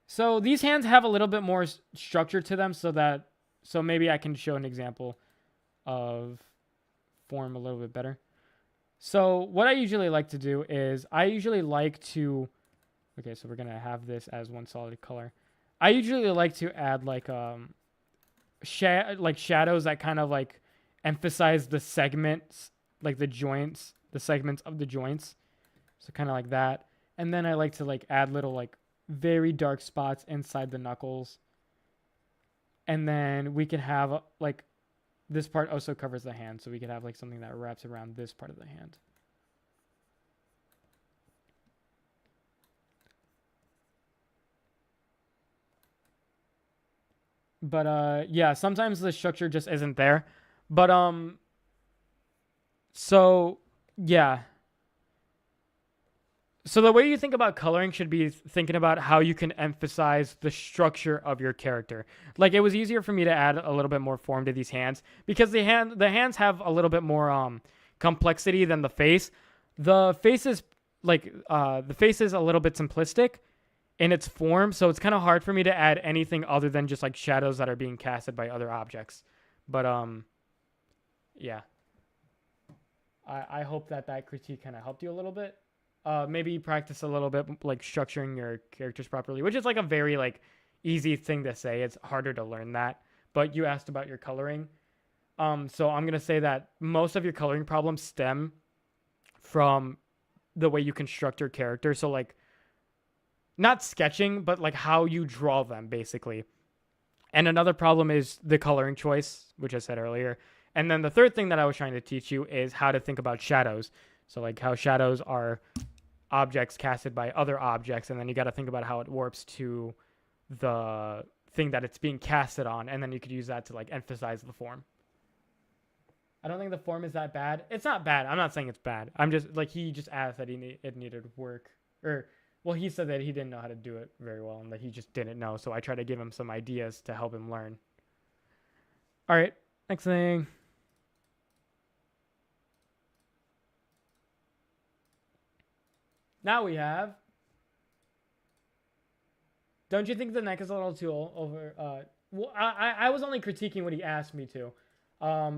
So these hands have a little bit more structure to them so maybe I can show an example of form a little bit better. So what I usually like to do is okay, so we're going to have this as one solid color. I usually like to add like shadows that kind of like emphasize the segments, like the joints, the segments of the joints. So kind of like that. And then I like to like add little like very dark spots inside the knuckles. And then we can have like this part also covers the hand, so we could have like something that wraps around this part of the hand. But yeah, sometimes the structure just isn't there. But so yeah. So the way you think about coloring should be thinking about how you can emphasize the structure of your character. Like it was easier for me to add a little bit more form to these hands because the hands have a little bit more complexity than the face. The face is a little bit simplistic in its form, so it's kind of hard for me to add anything other than just like shadows that are being casted by other objects. But yeah. I hope that critique kind of helped you a little bit. Maybe practice a little bit like structuring your characters properly, which is like a very like easy thing to say. It's harder to learn that. But you asked about your coloring. So I'm going to say that most of your coloring problems stem from the way you construct your character. So like not sketching, but like how you draw them basically. And another problem is the coloring choice, which I said earlier. And then the third thing that I was trying to teach you is how to think about shadows. So like how shadows are objects casted by other objects, and then you got to think about how it warps to the thing that it's being casted on, and then you could use that to like emphasize the form. I don't think the form is that bad. It's not bad. I'm not saying it's bad. I'm just like, he just asked that it needed work, or well, he said that he didn't know how to do it very well and that he just didn't know. So I tried to give him some ideas to help him learn. All right, next thing. Now we have. Don't you think the neck is a little too over? Well, I was only critiquing what he asked me to.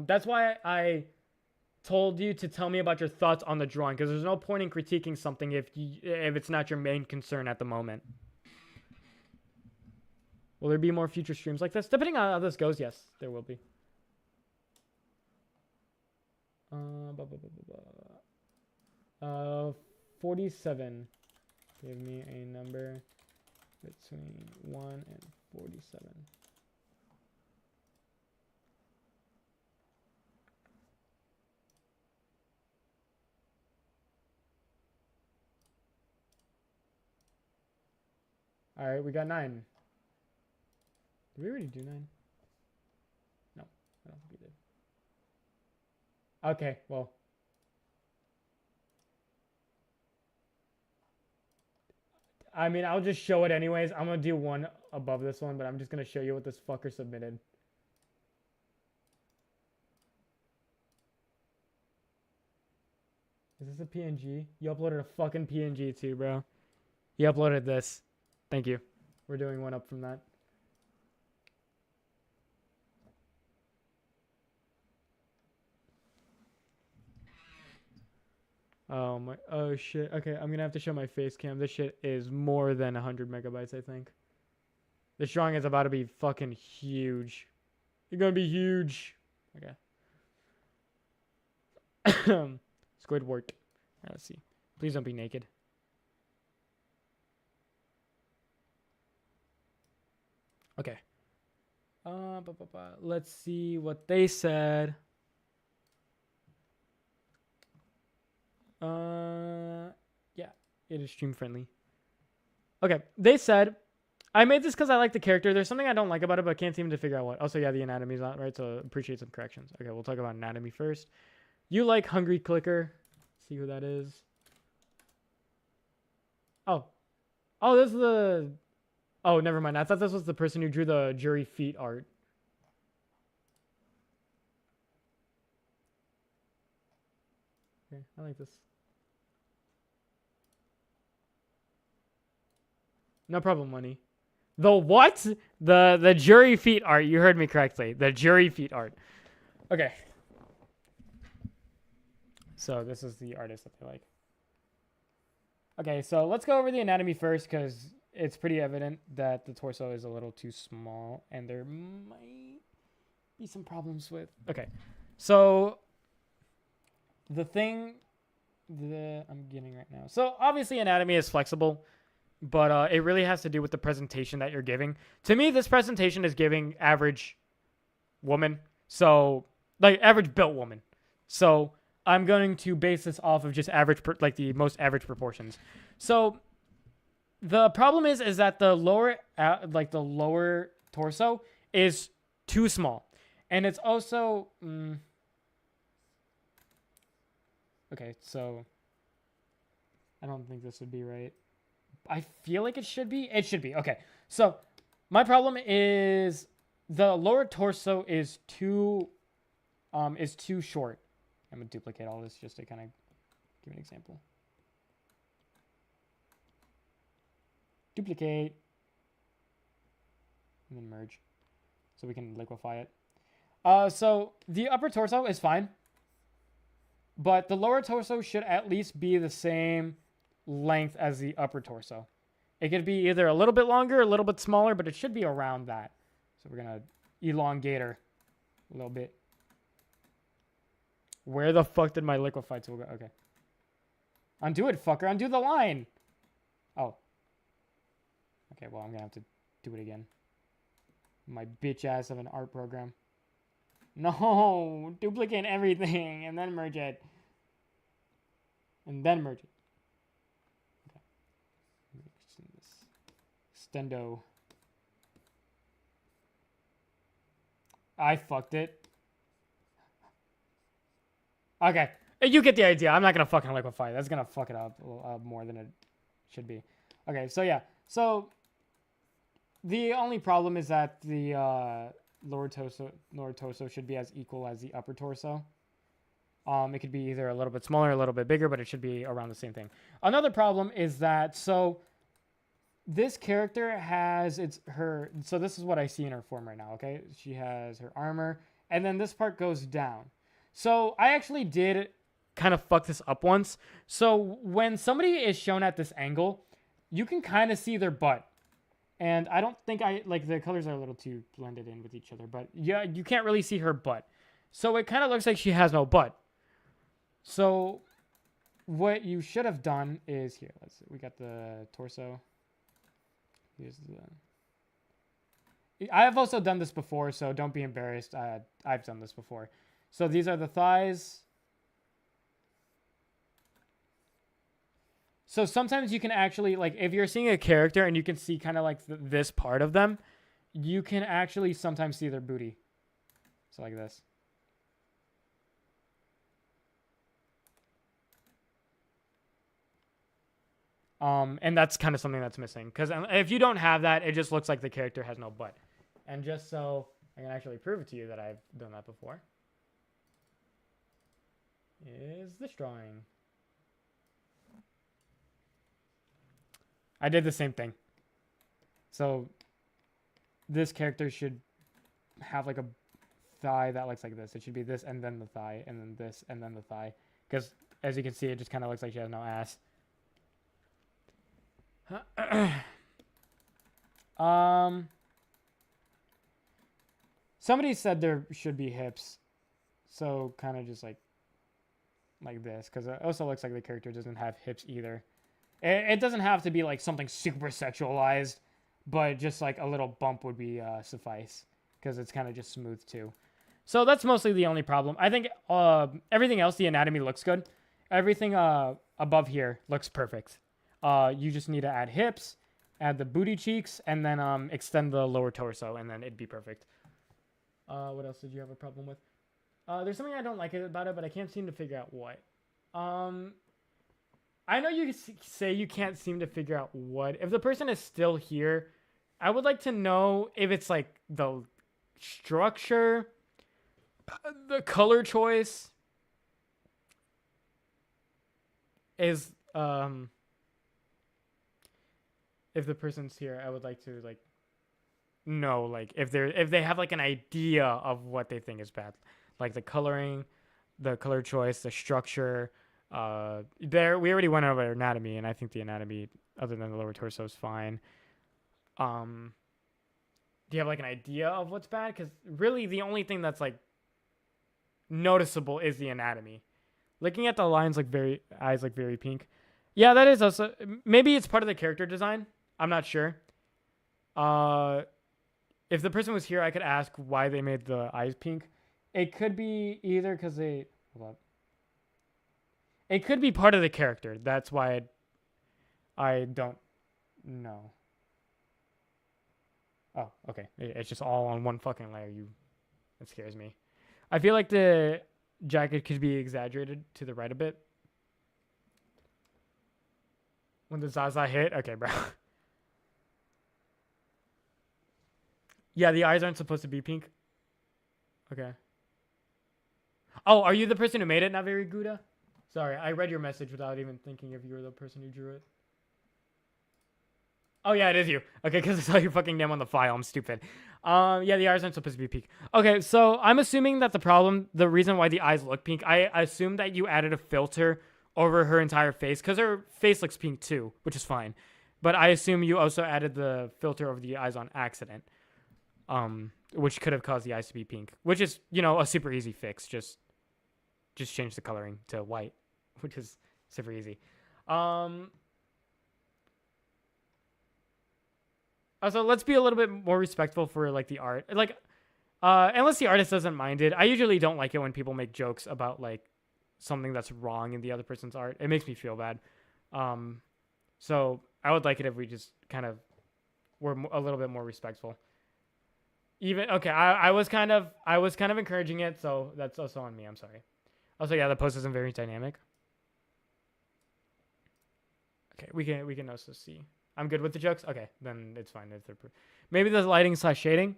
That's why I told you to tell me about your thoughts on the drawing, because there's no point in critiquing something if it's not your main concern at the moment. Will there be more future streams like this? Depending on how this goes, yes, there will be. 47. Give me a number between 1 and 47. All right, we got 9. Did we already do 9? No, I don't think we did. Okay, well. I mean, I'll just show it anyways. I'm going to do one above this one, but I'm just going to show you what this fucker submitted. Is this a PNG? You uploaded a fucking PNG too, bro. You uploaded this. Thank you. We're doing one up from that. Oh my, oh shit. Okay, I'm gonna have to show my face cam. This shit is more than 100 megabytes, I think. This drawing is about to be fucking huge. You're gonna be huge. Okay. Squidward. Alright, let's see. Please don't be naked. Okay. Let's see what they said. Yeah, it is stream friendly. Okay, they said, I made this because I like the character. There's something I don't like about it, but I can't seem to figure out what. Also, yeah, the anatomy's not right, so appreciate some corrections. Okay, we'll talk about anatomy first. You like Hungry Clicker. See who that is. Oh. Oh, this is the... Oh, never mind. I thought this was the person who drew the jury feet art. Okay, I like this. No problem, money. The what? The jury feet art. You heard me correctly. The jury feet art. Okay. So this is the artist that they like. Okay, so let's go over the anatomy first, because it's pretty evident that the torso is a little too small, and there might be some problems with... Okay, so the thing that I'm getting right now. So obviously anatomy is flexible, but it really has to do with the presentation that you're giving. To me, this presentation is giving average woman. So, like, average built woman. So I'm going to base this off of just average, like the most average proportions. So the problem is that the lower, like the lower torso is too small, and it's also okay. So I don't think this would be right. I feel like it should be. It should be. Okay. So my problem is the lower torso is too short. I'm going to duplicate all this just to kind of give an example. Duplicate. And then merge. So we can liquefy it. So the upper torso is fine. But the lower torso should at least be the same length as the upper torso. It could be either a little bit longer, a little bit smaller, but it should be around that. So we're going to elongate her a little bit. Where the fuck did my liquefy tool go? Okay. Undo it, fucker. Undo the line. Oh. Okay, well, I'm going to have to do it again. My bitch ass of an art program. No. Duplicate everything and then merge it. and then merge it. Okay. Extendo. I fucked it. Okay. You get the idea. I'm not going to fucking liquefy. That's going to fuck it up more than it should be. Okay, so yeah. So the only problem is that the lower torso should be as equal as the upper torso. It could be either a little bit smaller, a little bit bigger, but it should be around the same thing. Another problem is that, so this character has so this is what I see in her form right now, okay? She has her armor, and then this part goes down. So I actually did kind of fuck this up once. So when somebody is shown at this angle, you can kind of see their butt. And I don't think the colors are a little too blended in with each other, but yeah, you can't really see her butt. So it kind of looks like she has no butt. So what you should have done is here. Let's see. We got the torso. Here's I have also done this before, so don't be embarrassed. I've done this before. So these are the thighs. So sometimes you can actually, like, if you're seeing a character and you can see kind of like this part of them, you can actually sometimes see their booty. So like this. And that's kind of something that's missing. Because if you don't have that, it just looks like the character has no butt. And just so I can actually prove it to you that I've done that before, is this drawing. I did the same thing. So this character should have like a thigh that looks like this. It should be this and then the thigh and then this and then the thigh. Because as you can see, it just kind of looks like she has no ass. Somebody said there should be hips. So kind of just like this. Because it also looks like the character doesn't have hips either. It doesn't have to be like something super sexualized, but just like a little bump would be suffice, because it's kind of just smooth too. So that's mostly the only problem. I think everything else, the anatomy looks good. Everything above here looks perfect. You just need to add hips, add the booty cheeks, and then extend the lower torso, and then it'd be perfect. What else did you have a problem with? There's something I don't like about it, but I can't seem to figure out what. I know you say you can't seem to figure out what. If the person is still here, I would like to know if it's like the structure, the color choice is if the person's here, I would like to like know like if they have like an idea of what they think is bad, like the coloring, the color choice, the structure. We already went over anatomy, and I think the anatomy, other than the lower torso, is fine. Do you have like an idea of what's bad? Because really, the only thing that's like noticeable is the anatomy. Looking at the lines, like eyes like very pink. Yeah, that is also, maybe it's part of the character design. I'm not sure. If the person was here, I could ask why they made the eyes pink. It could be either because they, hold up. It could be part of the character. That's why I don't know. Oh, okay. It's just all on one fucking layer. That scares me. I feel like the jacket could be exaggerated to the right a bit. When the Zaza hit? Okay, bro. Yeah, the eyes aren't supposed to be pink. Okay. Oh, are you the person who made it, Naveri Gouda? Sorry, I read your message without even thinking if you were the person who drew it. Oh, yeah, it is you. Okay, because I saw your fucking name on the file. I'm stupid. Yeah, the eyes aren't supposed to be pink. Okay, so I'm assuming that the reason why the eyes look pink, I assume that you added a filter over her entire face, because her face looks pink too, which is fine. But I assume you also added the filter over the eyes on accident, which could have caused the eyes to be pink, which is, a super easy fix. Just change the coloring to white, which is super easy. Also, let's be a little bit more respectful for like the art. Like, unless the artist doesn't mind it. I usually don't like it when people make jokes about like something that's wrong in the other person's art. It makes me feel bad. So I would like it if we just kind of were a little bit more respectful. Even okay, I was kind of encouraging it, so that's also on me. I'm sorry. Also, yeah, the post isn't very dynamic. Okay, we can also see. I'm good with the jokes. Okay, then it's fine. Maybe the lighting / shading.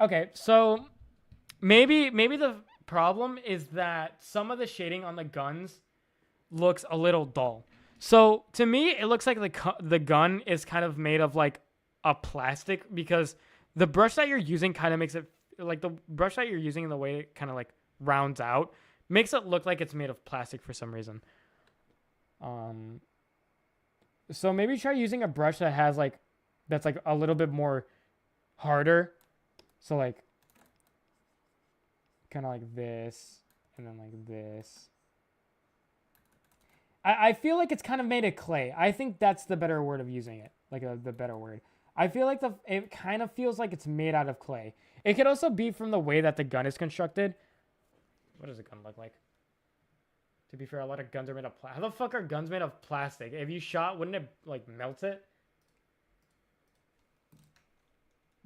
Okay, so maybe the problem is that some of the shading on the guns looks a little dull. So to me, it looks like the gun is kind of made of like a plastic, because the brush that you're using kind of makes it like the brush that you're using and the way it kind of like rounds out makes it look like it's made of plastic for some reason. So maybe try using a brush that has like that's like a little bit more harder. So like kind of like this and then like this. I feel like it's kind of made of clay. I think that's the better word of using it. Like the better word. I feel like it kind of feels like it's made out of clay. It could also be from the way that the gun is constructed. What does a gun look like? To be fair, a lot of guns are made of plastic. How the fuck are guns made of plastic? If you shot, wouldn't it like melt it?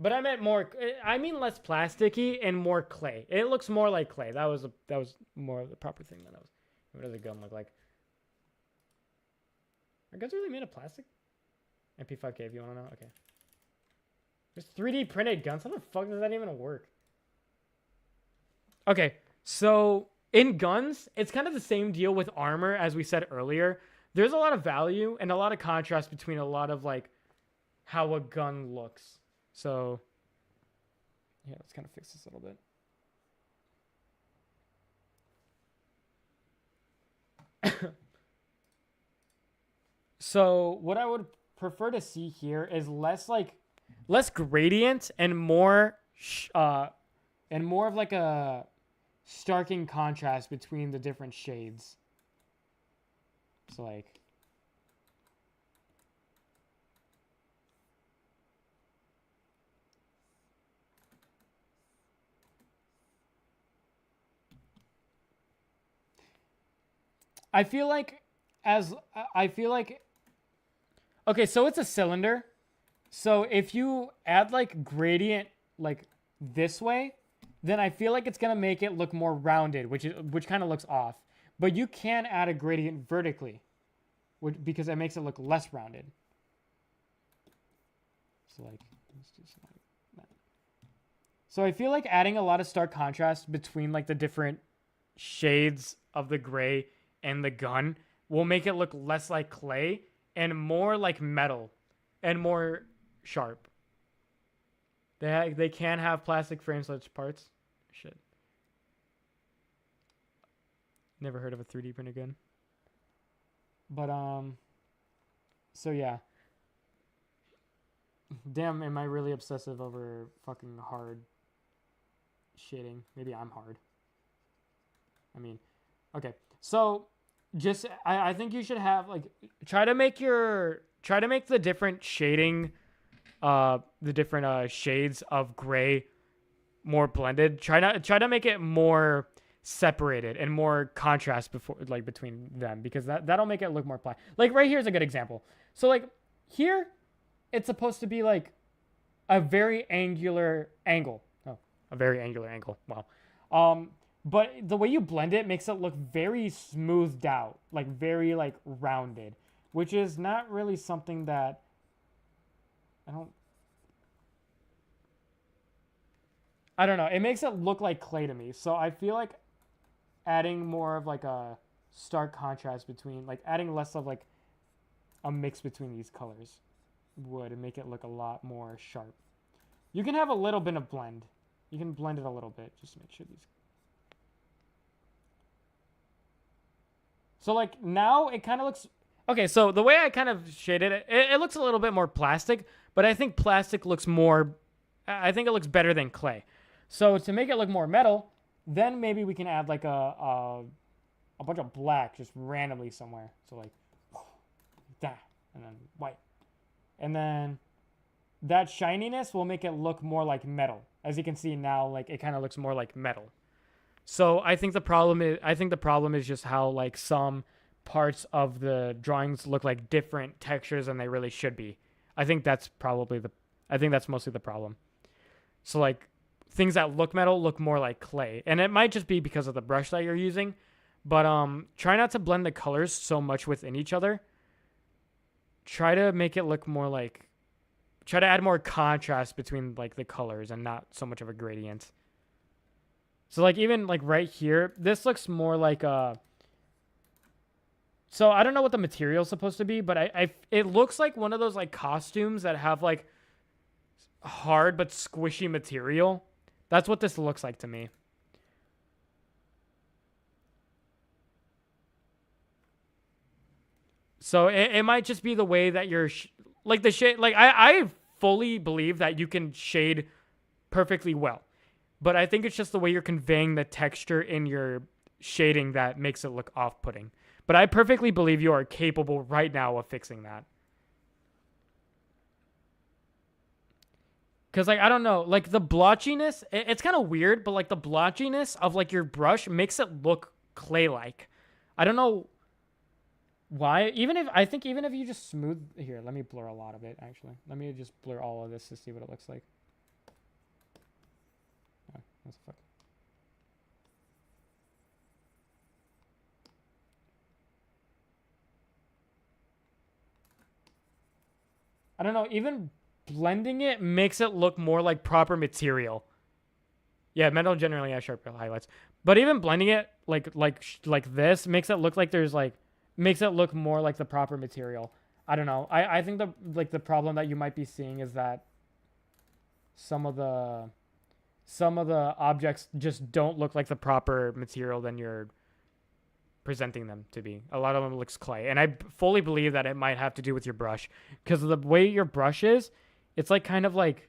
But I meant more. I mean less plasticky and more clay. It looks more like clay. That was more the proper thing than I was. What does a gun look like? Are guns really made of plastic? MP5K if you want to know. Okay. There's 3D printed guns. How the fuck does that even work? Okay, so in guns, it's kind of the same deal with armor as we said earlier. There's a lot of value and a lot of contrast between a lot of like how a gun looks. So yeah, let's kind of fix this a little bit. So what I would prefer to see here is less gradient and more of like a starking contrast between the different shades. So like I feel like okay, so it's a cylinder. So if you add like gradient like this way, then I feel like it's gonna make it look more rounded, which kind of looks off. But you can add a gradient vertically, because it makes it look less rounded. So like, let's do something like that. So I feel like adding a lot of stark contrast between like the different shades of the gray and the gun will make it look less like clay and more like metal and more sharp. They can have plastic frame such parts. Shit. Never heard of a 3D printed gun. But so yeah. Damn, am I really obsessive over fucking hard shading? Maybe I'm hard. I mean, okay. So just I think you should have like try to make the different shading the different shades of gray more blended. Try to make it more separated and more contrast between them, because that'll make it look more like right here is a good example. So like here it's supposed to be like a very angular angle. Oh, a very angular angle. Wow. But the way you blend it makes it look very smoothed out, like very like rounded, which is not really something that I don't know. It makes it look like clay to me. So I feel like adding more of like a stark contrast between, like adding less of like a mix between these colors would make it look a lot more sharp. You can have a little bit of blend. You can blend it a little bit just to make sure these. So like now it kind of looks okay. So the way I kind of shaded it, it looks a little bit more plastic, but I think plastic looks more. I think it looks better than clay. So to make it look more metal, then maybe we can add like a bunch of black just randomly somewhere. So like that, and then white, and then that shininess will make it look more like metal. As you can see now, like it kind of looks more like metal. So I think the problem is just how like some parts of the drawings look like different textures than they really should be. I think that's mostly the problem. So like things that look metal look more like clay. And it might just be because of the brush that you're using, but try not to blend the colors so much within each other. Try to make it look more like try to add more contrast between like the colors and not so much of a gradient. So like even like right here, this looks more like a so I don't know what the material is supposed to be, but it looks like one of those like costumes that have like hard but squishy material. That's what this looks like to me. So it might just be the way that you're like the shade. Like I fully believe that you can shade perfectly well, but I think it's just the way you're conveying the texture in your shading that makes it look off-putting. But I perfectly believe you are capable right now of fixing that. Because, like, I don't know. Like, the blotchiness, it's kind of weird, but, like, the blotchiness of, like, your brush makes it look clay-like. I don't know why. I think even if you just smooth... Here, let me blur a lot of it, actually. Let me just blur all of this to see what it looks like. Oh, that's fuck. I don't know. Even blending it makes it look more like proper material. Yeah, metal generally has sharper highlights, but even blending it like this makes it look like makes it look more like the proper material. I don't know. I think the problem that you might be seeing is that some of the objects just don't look like the proper material than you're presenting them to be. A lot of them looks clay, and I fully believe that it might have to do with your brush, because of the way your brush is. It's like kind of like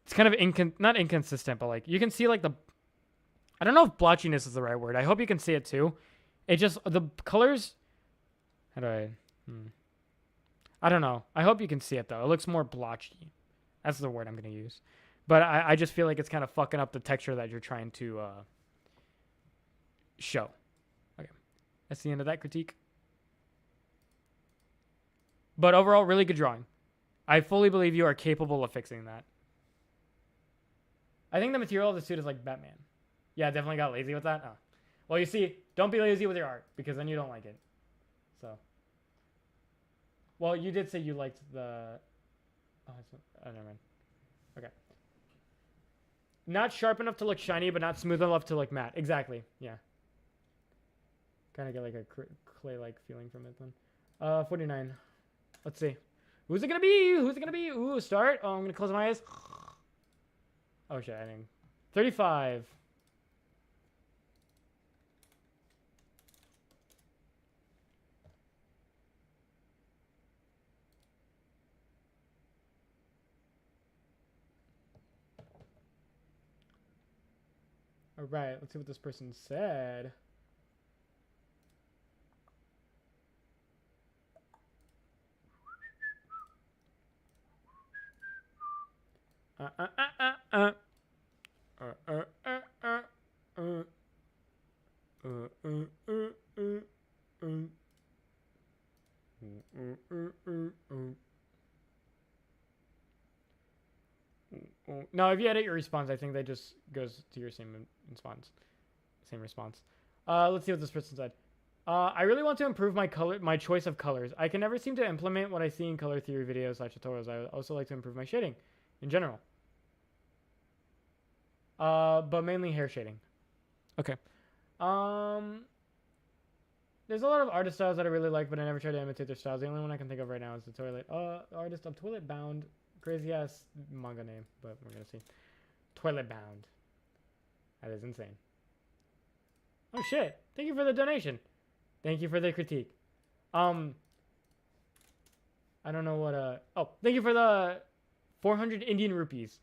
it's kind of not inconsistent, but like you can see like I don't know if blotchiness is the right word. I hope you can see it too. It just the colors. How do I don't know. I hope you can see it though. It looks more blotchy. That's the word I'm gonna use. But I just feel like it's kind of fucking up the texture that you're trying to show. Okay, that's the end of that critique. But overall, really good drawing. I fully believe you are capable of fixing that. I think the material of the suit is like Batman. Yeah, I definitely got lazy with that. Oh. Well, you see, don't be lazy with your art, because then you don't like it. So. Well, you did say you liked the... Oh, never mind. Okay. Not sharp enough to look shiny, but not smooth enough to look matte. Exactly. Yeah. Kind of get like a clay-like feeling from it then. 49. Let's see. Who's it gonna be? Who's it gonna be? Ooh, start. Oh, I'm gonna close my eyes. Oh shit, I didn't. 35. All right, let's see what this person said. No, if you edit your response, I think that just goes to your same response. Let's see what this person said. I really want to improve my choice of colors. I can never seem to implement what I see in color theory videos / tutorials. I would also like to improve my shading in general. But mainly hair shading. Okay. There's a lot of artist styles that I really like, but I never try to imitate their styles. The only one I can think of right now is the Toilet. Artist of Toilet Bound. Crazy ass manga name, but we're gonna see. Toilet Bound. That is insane. Oh shit! Thank you for the donation. Thank you for the critique. I don't know what oh, thank you for the 400 Indian rupees.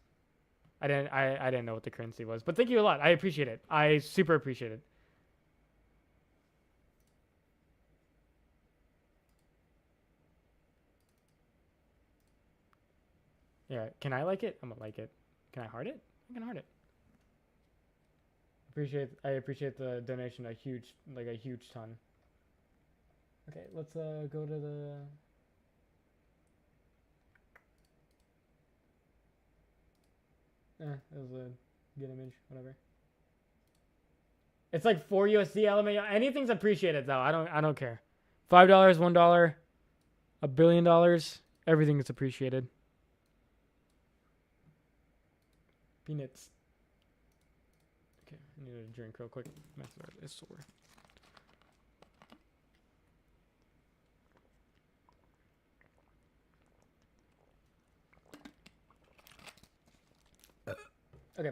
I didn't know what the currency was, but thank you a lot. I appreciate it. I super appreciate it. Yeah, can I like it? I'm gonna like it. Can I heart it? I can heart it. I appreciate the donation a huge ton. Okay, let's go to the that was a good image, whatever. It's like 4 USD LMAO. Anything's appreciated though. I don't care. $5, $1, $1 billion, everything is appreciated. Peanuts. Okay, I need a drink real quick. My throat is sore. Okay.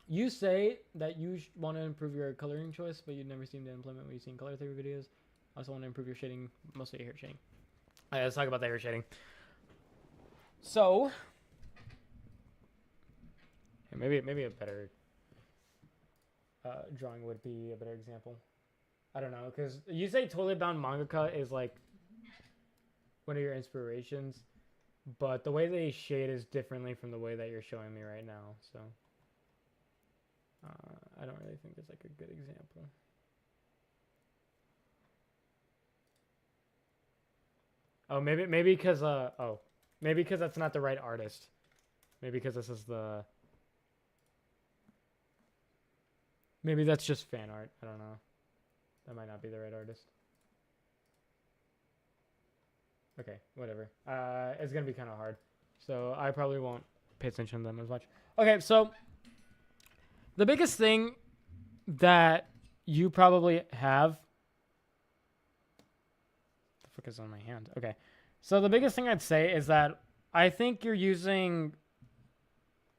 You say that you want to improve your coloring choice, but you never seem to implement what you've seen color theory videos. I also want to improve your shading, mostly hair shading. All right, let's talk about the hair shading. So, maybe a better drawing would be a better example. I don't know, because you say Totally Bound Mangaka is like one of your inspirations, but the way they shade is differently from the way that you're showing me right now, so I don't really think it's like a good example. Oh, maybe because maybe because that's not the right artist. Maybe because this is the. Maybe that's just fan art. I don't know. That might not be the right artist. Okay, whatever. It's gonna be kind of hard, so I probably won't pay attention to them as much. Okay, so the biggest thing that you probably have. The fuck is on my hand? Okay, so the biggest thing I'd say is that I think you're using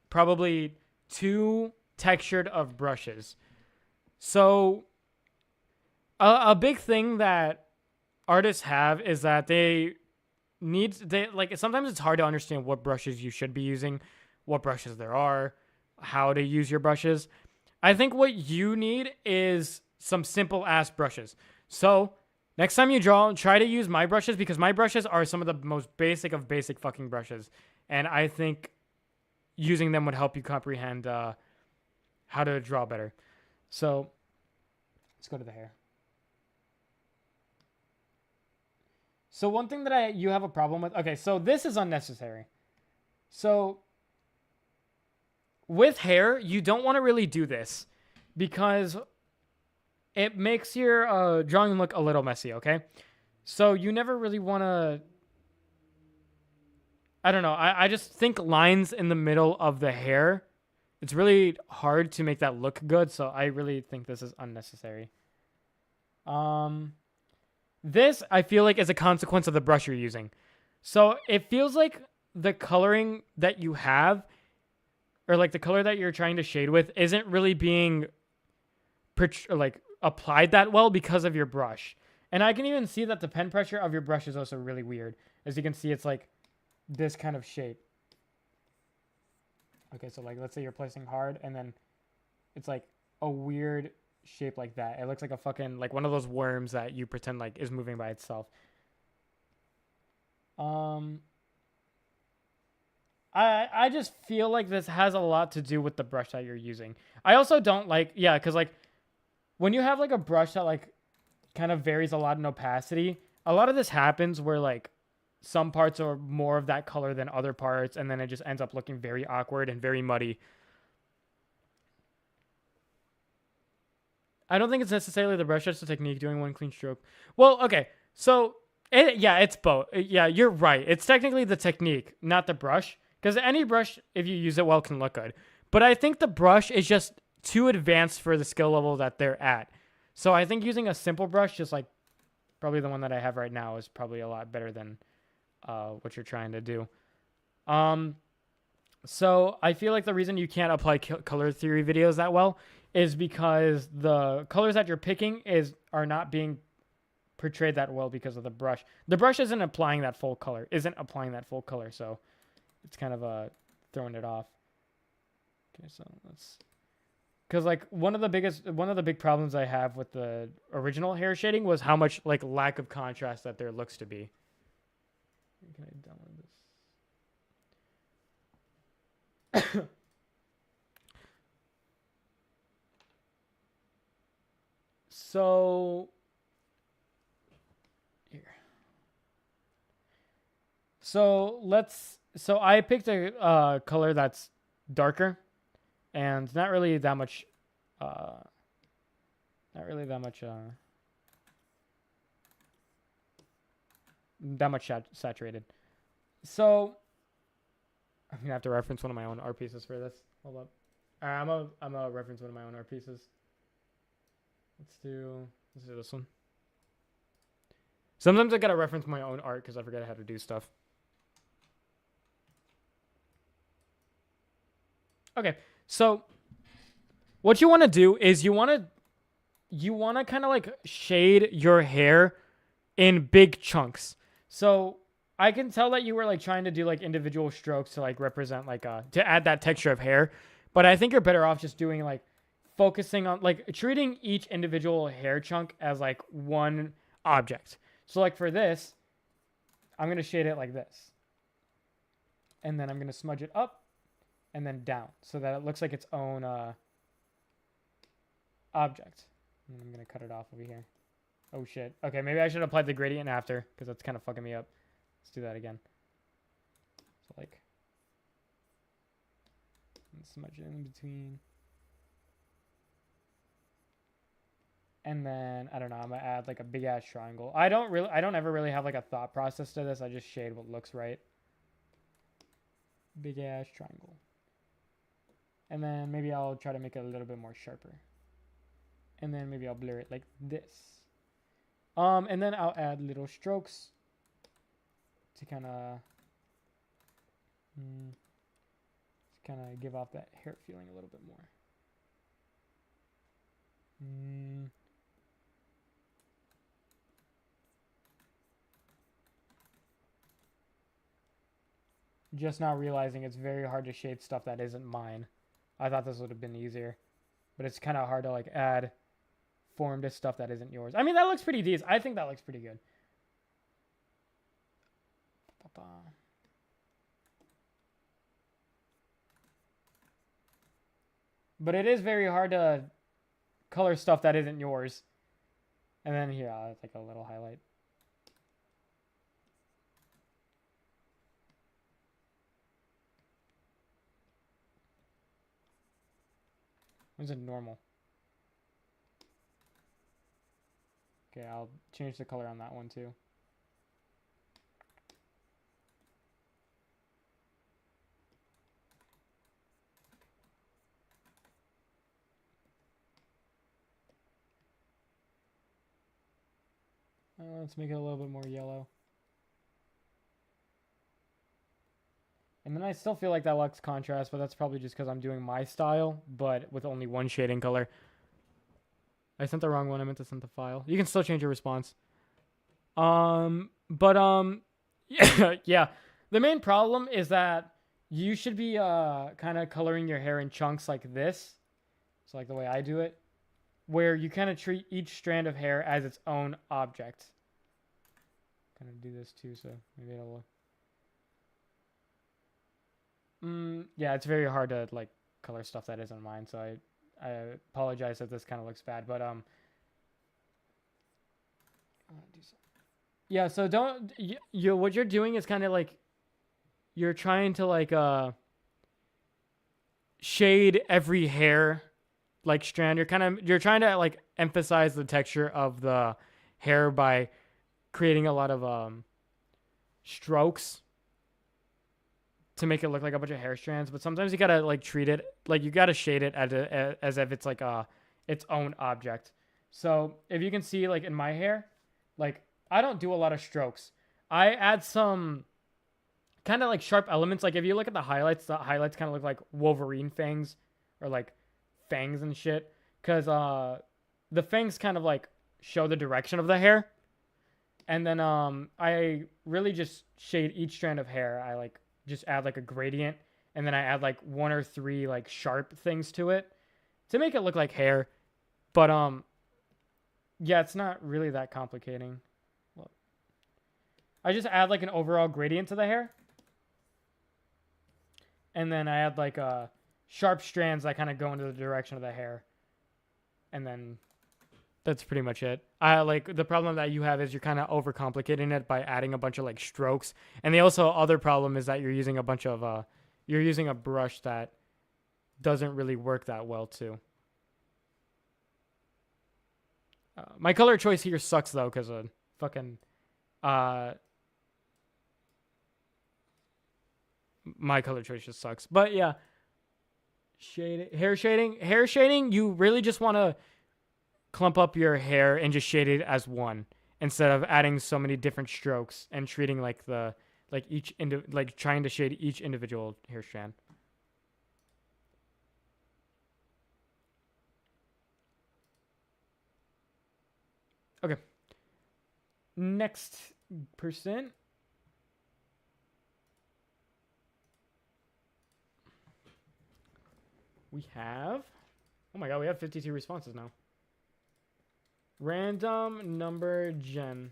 probably too textured of brushes. So a big thing that artists have is that they sometimes it's hard to understand what brushes you should be using, what brushes there are, how to use your brushes. I think what you need is some simple ass brushes. So next time you draw, try to use my brushes, because my brushes are some of the most basic of basic fucking brushes. And I think using them would help you comprehend how to draw better. So let's go to the hair. So one thing that you have a problem with. Okay, so this is unnecessary. So with hair, you don't want to really do this because it makes your drawing look a little messy, okay? So you never really want to. I don't know. I just think lines in the middle of the hair, it's really hard to make that look good, so I really think this is unnecessary. This, I feel like, is a consequence of the brush you're using. So it feels like the coloring that you have, or like the color that you're trying to shade with, isn't really being applied that well because of your brush. And I can even see that the pen pressure of your brush is also really weird. As you can see, it's like this kind of shape. Okay, so like let's say you're placing hard, and then it's like a weird shape like that. It looks like a fucking like one of those worms that you pretend like is moving by itself. I just feel like this has a lot to do with the brush that you're using. I also don't like, yeah, because like when you have like a brush that like kind of varies a lot in opacity, a lot of this happens where like some parts are more of that color than other parts, and then it just ends up looking very awkward and very muddy. I don't think it's necessarily the brush, just the technique, doing one clean stroke. Well, okay, so it's both. Yeah, you're right. It's technically the technique, not the brush, because any brush, if you use it well, can look good. But I think the brush is just too advanced for the skill level that they're at. So I think using a simple brush, just like probably the one that I have right now, is probably a lot better than what you're trying to do. So I feel like the reason you can't apply color theory videos that well is because the colors that you're picking are not being portrayed that well because of the brush. The brush isn't applying that full color, so it's kind of throwing it off. Okay, so let's, because like one of the big problems I have with the original hair shading was how much like lack of contrast that there looks to be. Can I download this? So here. So I picked a color that's darker and not really that much uh not really that much saturated. So I'm gonna have to reference one of my own art pieces for this. Hold up. I'm a reference one of my own art pieces. Let's do this one. Sometimes I gotta reference my own art because I forget how to do stuff. Okay, so what you want to do is you want to kind of like shade your hair in big chunks. So I can tell that you were like trying to do like individual strokes to like represent like to add that texture of hair, but I think you're better off just doing like focusing on like treating each individual hair chunk as like one object. So like for this, I'm going to shade it like this. And then I'm going to smudge it up and then down so that it looks like its own object. And I'm going to cut it off over here. Oh shit. Okay, maybe I should apply the gradient after because that's kind of fucking me up. Let's do that again. So like smudge it in between. And then I don't know, I'm gonna add like a big ass triangle. I don't ever really have like a thought process to this. I just shade what looks right. Big ass triangle. And then maybe I'll try to make it a little bit more sharper. And then maybe I'll blur it like this. And then I'll add little strokes to kind of give off that hair feeling a little bit more. Just now realizing it's very hard to shade stuff that isn't mine. I thought this would have been easier, but it's kind of hard to like add form to stuff that isn't yours. I mean, that looks pretty decent. I think that looks pretty good. But it is very hard to color stuff that isn't yours. And then here, I'll add like a little highlight. Where's it normal? Okay, I'll change the color on that one too. Let's make it a little bit more yellow. And then I still feel like that lacks contrast, but that's probably just because I'm doing my style, but with only one shading color. I sent the wrong one. I meant to send the file. You can still change your response. Yeah, yeah. The main problem is that you should be kind of coloring your hair in chunks like this. So like the way I do it, where you kind of treat each strand of hair as its own object. Kind of do this too, so maybe it'll. Yeah, it's very hard to like color stuff that isn't mine, so I apologize if this kind of looks bad, but yeah, so don't you what you're doing is kind of like you're trying to like shade every hair like strand. You're trying to like emphasize the texture of the hair by creating a lot of strokes to make it look like a bunch of hair strands, but sometimes you gotta like treat it like you gotta shade it as if it's like its own object. So if you can see like in my hair, like I don't do a lot of strokes. I add some kind of like sharp elements. Like if you look at the highlights kind of look like Wolverine fangs or like fangs and shit, because the fangs kind of like show the direction of the hair. And then I really just shade each strand of hair. I like just add like a gradient, and then I add like 1 or 3 like sharp things to it to make it look like hair. But yeah, it's not really that complicating. Look. I just add like an overall gradient to the hair. And then I had like sharp strands that kind of go into the direction of the hair. And then that's pretty much it. Like the problem that you have is you're kind of overcomplicating it by adding a bunch of like strokes. And the also other problem is that you're using a bunch of you're using a brush that doesn't really work that well too. My color choice here sucks though, because of fucking my color choice just sucks. But yeah, hair shading. You really just want to clump up your hair and just shade it as one instead of adding so many different strokes and treating like trying to shade each individual hair strand. Okay. Next person. We have... Oh my god, we have 52 responses now. Random number gen.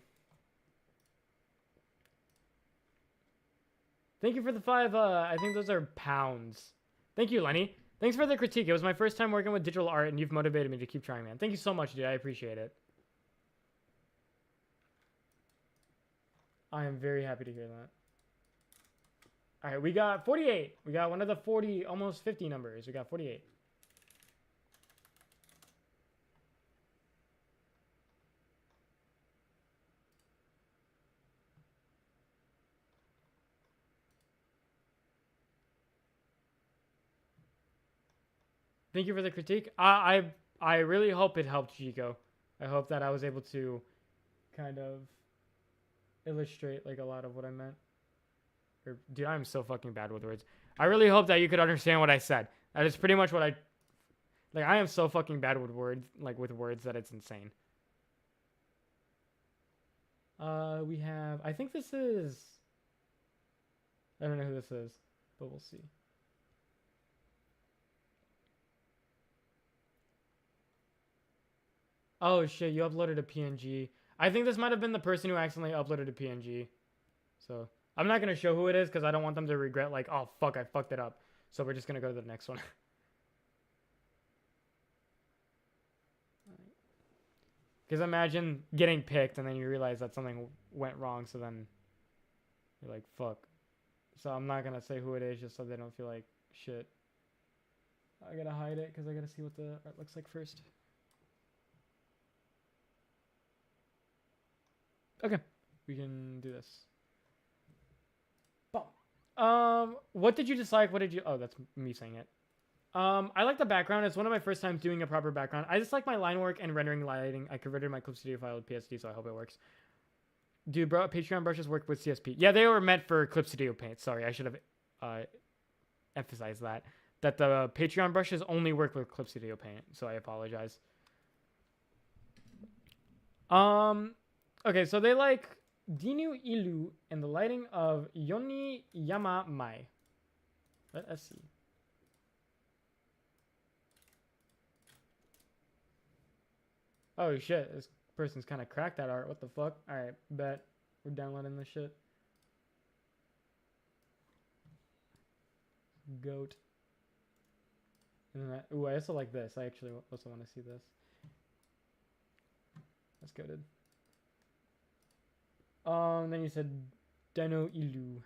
Thank you for the 5, I think those are pounds. Thank you, Lenny. Thanks for the critique. It was my first time working with digital art, and you've motivated me to keep trying, man. Thank you so much, dude. I appreciate it. I am very happy to hear that. All right, we got 48. We got one of the 40, almost 50 numbers. We got 48. Thank you for the critique. I really hope it helped, Chico. I hope that I was able to kind of illustrate like a lot of what I meant. Dude, I'm so fucking bad with words. I really hope that you could understand what I said. That is pretty much what I am so fucking bad with words, that it's insane. We have, I think this is, I don't know who this is, but we'll see. Oh shit, you uploaded a PNG. I think this might have been the person who accidentally uploaded a PNG. So, I'm not going to show who it is because I don't want them to regret like, oh fuck, I fucked it up. So we're just going to go to the next one. Because imagine getting picked and then you realize that something went wrong. So then you're like, fuck. So I'm not going to say who it is just so they don't feel like shit. I got to hide it because I got to see what the art looks like first. Okay, we can do this. What did you dislike? What did you... Oh, that's me saying it. I like the background. It's one of my first times doing a proper background. I just like my line work and rendering lighting. I converted my Clip Studio file to PSD, so I hope it works. Dude, bro, Patreon brushes work with CSP. Yeah, they were meant for Clip Studio Paint. Sorry, I should have emphasized that. That the Patreon brushes only work with Clip Studio Paint, so I apologize. Okay, so they like Dinu Ilu and the lighting of Yoni Yama Mai. Let us see. Oh shit, this person's kind of cracked that art. What the fuck? Alright, bet. We're downloading this shit. Goat. And then ooh, I also like this. I actually also want to see this. That's goated. Then you said Dino Ilu.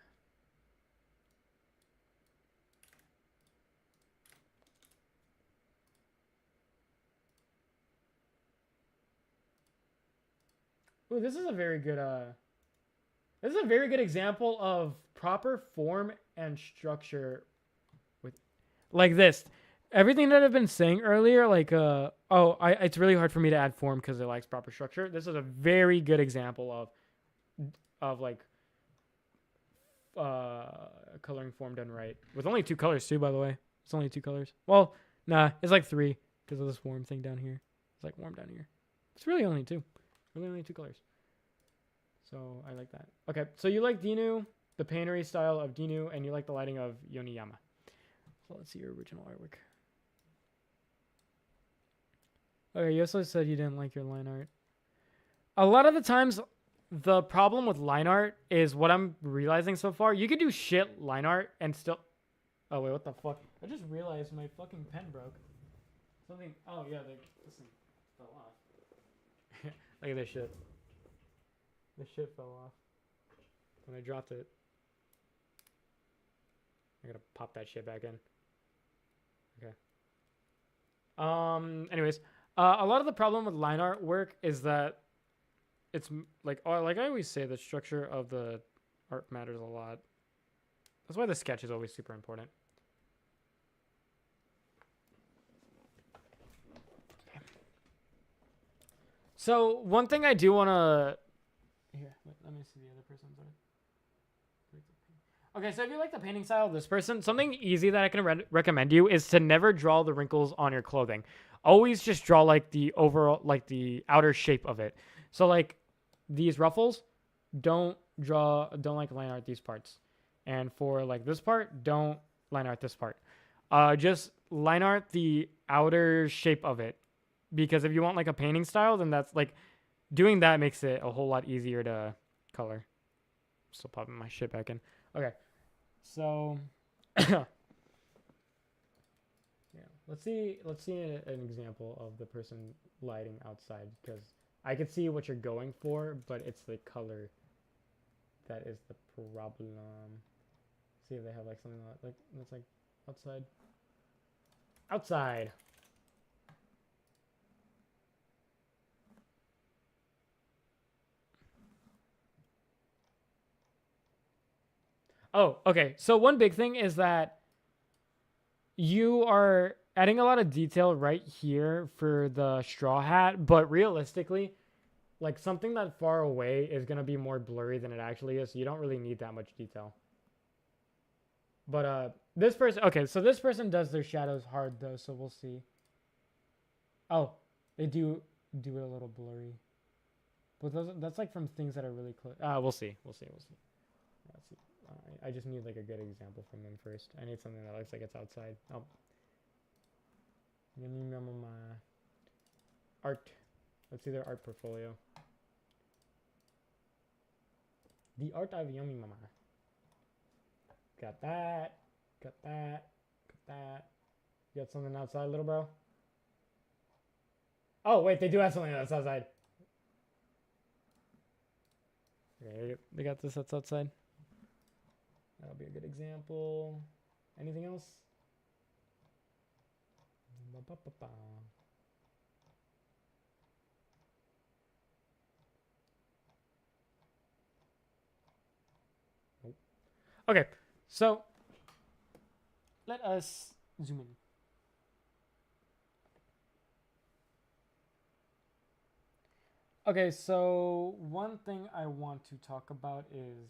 Ooh, this is a very good this is a very good example of proper form and structure with like this. Everything that I've been saying earlier, like it's really hard for me to add form because it lacks proper structure. This is a very good example of like coloring form done right. With only 2 colors too, by the way. It's only 2 colors. Well, nah, it's like 3 because of this warm thing down here. It's like warm down here. It's really only 2. Really only 2 colors. So I like that. Okay, so you like Dinu, the paintery style of Dinu, and you like the lighting of Yoniyama. So let's see your original artwork. Okay, you also said you didn't like your line art. A lot of the times, the problem with line art is what I'm realizing so far. You could do shit line art and still... Oh wait, what the fuck? I just realized my fucking pen broke. Something. Oh yeah, this thing fell off. Look at this shit. This shit fell off when I dropped it. I gotta pop that shit back in. Okay. Anyways, a lot of the problem with line art work is that it's like I always say, the structure of the art matters a lot. That's why the sketch is always super important. Okay. So one thing I do want to let me see the other person's art. Okay, so if you like the painting style of this person, something easy that I can recommend you is to never draw the wrinkles on your clothing. Always just draw like the overall, like the outer shape of it. So like these ruffles, don't like line art these parts. And for like this part, don't line art this part. Just line art the outer shape of it. Because if you want like a painting style, then that's like, doing that makes it a whole lot easier to color. Still popping my shit back in. Okay, so yeah, let's see an example of the person lighting outside, because I can see what you're going for, but it's the color that is the problem. See if they have like something like that's like outside. Oh, okay. So one big thing is that you are adding a lot of detail right here for the straw hat, but realistically, like something that far away is going to be more blurry than it actually is, so you don't really need that much detail. But this person, okay, so this person does their shadows hard though, so we'll see. Oh, they do it a little blurry. But that's like from things that are really close. We'll see. Let's see. I just need like a good example from them first. I need something that looks like it's outside. Oh. Let me remember my art. Let's see their art portfolio. The art of Yummy Mama. Got that. Got that. Got that. You got something outside, little bro? Oh, wait, they do have something that's outside. Okay, they got this that's outside. That'll be a good example. Anything else? Nope. Okay, so let us zoom in. Okay, so one thing I want to talk about is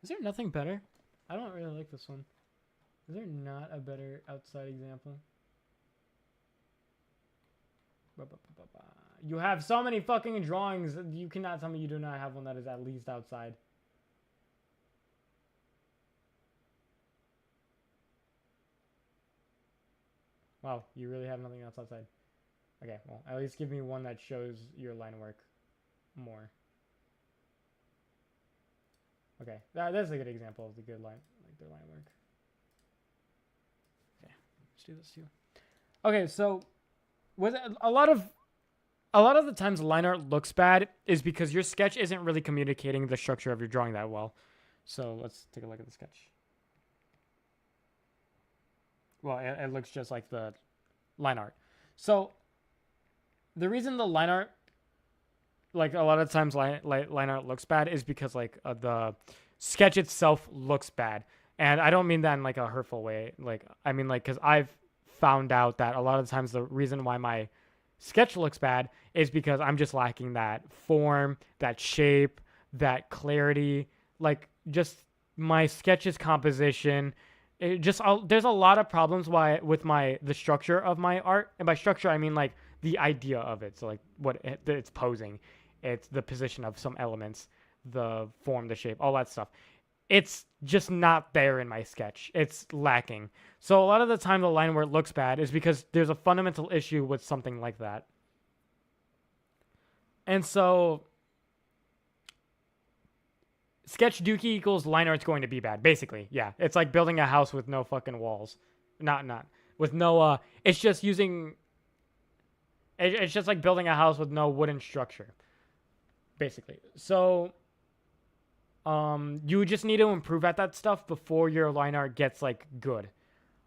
is there nothing better? I don't really like this one. Is there not a better outside example? You have so many fucking drawings. You cannot tell me you do not have one that is at least outside. Wow, you really have nothing else outside. Okay, well, at least give me one that shows your line work more. Okay, that's a good example of the good line, like their line work. Okay, let's do this too. Okay, so with a lot of the times line art looks bad is because your sketch isn't really communicating the structure of your drawing that well. So let's take a look at the sketch. Well, it looks just like the line art. So the reason the line art, like a lot of times line art looks bad is because like the sketch itself looks bad. And I don't mean that in like a hurtful way. Like, I mean like, cause I've found out that a lot of times the reason why my sketch looks bad is because I'm just lacking that form, that shape, that clarity, like just my sketch's composition. It just, there's a lot of problems with the structure of my art. And by structure, I mean like the idea of it. So like what it's posing, it's the position of some elements, the form, the shape, all that stuff. It's just not there in my sketch. It's lacking. So a lot of the time the line where it looks bad is because there's a fundamental issue with something like that. And so sketch dookie equals line art's going to be bad, basically. Yeah, it's like building a house with no fucking walls. Not with no it's just using it's just like building a house with no wooden structure, basically. So you just need to improve at that stuff before your line art gets like good.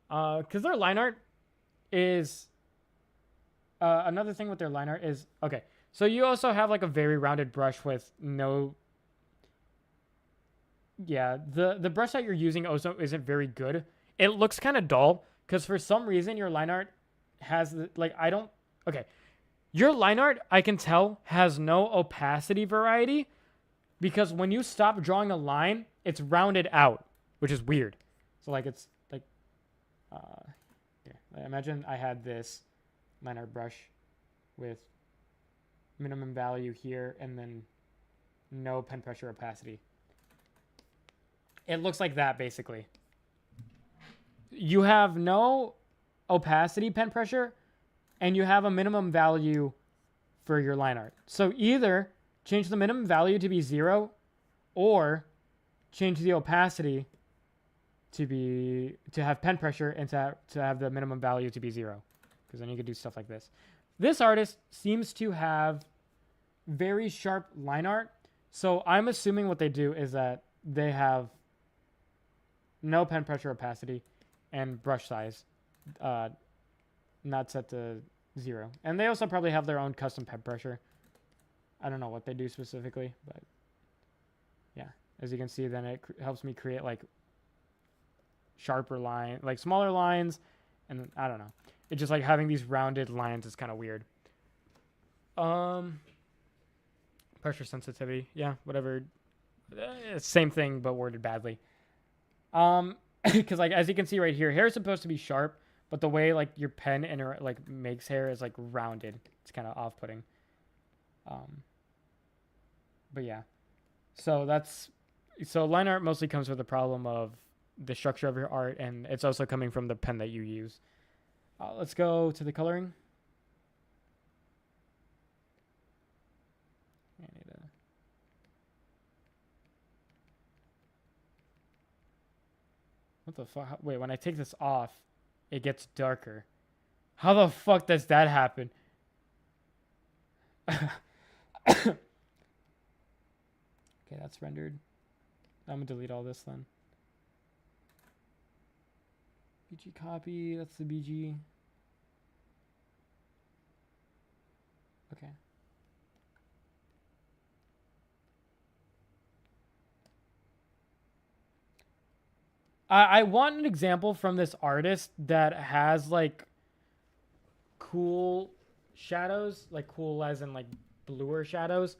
Cuz their line art is another thing with their line art is okay. So you also have like a very rounded brush with no. Yeah, the brush that you're using also isn't very good. It looks kind of dull because for some reason your line art has like I don't. Okay, your line art I can tell has no opacity variety because when you stop drawing a line, it's rounded out, which is weird. So like it's like, here. Imagine I had this line art brush with minimum value here and then no pen pressure opacity. It looks like that, basically. You have no opacity pen pressure, and you have a minimum value for your line art. So either change the minimum value to be 0, or change the opacity to have pen pressure and to have the minimum value to be 0. Because then you could do stuff like this. This artist seems to have very sharp line art. So I'm assuming what they do is that they have no pen pressure opacity and brush size not set to 0. And they also probably have their own custom pen pressure. I don't know what they do specifically, but yeah. As you can see, then it helps me create like sharper line, like smaller lines, and I don't know. It's just like having these rounded lines is kind of weird. Pressure sensitivity, yeah, whatever. Same thing, but worded badly. Because like as you can see right here, hair is supposed to be sharp, but the way like your pen like makes hair is like rounded. It's kind of off-putting. But yeah, so line art mostly comes with the problem of the structure of your art, and it's also coming from the pen that you use. Let's go to the coloring. What the fuck? Wait, when I take this off, it gets darker. How the fuck does that happen? Okay, that's rendered. I'm gonna delete all this then. BG copy, that's the BG. Okay. I want an example from this artist that has like cool shadows, like cool as in like bluer shadows,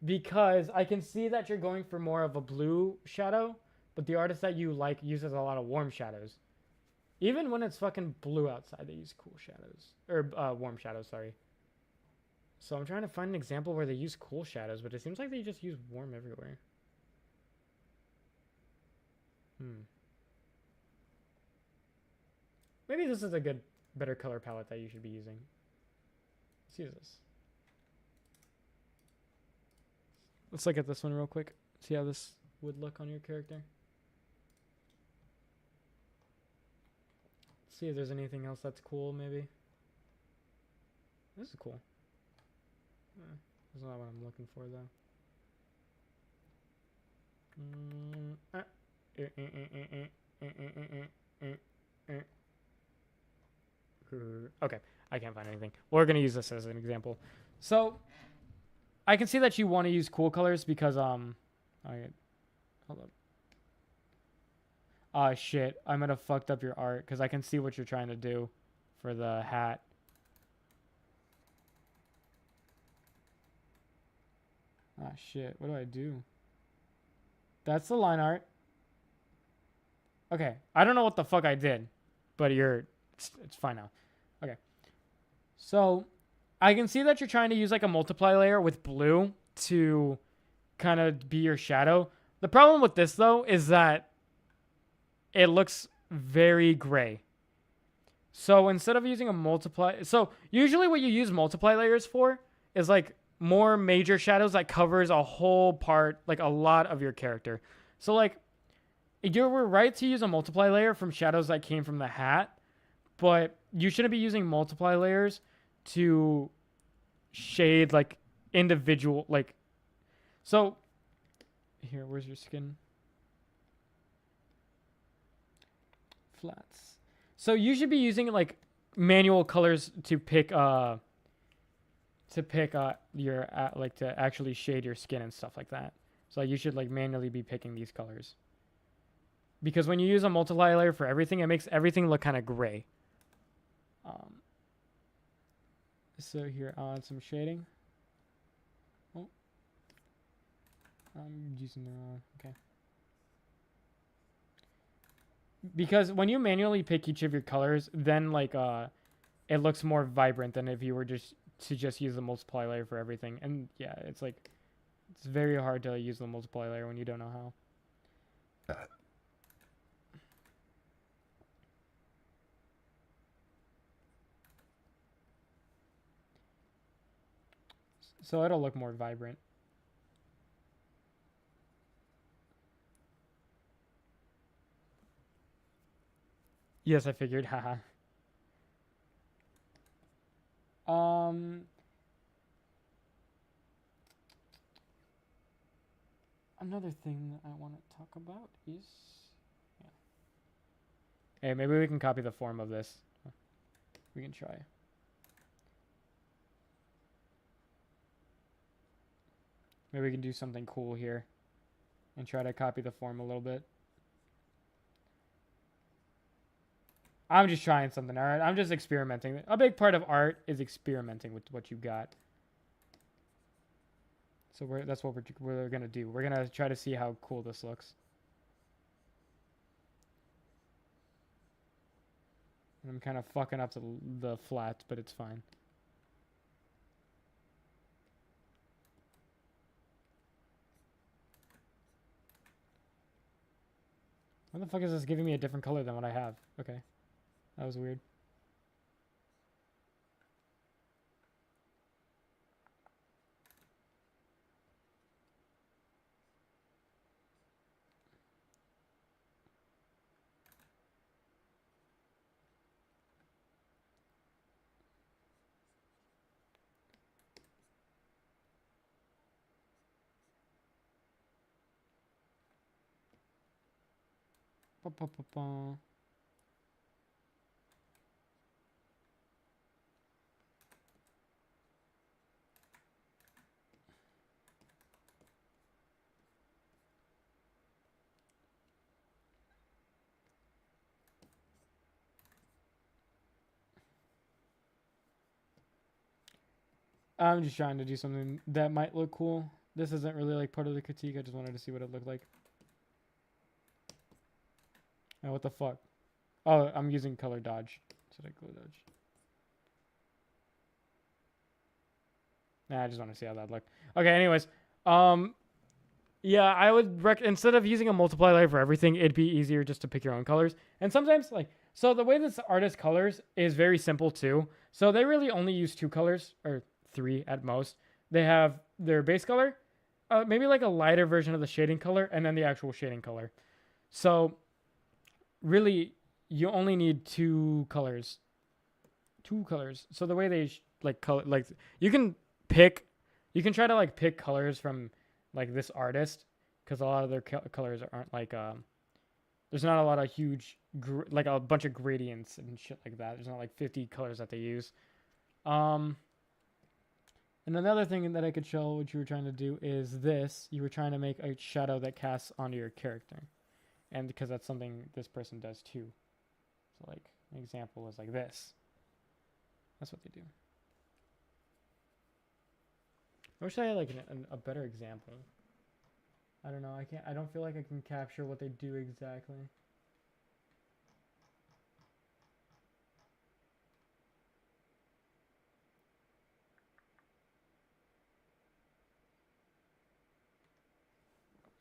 because I can see that you're going for more of a blue shadow, but the artist that you like uses a lot of warm shadows. Even when it's fucking blue outside, they use cool shadows, or warm shadows, sorry. So I'm trying to find an example where they use cool shadows, but it seems like they just use warm everywhere. Maybe this is a better color palette that you should be using. Let's use this. Let's look at this one real quick. See how this would look on your character. See if there's anything else that's cool, maybe. This is cool. That's not what I'm looking for, though. Okay, I can't find anything. We're going to use this as an example. So, I can see that you want to use cool colors because, hold up. Oh, shit. I might have fucked up your art because I can see what you're trying to do for the hat. Ah, shit. What do I do? That's the line art. Okay. I don't know what the fuck I did, but it's fine now. Okay. So, I can see that you're trying to use like a multiply layer with blue to kind of be your shadow. The problem with this, though, is that it looks very gray. So, instead of using a multiply... So, usually what you use multiply layers for is like more major shadows that covers a whole part, like a lot of your character. So like you were right to use a multiply layer from shadows that came from the hat, but you shouldn't be using multiply layers to shade like individual like. So here, where's your skin? Flats. So you should be using like manual colors to pick your like to actually shade your skin and stuff like that. So you should like manually be picking these colors. Because when you use a multiply layer for everything, it makes everything look kind of gray. So here, I'll add some shading. Oh, I'm using the wrong. Okay. Because when you manually pick each of your colors, then like it looks more vibrant than if you were just to just use the multiply layer for everything. And yeah, it's like it's very hard to use the multiply layer when you don't know how. So it'll look more vibrant. Yes, I figured. Haha. Another thing that I want to talk about is, yeah. Hey, maybe we can copy the form of this. We can try. Maybe we can do something cool here and try to copy the form a little bit. I'm just trying something, all right? I'm just experimenting. A big part of art is experimenting with what you got. So that's what we're going to do. We're going to try to see how cool this looks. I'm kind of fucking up the flat, but it's fine. What the fuck is this giving me a different color than what I have? Okay. That was weird. Ba-ba-ba-ba. I'm just trying to do something that might look cool. This isn't really like part of the critique. I just wanted to see what it looked like. Oh, what the fuck? Oh, I'm using color dodge. Should I color dodge? Nah, I just want to see how that looked. Okay, anyways. Yeah, I would instead of using a multiply layer for everything, it'd be easier just to pick your own colors. And sometimes like so the way this artist colors is very simple too. So they really only use 2 colors or 3 at most. They have their base color, maybe like a lighter version of the shading color, and then the actual shading color. So really, you only need 2 colors. 2 colors. So the way they like color, like you can try to like pick colors from like this artist because a lot of their colors aren't like there's not a lot of huge like a bunch of gradients and shit like that. There's not like 50 colors that they use. And another thing that I could show what you were trying to do is this. You were trying to make a shadow that casts onto your character. And because that's something this person does too. So like an example is like this. That's what they do. I wish I had like a better example. I don't know. I don't feel like I can capture what they do exactly.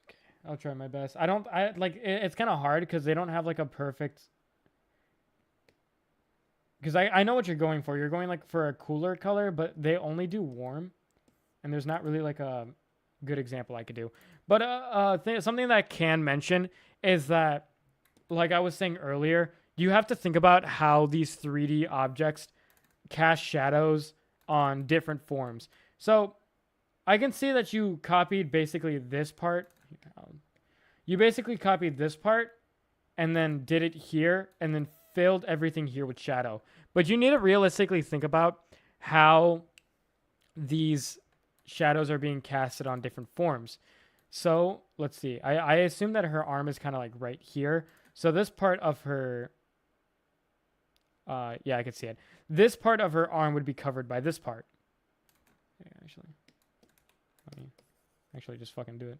Okay, I'll try my best. It's kind of hard because they don't have like a perfect. Because I know what you're going for. You're going like for a cooler color, but they only do warm. and there's not really like a good example I could do. But something that I can mention is that, like I was saying earlier, you have to think about how these 3D objects cast shadows on different forms. So I can see that you copied basically this part. You basically copied this part and then did it here and then filled everything here with shadow. But you need to realistically think about how these shadows are being casted on different forms. So let's see. I assume that her arm is kind of like right here. So this part of her, yeah, I can see it. This part of her arm would be covered by this part. Yeah, let me actually just fucking do it.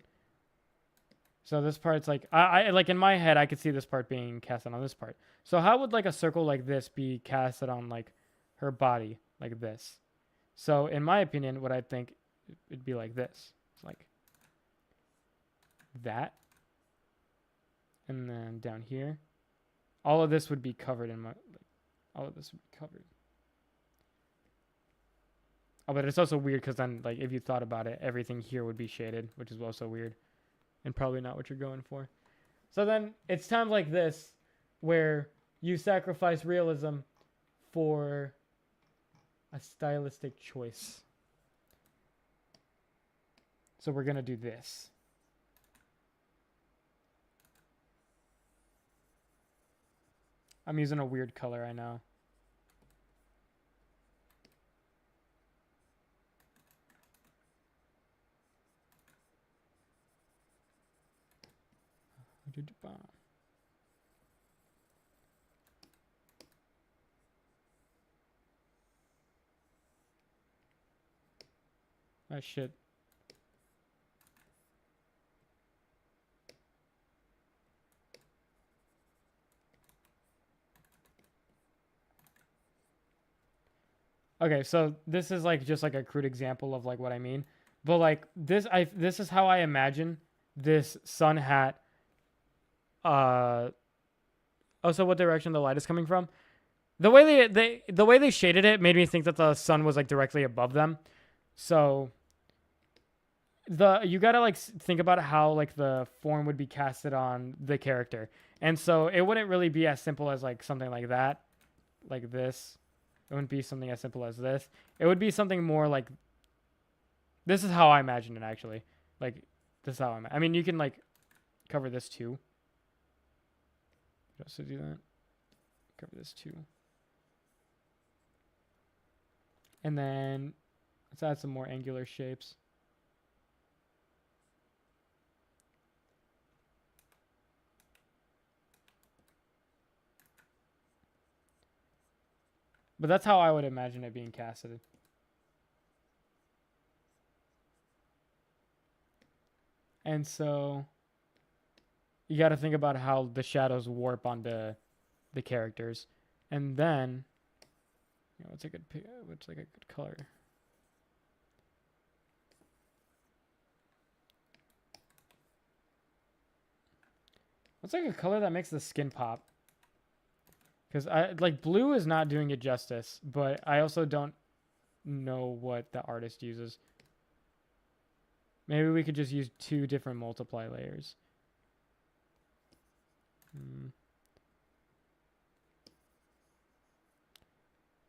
So this part's like, I like in my head, I could see this part being casted on this part. So how would like a circle like this be casted on like her body like this? So in my opinion, what I think it'd be like this. It's like that. And then down here, all of this would be covered in my, like, all of this would be covered. Oh, but it's also weird because then like if you thought about it, everything here would be shaded, which is also weird. And probably not what you're going for. So then it's times like this where you sacrifice realism for a stylistic choice. So we're going to do this. I'm using a weird color, I know. Ah, shit. Okay, so this is like just like a crude example of like what I mean. But like this is how I imagine this sun hat. Also, what direction the light is coming from? The way they shaded it made me think that the sun was like directly above them. So you gotta like think about how like the form would be casted on the character, and so it wouldn't really be as simple as like something like that, like this. It wouldn't be something as simple as this. It would be something more like. This is how I imagine it actually. Like this is how I mean, you can like cover this too. Just to do that, cover this too, and then let's add some more angular shapes. But that's how I would imagine it being casted. And so you got to think about how the shadows warp onto the characters. And then, you know, what's like a good color? What's like a color that makes the skin pop? Because I like blue is not doing it justice, but I also don't know what the artist uses. Maybe we could just use 2 different multiply layers.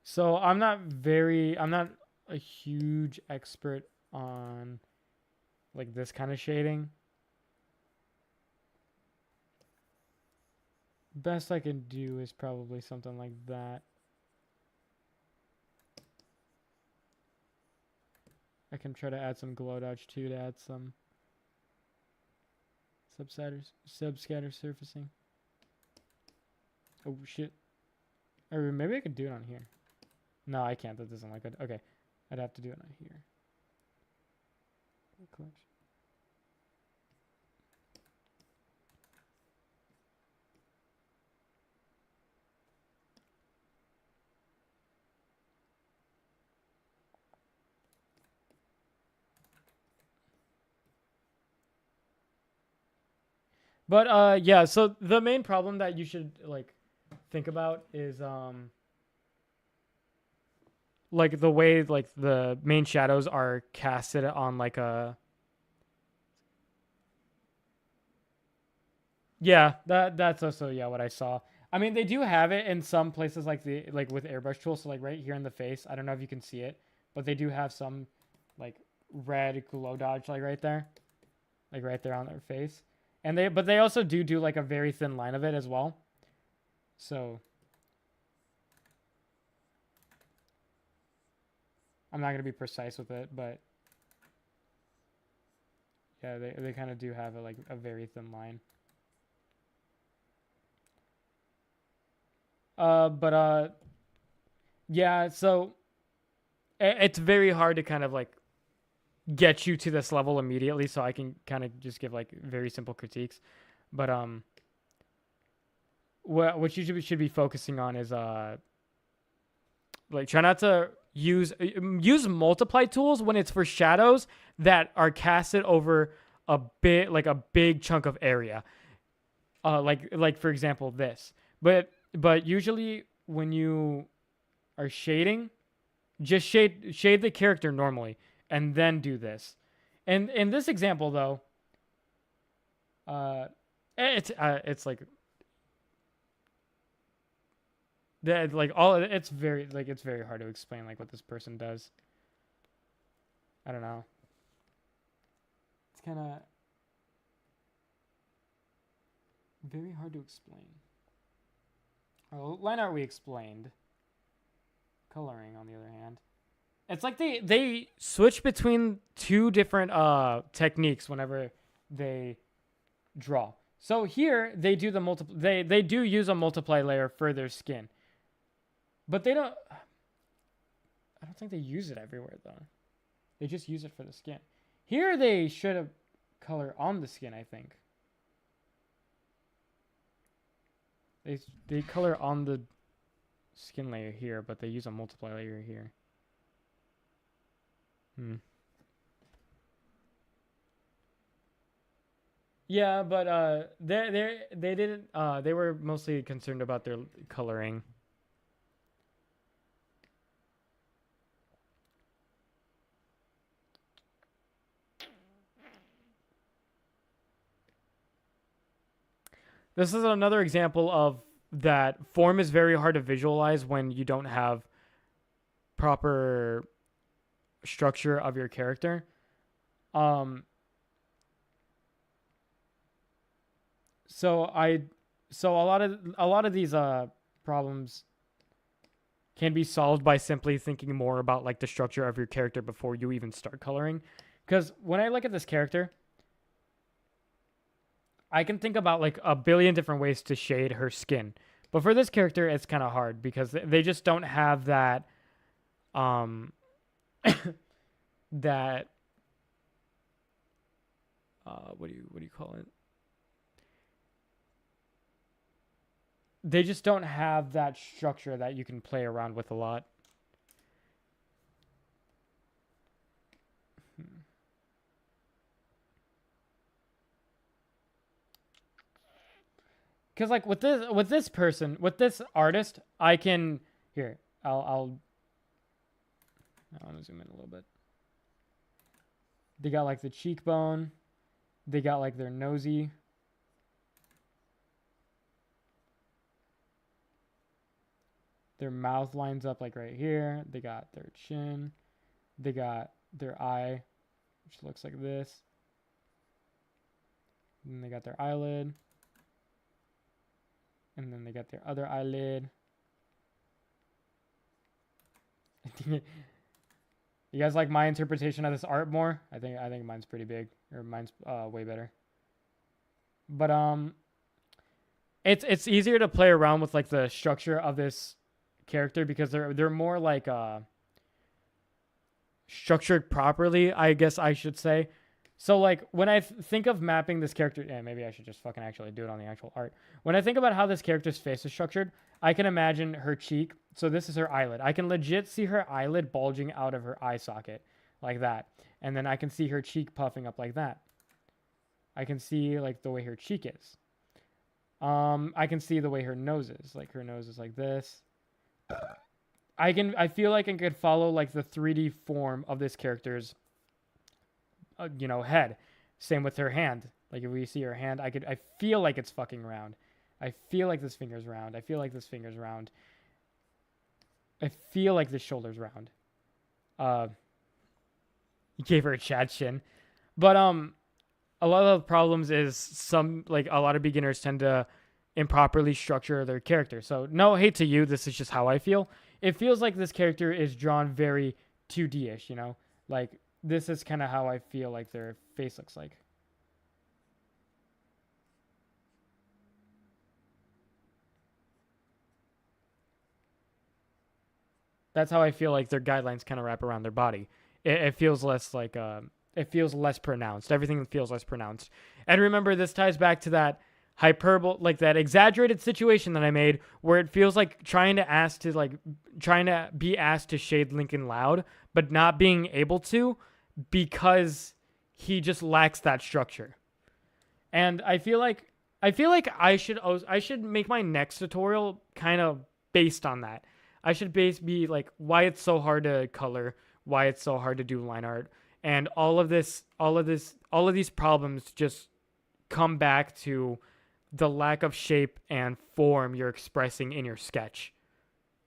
So I'm not a huge expert on like this kind of shading. Best I can do is probably something like that. I can try to add some glow dodge too to add some subscatter surfacing. Oh shit. Or maybe I could do it on here. No, I can't. That doesn't look good. Okay. I'd have to do it on here. Clutch. But yeah, so the main problem that you should like think about is like the way like the main shadows are casted on like a yeah, that's also yeah what I saw. I mean, they do have it in some places like the like with airbrush tools. So like right here in the face, I don't know if you can see it, but they do have some like red glow dodge like right there on their face, and they also do like a very thin line of it as well. So I'm not gonna be precise with it, but yeah, they kind of do have like a very thin line. But yeah, so it's very hard to kind of like get you to this level immediately, so I can kind of just give like very simple critiques. But what you should be focusing on is like try not to use multiply tools when it's for shadows that are casted over a bit like a big chunk of area. Like for example this. But usually when you are shading, just shade the character normally and then do this. And in this example though, it's like that like all it's very hard to explain like what this person does. I don't know. It's kind of very hard to explain. Oh, line art we explained. Coloring on the other hand. It's like they switch between two different techniques whenever they draw. So here they do the they do use a multiply layer for their skin. But I don't think they use it everywhere though. They just use it for the skin. Here they should have color on the skin, I think. They color on the skin layer here, but they use a multiply layer here. Yeah, but they didn't they were mostly concerned about their coloring. This is another example of that form is very hard to visualize when you don't have proper structure of your character. So a lot of these problems can be solved by simply thinking more about like the structure of your character before you even start coloring. Because when I look at this character, I can think about like a billion different ways to shade her skin. But for this character, it's kind of hard because they just don't have that that what do you call it? They just don't have that structure that you can play around with a lot. Because like with this artist, I can here. I want to zoom in a little bit. They got like the cheekbone. They got like their nosy. Their mouth lines up like right here. They got their chin. They got their eye, which looks like this. And then they got their eyelid. And then they got their other eyelid. You guys like my interpretation of this art more? I think mine's pretty big, or mine's way better. But it's easier to play around with like the structure of this character because they're more like structured properly, I guess I should say. So like when I think of mapping this character, yeah, maybe I should just fucking actually do it on the actual art. When I think about how this character's face is structured, I can imagine her cheek. So this is her eyelid. I can legit see her eyelid bulging out of her eye socket like that. And then I can see her cheek puffing up like that. I can see like the way her cheek is. I can see the way her nose is. Like her nose is like this. I feel like I could follow like the 3D form of this character's head. Same with her hand. Like if we see her hand, I feel like it's fucking round. I feel like this finger's round. I feel like this finger's round. I feel like this shoulder's round. Uh, he gave her a Chad chin. But a lot of the problems is a lot of beginners tend to improperly structure their character. So no hate to you, this is just how I feel. It feels like this character is drawn very 2D-ish, Like this is kind of how I feel like their face looks like. That's how I feel like their guidelines kind of wrap around their body. It feels less like it feels less pronounced. Everything feels less pronounced. And remember, this ties back to that hyperbole, like that exaggerated situation that I made, where it feels like trying to be asked to shade Lincoln Loud, but not being able to because he just lacks that structure. And I feel like I should make my next tutorial kind of based on that. I should be like why it's so hard to color, why it's so hard to do line art, and all of these problems just come back to the lack of shape and form you're expressing in your sketch.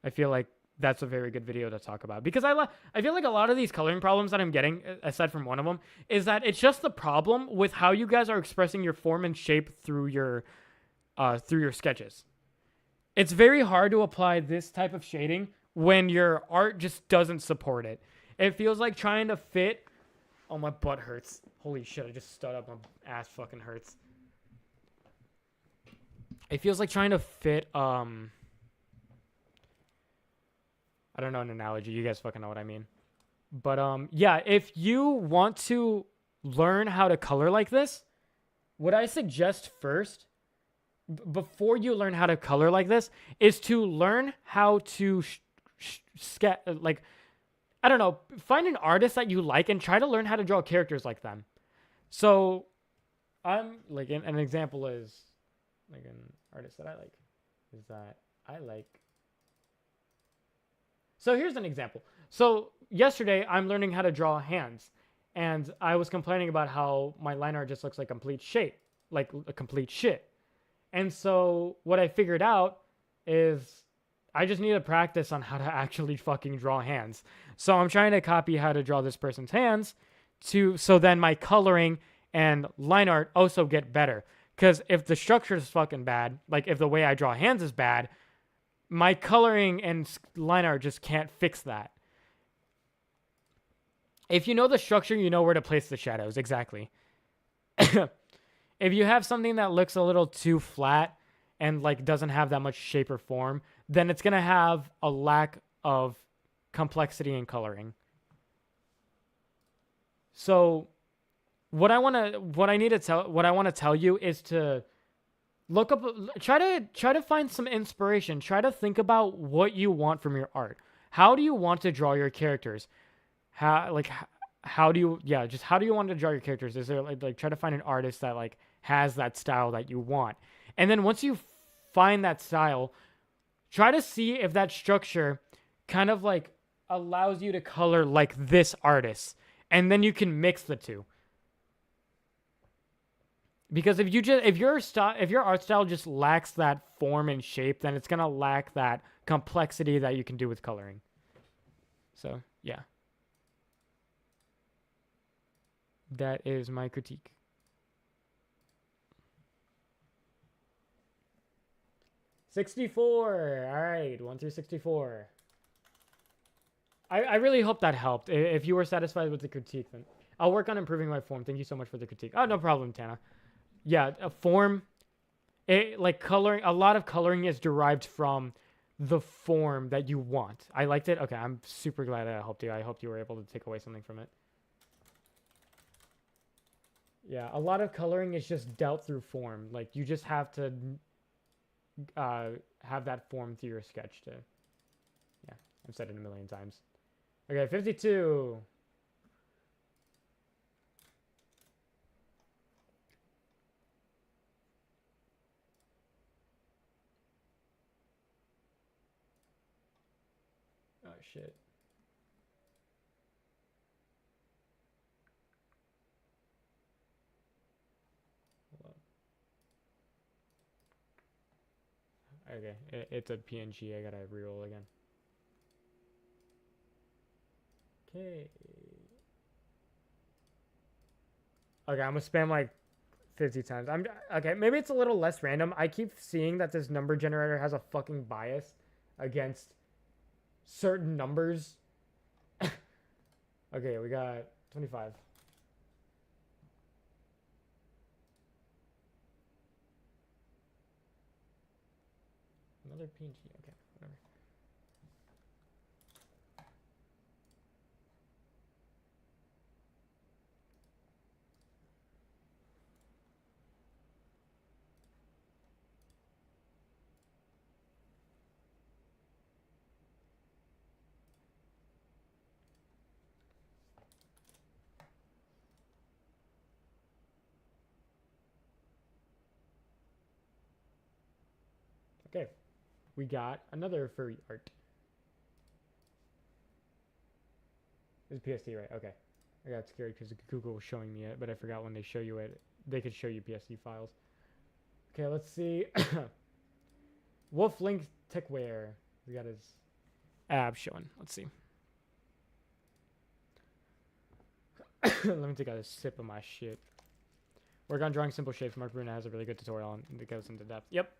I feel like that's a very good video to talk about because I feel like a lot of these coloring problems that I'm getting, aside from one of them, is that it's just the problem with how you guys are expressing your form and shape through your sketches. It's very hard to apply this type of shading when your art just doesn't support it. It feels like trying to fit. Oh, my butt hurts. Holy shit, I just stood up. My ass fucking hurts. It feels like trying to fit, I don't know an analogy. You guys fucking know what I mean. But, yeah, if you want to learn how to color like this, what I suggest first, before you learn how to color like this, is to learn how to sketch, like, I don't know, find an artist that you like and try to learn how to draw characters like them. So, I'm, like, an example is, like, an artist that I like, is that I like. So, here's an example. So, yesterday, I'm learning how to draw hands, and I was complaining about how my line art just looks like complete shit, like a complete shit. And so what I figured out is I just need to practice on how to actually fucking draw hands. So I'm trying to copy how to draw this person's hands so then my coloring and line art also get better. Because if the structure is fucking bad, like if the way I draw hands is bad, my coloring and line art just can't fix that. If you know the structure, you know where to place the shadows. Exactly. If you have something that looks a little too flat and like doesn't have that much shape or form, then it's going to have a lack of complexity in coloring. So what I want to tell you is to look up, try to find some inspiration. Try to think about what you want from your art. How do you want to draw your characters? How do you want to draw your characters? Is there like try to find an artist that like has that style that you want. And then once you find that style, try to see if that structure kind of like allows you to color like this artist. And then you can mix the two. Because if your art style just lacks that form and shape, then it's going to lack that complexity that you can do with coloring. So, yeah. That is my critique. $64. All right, 1 through 64. I really hope that helped. If you were satisfied with the critique, then I'll work on improving my form. Thank you so much for the critique. Oh, no problem, Tana. Yeah, a form, like coloring. A lot of coloring is derived from the form that you want. I liked it. Okay, I'm super glad that I helped you. I hope you were able to take away something from it. Yeah, a lot of coloring is just dealt through form. Like, you just have to have that form through your sketch to... Yeah, I've said it a million times. Okay, 52. shit. Hold on. Okay, it's a PNG. I gotta reroll again. Okay. Okay, I'm gonna spam like 50 times. I'm okay. Maybe it's a little less random. I keep seeing that this number generator has a fucking bias against certain numbers. Okay, we got 25. Another PNG. Okay, whatever. Okay, we got another furry art. It's PSD, right? Okay. I got scared because Google was showing me it, but I forgot when they show you it, they could show you PSD files. Okay, let's see. Wolf Link Techwear. We got his abs showing. Let's see. Let me take a sip of my shit. Work on drawing simple shapes. Mark Bruna has a really good tutorial on that goes into depth. Yep.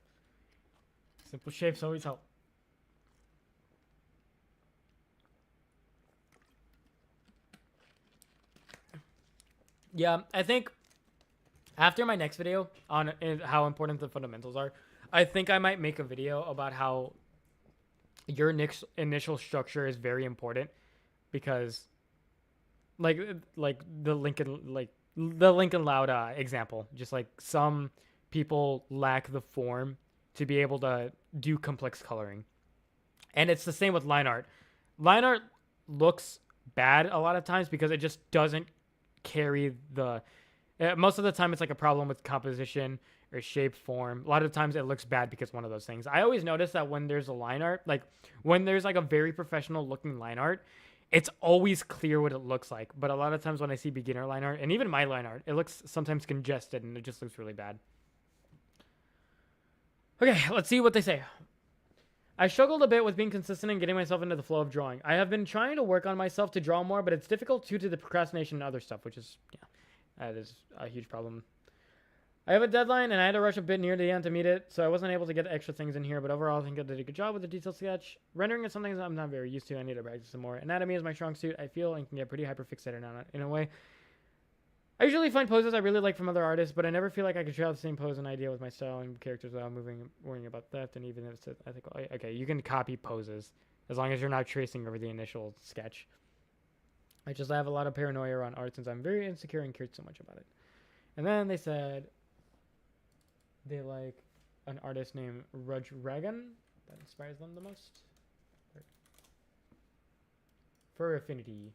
Simple shapes always help. Yeah, I think after my next video on how important the fundamentals are, I think I might make a video about how your initial structure is very important, because like the Lincoln Loud example, just like some people lack the form to be able to do complex coloring. And it's the same with line art. Line art looks bad a lot of times because it just doesn't carry the most of the time it's like a problem with composition or shape, form. A lot of times it looks bad because one of those things. I always notice that when there's a line art, like when there's like a very professional looking line art, it's always clear what it looks like. But a lot of times when I see beginner line art, and even my line art, it looks sometimes congested and it just looks really bad. Okay, let's see what they say. I struggled a bit with being consistent and getting myself into the flow of drawing. I have been trying to work on myself to draw more, but it's difficult due to the procrastination and other stuff, which is, yeah, that is a huge problem. I have a deadline, and I had to rush a bit near the end to meet it, so I wasn't able to get extra things in here, but overall I think I did a good job with the detailed sketch. Rendering is something that I'm not very used to. I need to practice some more. Anatomy is my strong suit, I feel, and can get pretty hyperfixated on it in a way. I usually find poses I really like from other artists, but I never feel like I could share the same pose and idea with my style and characters without worrying about theft. And even if it's, I think, okay, you can copy poses as long as you're not tracing over the initial sketch. I just have a lot of paranoia around art since I'm very insecure and cared so much about it. And then they said they like an artist named Rudge Ragan that inspires them the most for affinity.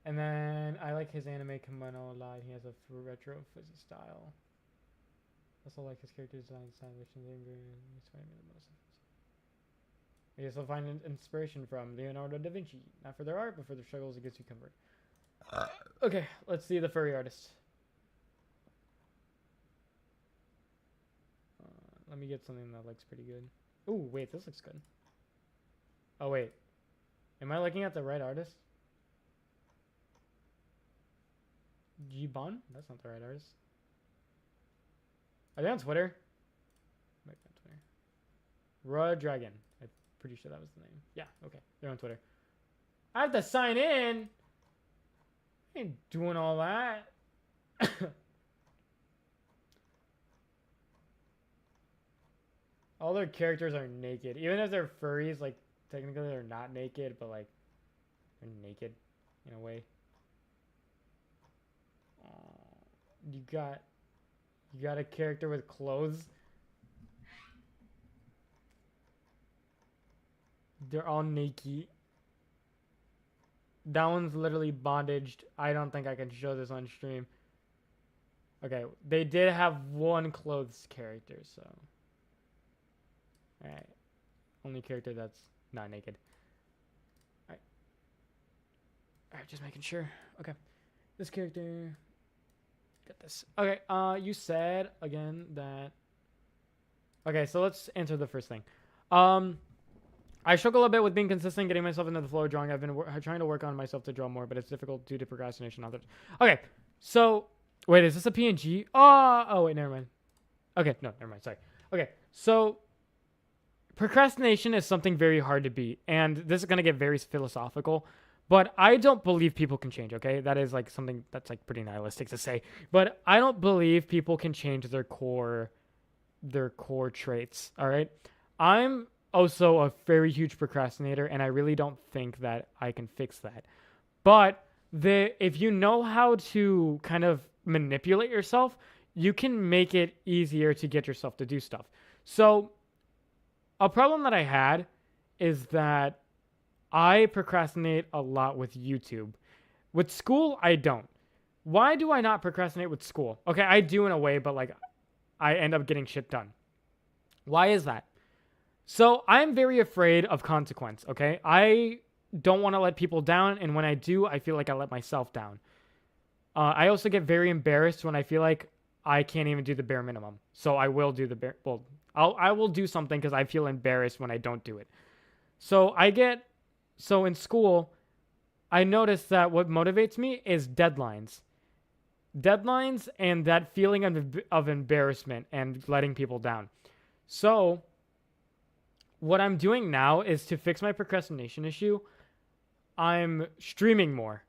And then I like his anime kimono a lot. He has a retro fuzzy style. Also like his character design, which is inspired me the most. I guess I'll find inspiration from Leonardo da Vinci, not for their art, but for their struggles against you comfort. Okay, let's see the furry artist. Let me get something that looks pretty good. Oh wait, this looks good. Oh wait, am I looking at the right artist? G-Bon? That's not the right artist. Are they on Twitter? Might be on Twitter. Raw Dragon. I'm pretty sure that was the name. Yeah, okay. They're on Twitter. I have to sign in. I ain't doing all that. All their characters are naked. Even if they're furries, like, technically they're not naked, but, like, they're naked in a way. You got a character with clothes. They're all naked. That one's literally bondaged. I don't think I can show this on stream. Okay, they did have one clothes character, so. Alright. Only character that's not naked. Alright. Alright, just making sure. Okay. This character. Got this. Okay, you said again that. Okay, so let's answer the first thing. I struggle a bit with being consistent, getting myself into the flow of drawing. I've been trying to work on myself to draw more, but it's difficult due to procrastination. Others. Okay, so wait, is this a PNG? Oh, wait, never mind. Okay, no, never mind. Sorry. Okay, so procrastination is something very hard to beat, and this is gonna get very philosophical. But I don't believe people can change. Okay, that is like something that's like pretty nihilistic to say. But I don't believe people can change their core traits. All right, I'm also a very huge procrastinator, and I really don't think that I can fix that. But if you know how to kind of manipulate yourself, you can make it easier to get yourself to do stuff. So a problem that I had is that I procrastinate a lot with YouTube. With school, I don't. Why do I not procrastinate with school? Okay, I do in a way, but like I end up getting shit done. Why is that? So I'm very afraid of consequence, okay? I don't want to let people down, and when I do, I feel like I let myself down. I also get very embarrassed when I feel like I can't even do the bare minimum. So I will do the bare, well, I will do something because I feel embarrassed when I don't do it. So in school, I noticed that what motivates me is deadlines. Deadlines and that feeling of embarrassment and letting people down. So what I'm doing now is to fix my procrastination issue. I'm streaming more.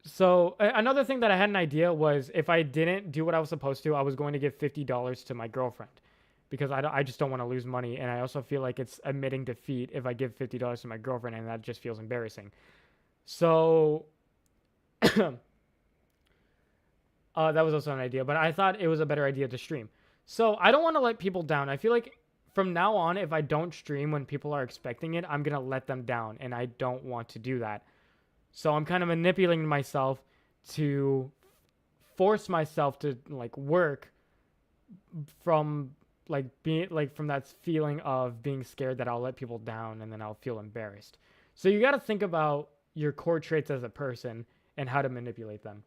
So another thing that I had an idea was if I didn't do what I was supposed to, I was going to give $50 to my girlfriend because I just don't want to lose money. And I also feel like it's admitting defeat if I give $50 to my girlfriend, and that just feels embarrassing. So that was also an idea, but I thought it was a better idea to stream. So I don't want to let people down. I feel like from now on, if I don't stream when people are expecting it, I'm going to let them down, and I don't want to do that. So I'm kind of manipulating myself to force myself to like work from like being like from that feeling of being scared that I'll let people down and then I'll feel embarrassed. So you got to think about your core traits as a person and how to manipulate them.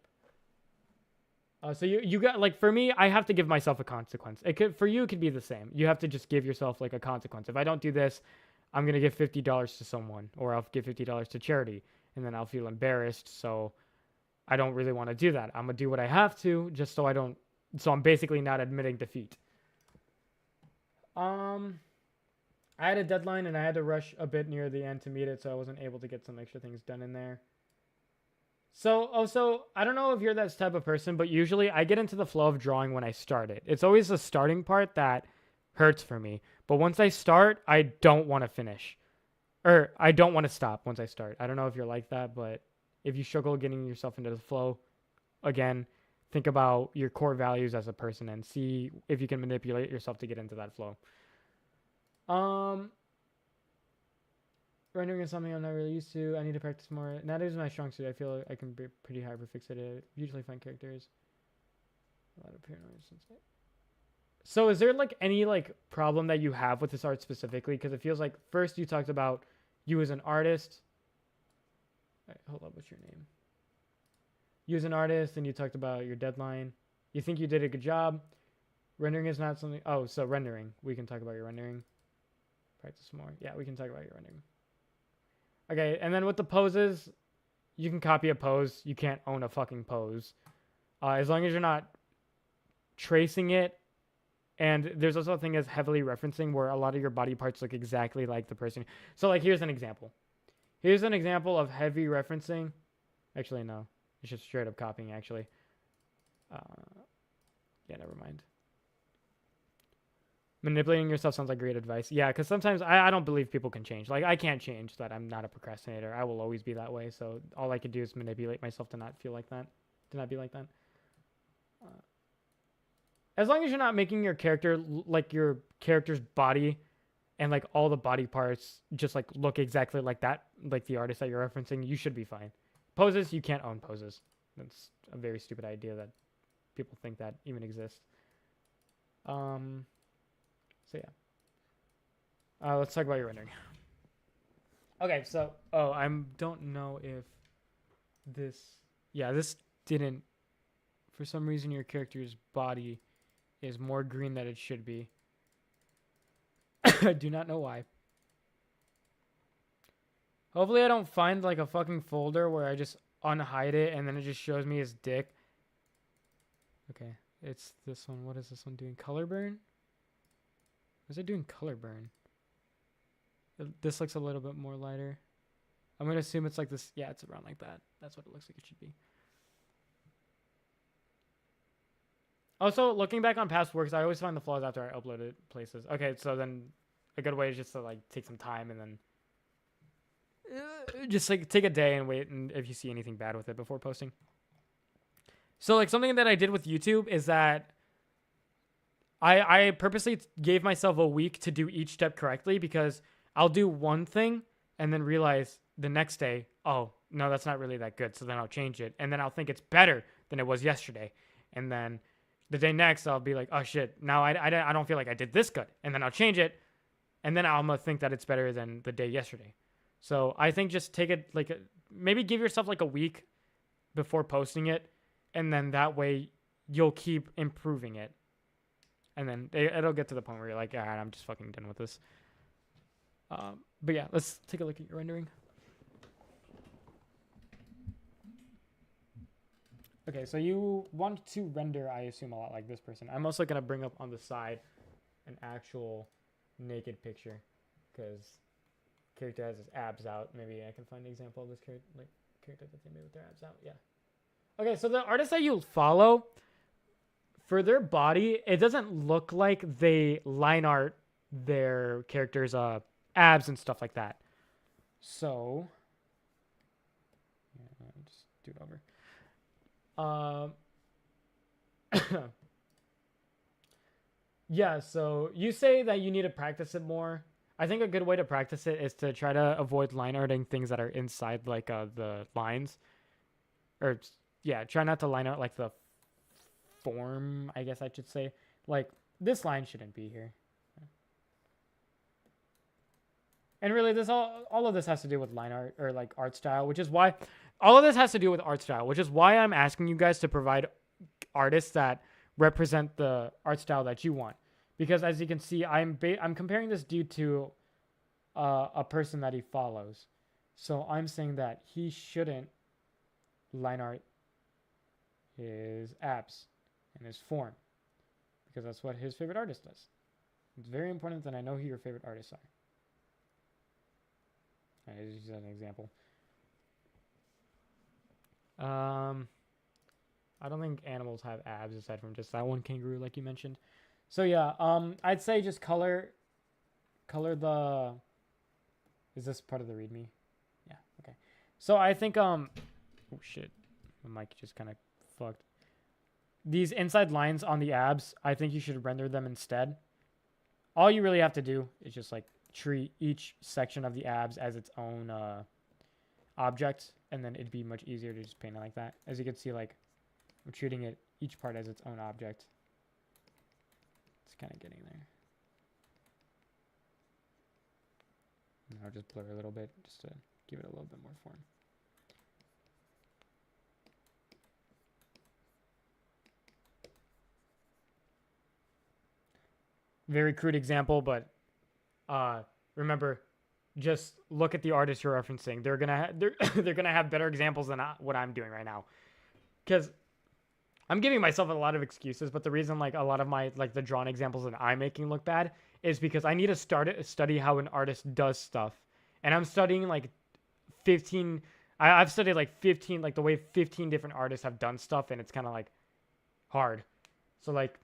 So you got like for me, I have to give myself a consequence. For you, it could be the same. You have to just give yourself like a consequence. If I don't do this, I'm gonna give $50 to someone, or I'll give $50 to charity, and then I'll feel embarrassed. So I don't really want to do that. I'm gonna do what I have to, just so I don't. So I'm basically not admitting defeat. I had a deadline and I had to rush a bit near the end to meet it, so I wasn't able to get some extra things done in there. So also, I don't know if you're that type of person, but usually I get into the flow of drawing when I start it. It's always the starting part that hurts for me. But once I start, I don't want to finish. Or I don't want to stop once I start. I don't know if you're like that, but if you struggle getting yourself into the flow, again, think about your core values as a person and see if you can manipulate yourself to get into that flow. Rendering is something I'm not really used to. I need to practice more. That is my strong suit. I feel like I can be pretty hyperfixated. Usually find characters. A lot of paranoia. So is there like any like problem that you have with this art specifically? Because it feels like first you talked about you as an artist. All right, hold up, what's your name? You as an artist, and you talked about your deadline. You think you did a good job. Rendering is not something. Oh, so rendering. We can talk about your rendering. Practice more. Yeah, we can talk about your rendering. Okay, and then with the poses, you can copy a pose. You can't own a fucking pose. As long as you're not tracing it. And there's also a thing as heavily referencing where a lot of your body parts look exactly like the person. So like, here's an example. Here's an example of heavy referencing. Actually, no. It's just straight up copying, actually. Yeah, never mind. Manipulating yourself sounds like great advice. Yeah, because sometimes I don't believe people can change. Like, I can't change that I'm not a procrastinator. I will always be that way. So all I could do is manipulate myself to not feel like that. To not be like that. As long as you're not making your character, like your character's body and like all the body parts just like look exactly like that, like the artist that you're referencing, you should be fine. Poses, you can't own poses. That's a very stupid idea that people think that even exists. So yeah. Let's talk about your rendering. Okay, so I don't know if this. Yeah, this didn't. For some reason, your character's body is more green than it should be. I do not know why. Hopefully I don't find like a fucking folder where I just unhide it and then it just shows me his dick. Okay, it's this one. What is this one doing? Color burn? Is it doing color burn? This looks a little bit more lighter. I'm going to assume it's like this. Yeah, it's around like that. That's what it looks like it should be. Also, looking back on past works, I always find the flaws after I upload it places. Okay, so then a good way is just to like take some time and then just like take a day and wait, and if you see anything bad with it before posting. So like something that I did with YouTube is that I purposely gave myself a week to do each step correctly, because I'll do one thing and then realize the next day, oh, no, that's not really that good. So then I'll change it. And then I'll think it's better than it was yesterday. And then the day next, I'll be like, oh, shit, now I don't feel like I did this good. And then I'll change it. And then I'm going to think that it's better than the day yesterday. So I think just take it like maybe give yourself like a week before posting it. And then that way you'll keep improving it. And then it'll get to the point where you're like, all right, I'm just fucking done with this. But yeah, let's take a look at your rendering. Okay, so you want to render, I assume, a lot like this person. I'm also going to bring up on the side an actual naked picture, because character has his abs out. Maybe I can find an example of this character that they made with their abs out. Yeah. Okay, so the artists that you follow, for their body, it doesn't look like they line art their characters' abs and stuff like that. So, yeah, just do it over. Yeah, so you say that you need to practice it more. I think a good way to practice it is to try to avoid line arting things that are inside like the lines. Or, yeah, try not to line art like the form, I guess I should say. Like, this line shouldn't be here. And really, this all of this has to do with line art, or like art style, which is why all of this has to do with art style, which is why I'm asking you guys to provide artists that represent the art style that you want. Because as you can see, I'm comparing this dude to a person that he follows. So I'm saying that he shouldn't line art his abs and his form, because that's what his favorite artist does. It's very important that I know who your favorite artists are. Right, just as an example. I don't think animals have abs aside from just that one kangaroo, like you mentioned. So yeah, I'd say just color the. Is this part of the README? Yeah. Okay. So I think oh shit, my mic just kind of fucked. These inside lines on the abs, I think you should render them instead. All you really have to do is just like treat each section of the abs as its own object, and then it'd be much easier to just paint it like that. As you can see, like I'm treating it each part as its own object. It's kind of getting there. And I'll just blur a little bit just to give it a little bit more form. Very crude example, but remember, just look at the artist you're referencing. They're gonna have better examples than what I'm doing right now, because I'm giving myself a lot of excuses. But the reason like a lot of my like the drawn examples that I'm making look bad is because I need to study how an artist does stuff, and I'm studying like 15. I've studied like 15, like the way 15 different artists have done stuff, and it's kind of like hard. So like,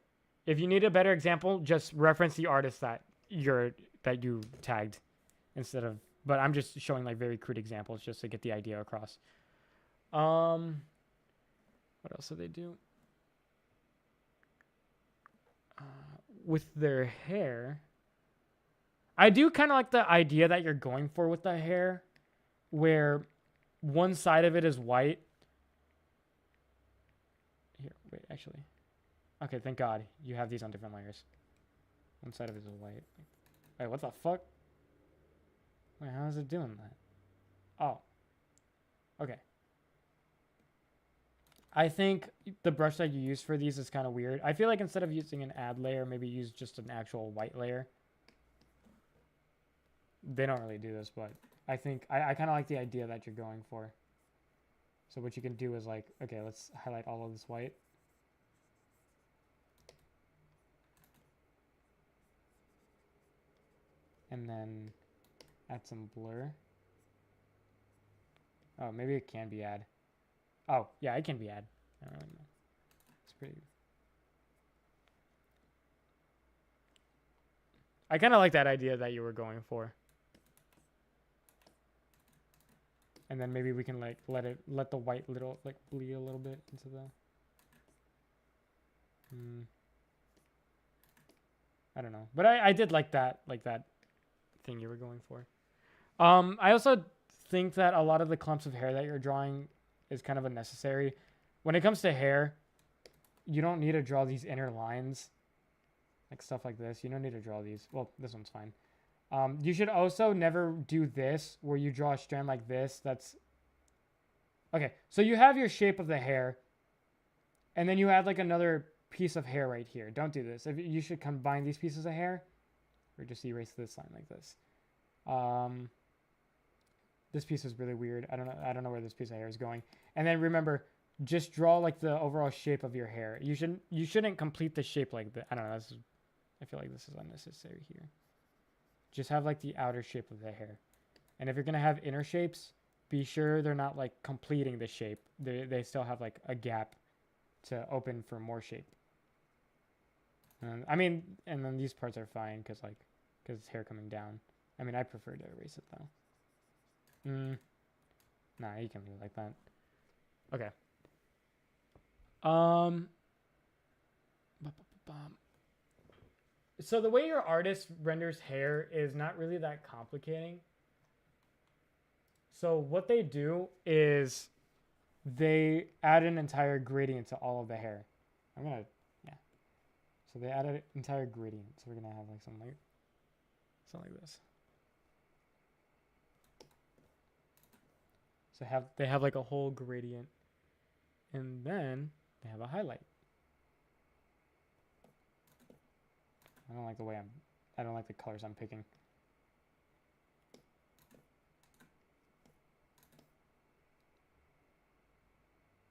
if you need a better example, just reference the artist that you tagged instead of. But I'm just showing like very crude examples just to get the idea across. What else do they do? With their hair, I do kind of like the idea that you're going for with the hair, where one side of it is white. Here, wait, actually. Okay, thank God you have these on different layers. One side of it is white. Wait, what the fuck? Wait, how is it doing that? Oh. Okay. I think the brush that you use for these is kind of weird. I feel like instead of using an add layer, maybe use just an actual white layer. They don't really do this, but I think I kind of like the idea that you're going for. So what you can do is like, okay, let's highlight all of this white. And then add some blur. Oh, maybe it can be add. Oh, yeah, it can be add. I don't really know. It's pretty. I kind of like that idea that you were going for. And then maybe we can like let the white little like bleed a little bit into the. I don't know, but I did like that thing you were going for. I also think that a lot of the clumps of hair that you're drawing is kind of unnecessary. When it comes to hair, you don't need to draw these inner lines, like stuff like this. You don't need to draw these. Well, this one's fine. You should also never do this where you draw a strand like this. That's okay. So you have your shape of the hair, and then you add like another piece of hair right here. Don't do this. You should combine these pieces of hair, or just erase this line like this. This piece is really weird. I don't know where this piece of hair is going. And then remember, just draw like the overall shape of your hair. You shouldn't complete the shape like that. I don't know. I feel like this is unnecessary here. Just have like the outer shape of the hair. And if you're gonna have inner shapes, be sure they're not like completing the shape. They still have like a gap to open for more shape. I mean, and then these parts are fine because it's hair coming down. I mean, I prefer to erase it though. Nah, you can leave it like that. Okay. So the way your artist renders hair is not really that complicating. So what they do is they add an entire gradient to all of the hair. So they add an entire gradient. So we're gonna have like something like this. So they have like a whole gradient, and then they have a highlight. I don't like the colors I'm picking.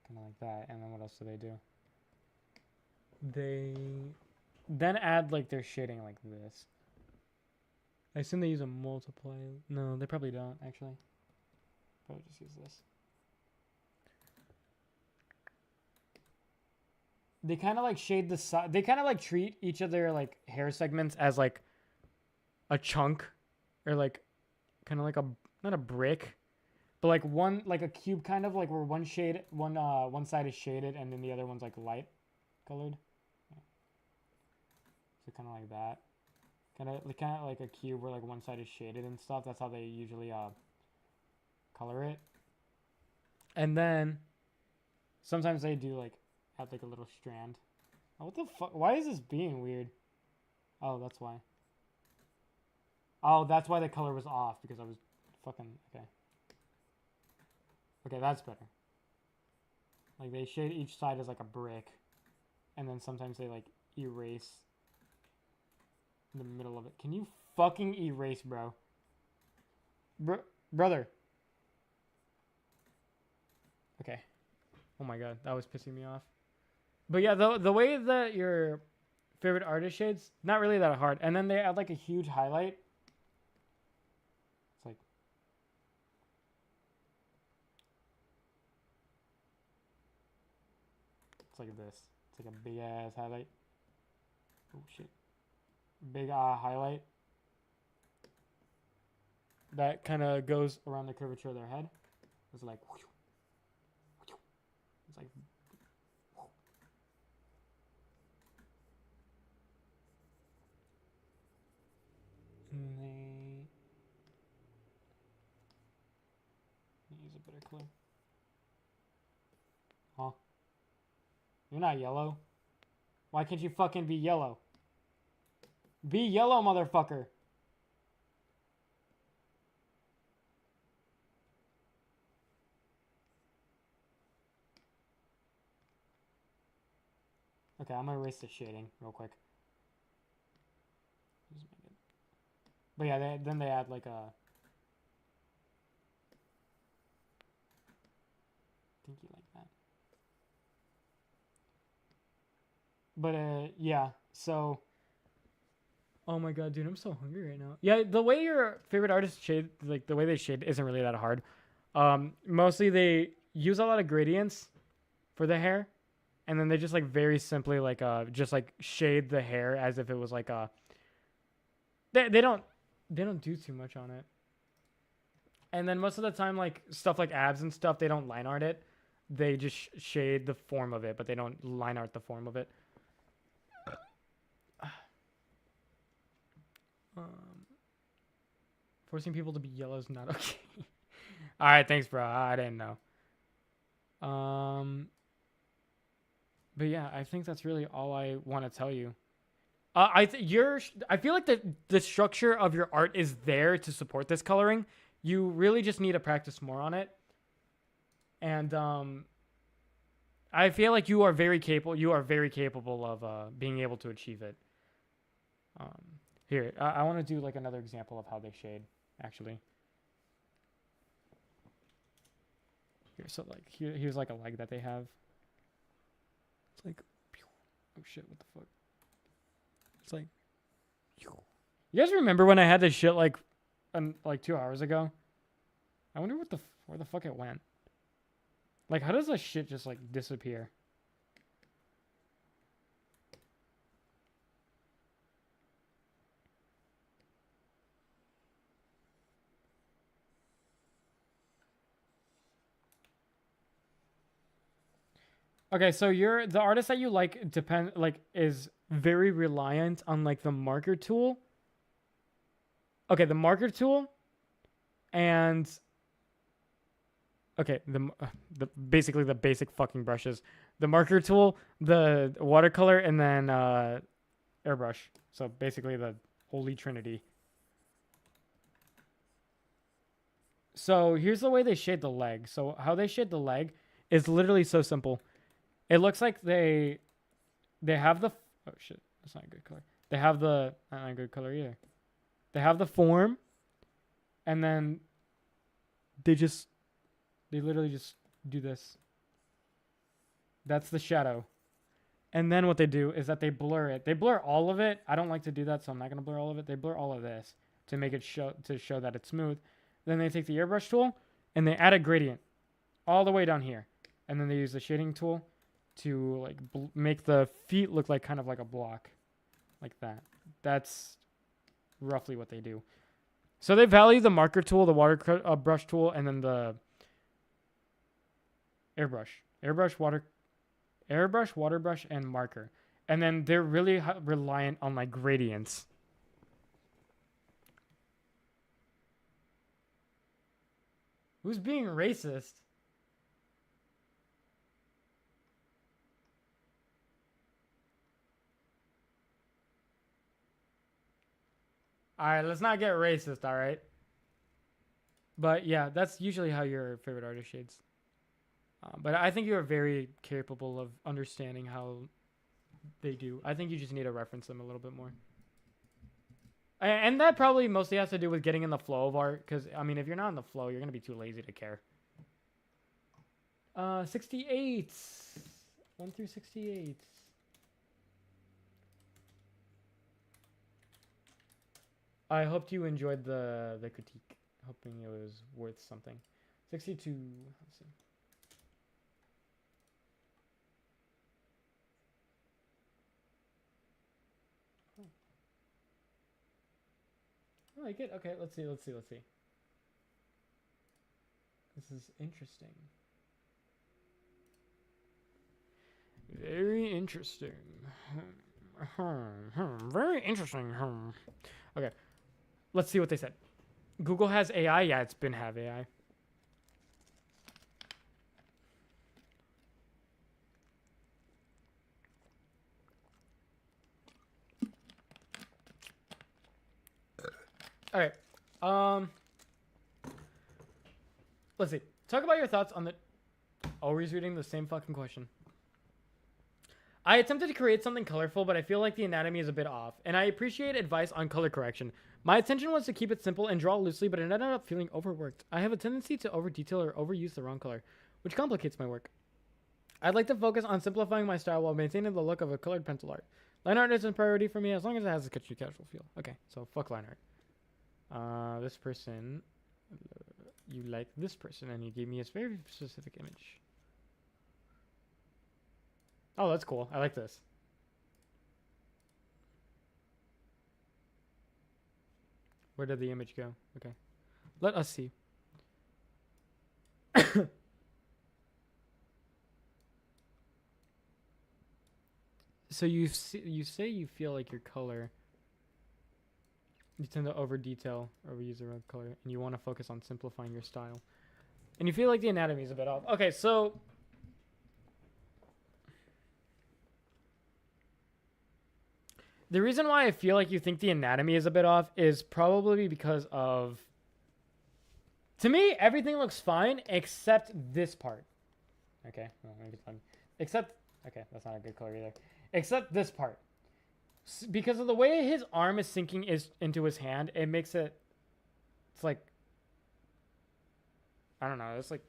Kind of like that. And then what else do they do? They then add like their shading like this. I assume they use a multiply. No, they probably don't actually. Probably just use this. They kind of like shade the side. They kind of like treat each of their like hair segments as like a chunk, or like kind of like not a brick, but like one like a cube, kind of like where one side is shaded and then the other one's like light colored. Yeah. So kind of like that. Kind of like a cube where like one side is shaded and stuff. That's how they usually color it. And then sometimes they do like add like a little strand. Oh, what the fuck? Why is this being weird? Oh, that's why. Oh, that's why the color was off, because I was fucking okay. Okay, that's better. Like they shade each side as like a brick, and then sometimes they like erase the middle of it. Can you fucking erase, bro? Brother. Okay. Oh my god, that was pissing me off. But yeah, the way that your favorite artist shades, not really that hard. And then they add like a huge highlight. It's like this. It's like a big ass highlight. Oh shit. Big highlight. That kind of goes around the curvature of their head. It's like, it's like, and they use a better color. Huh? You're not yellow. Why can't you fucking be yellow? Be yellow, motherfucker. Okay, I'm gonna erase the shading real quick. But yeah, then they add like a thinky like that. But yeah, so oh my god, dude, I'm so hungry right now. Yeah, the way your favorite artist shade, like the way they shade, isn't really that hard. Mostly they use a lot of gradients for the hair, and then they just like very simply like just like shade the hair as if it was like a. They don't do too much on it. And then most of the time, like stuff like abs and stuff, they don't line art it. They just shade the form of it, but they don't line art the form of it. Forcing people to be yellow is not okay. All right, thanks, bro. I didn't know. But yeah, I think that's really all I want to tell you. I feel like the structure of your art is there to support this coloring. You really just need to practice more on it. And I feel like you are very capable. You are very capable of being able to achieve it. Here, I want to do like another example of how they shade, actually. Here, so like here's like a leg that they have. It's like, oh shit, what the fuck? It's like, you guys remember when I had this shit like 2 hours ago? I wonder where the fuck it went. Like, how does that shit just like disappear? Okay, so the artist that you like is very reliant on like the marker tool. Okay, the marker tool, and okay, the basically the basic fucking brushes, the marker tool, the watercolor, and then airbrush. So basically the holy trinity. So here's the way they shade the leg. So how they shade the leg is literally so simple. It looks like they have the oh shit, that's not a good color. They have the not a good color either. They have the form, and then they literally just do this. That's the shadow. And then what they do is that they blur it. They blur all of it. I don't like to do that, so I'm not gonna blur all of it. They blur all of this to make it show that it's smooth. Then they take the airbrush tool and they add a gradient all the way down here, and then they use the shading tool to like make the feet look like kind of like a block, like that. That's roughly what they do. So they value the marker tool, the water brush tool, and then the airbrush, water brush, and marker. And then they're really reliant on like gradients. Who's being racist? All right, let's not get racist, all right? But yeah, that's usually how your favorite artist shades. But I think you're very capable of understanding how they do. I think you just need to reference them a little bit more. And that probably mostly has to do with getting in the flow of art. Because, I mean, if you're not in the flow, you're going to be too lazy to care. 68. 1 through 68. I hoped you enjoyed the critique. Hoping it was worth something. 62. Let's see. I like it. Okay, let's see. This is interesting. Very interesting. Very interesting. Okay, let's see what they said. Google has AI? Yeah, it's been have AI. All right. Let's see. Talk about your thoughts on the. Always reading the same fucking question. I attempted to create something colorful, but I feel like the anatomy is a bit off, and I appreciate advice on color correction. My intention was to keep it simple and draw loosely, but it ended up feeling overworked. I have a tendency to over-detail or overuse the wrong color, which complicates my work. I'd like to focus on simplifying my style while maintaining the look of a colored pencil art. Line art isn't a priority for me as long as it has a sketchy casual feel. Okay, so fuck line art. This person, you like this person, and you gave me a very specific image. Oh, that's cool. I like this. Where did the image go? Okay. Let us see. So you say you feel like your color, you tend to over detail or overuse the wrong color, and you want to focus on simplifying your style, and you feel like the anatomy is a bit off. Okay, so the reason why I feel like you think the anatomy is a bit off is probably because of, to me, everything looks fine except this part. Okay, well, maybe it's fine. Except, okay, that's not a good color either. Except this part. Because of the way his arm is sinking into his hand, it makes it, it's like, I don't know, it's like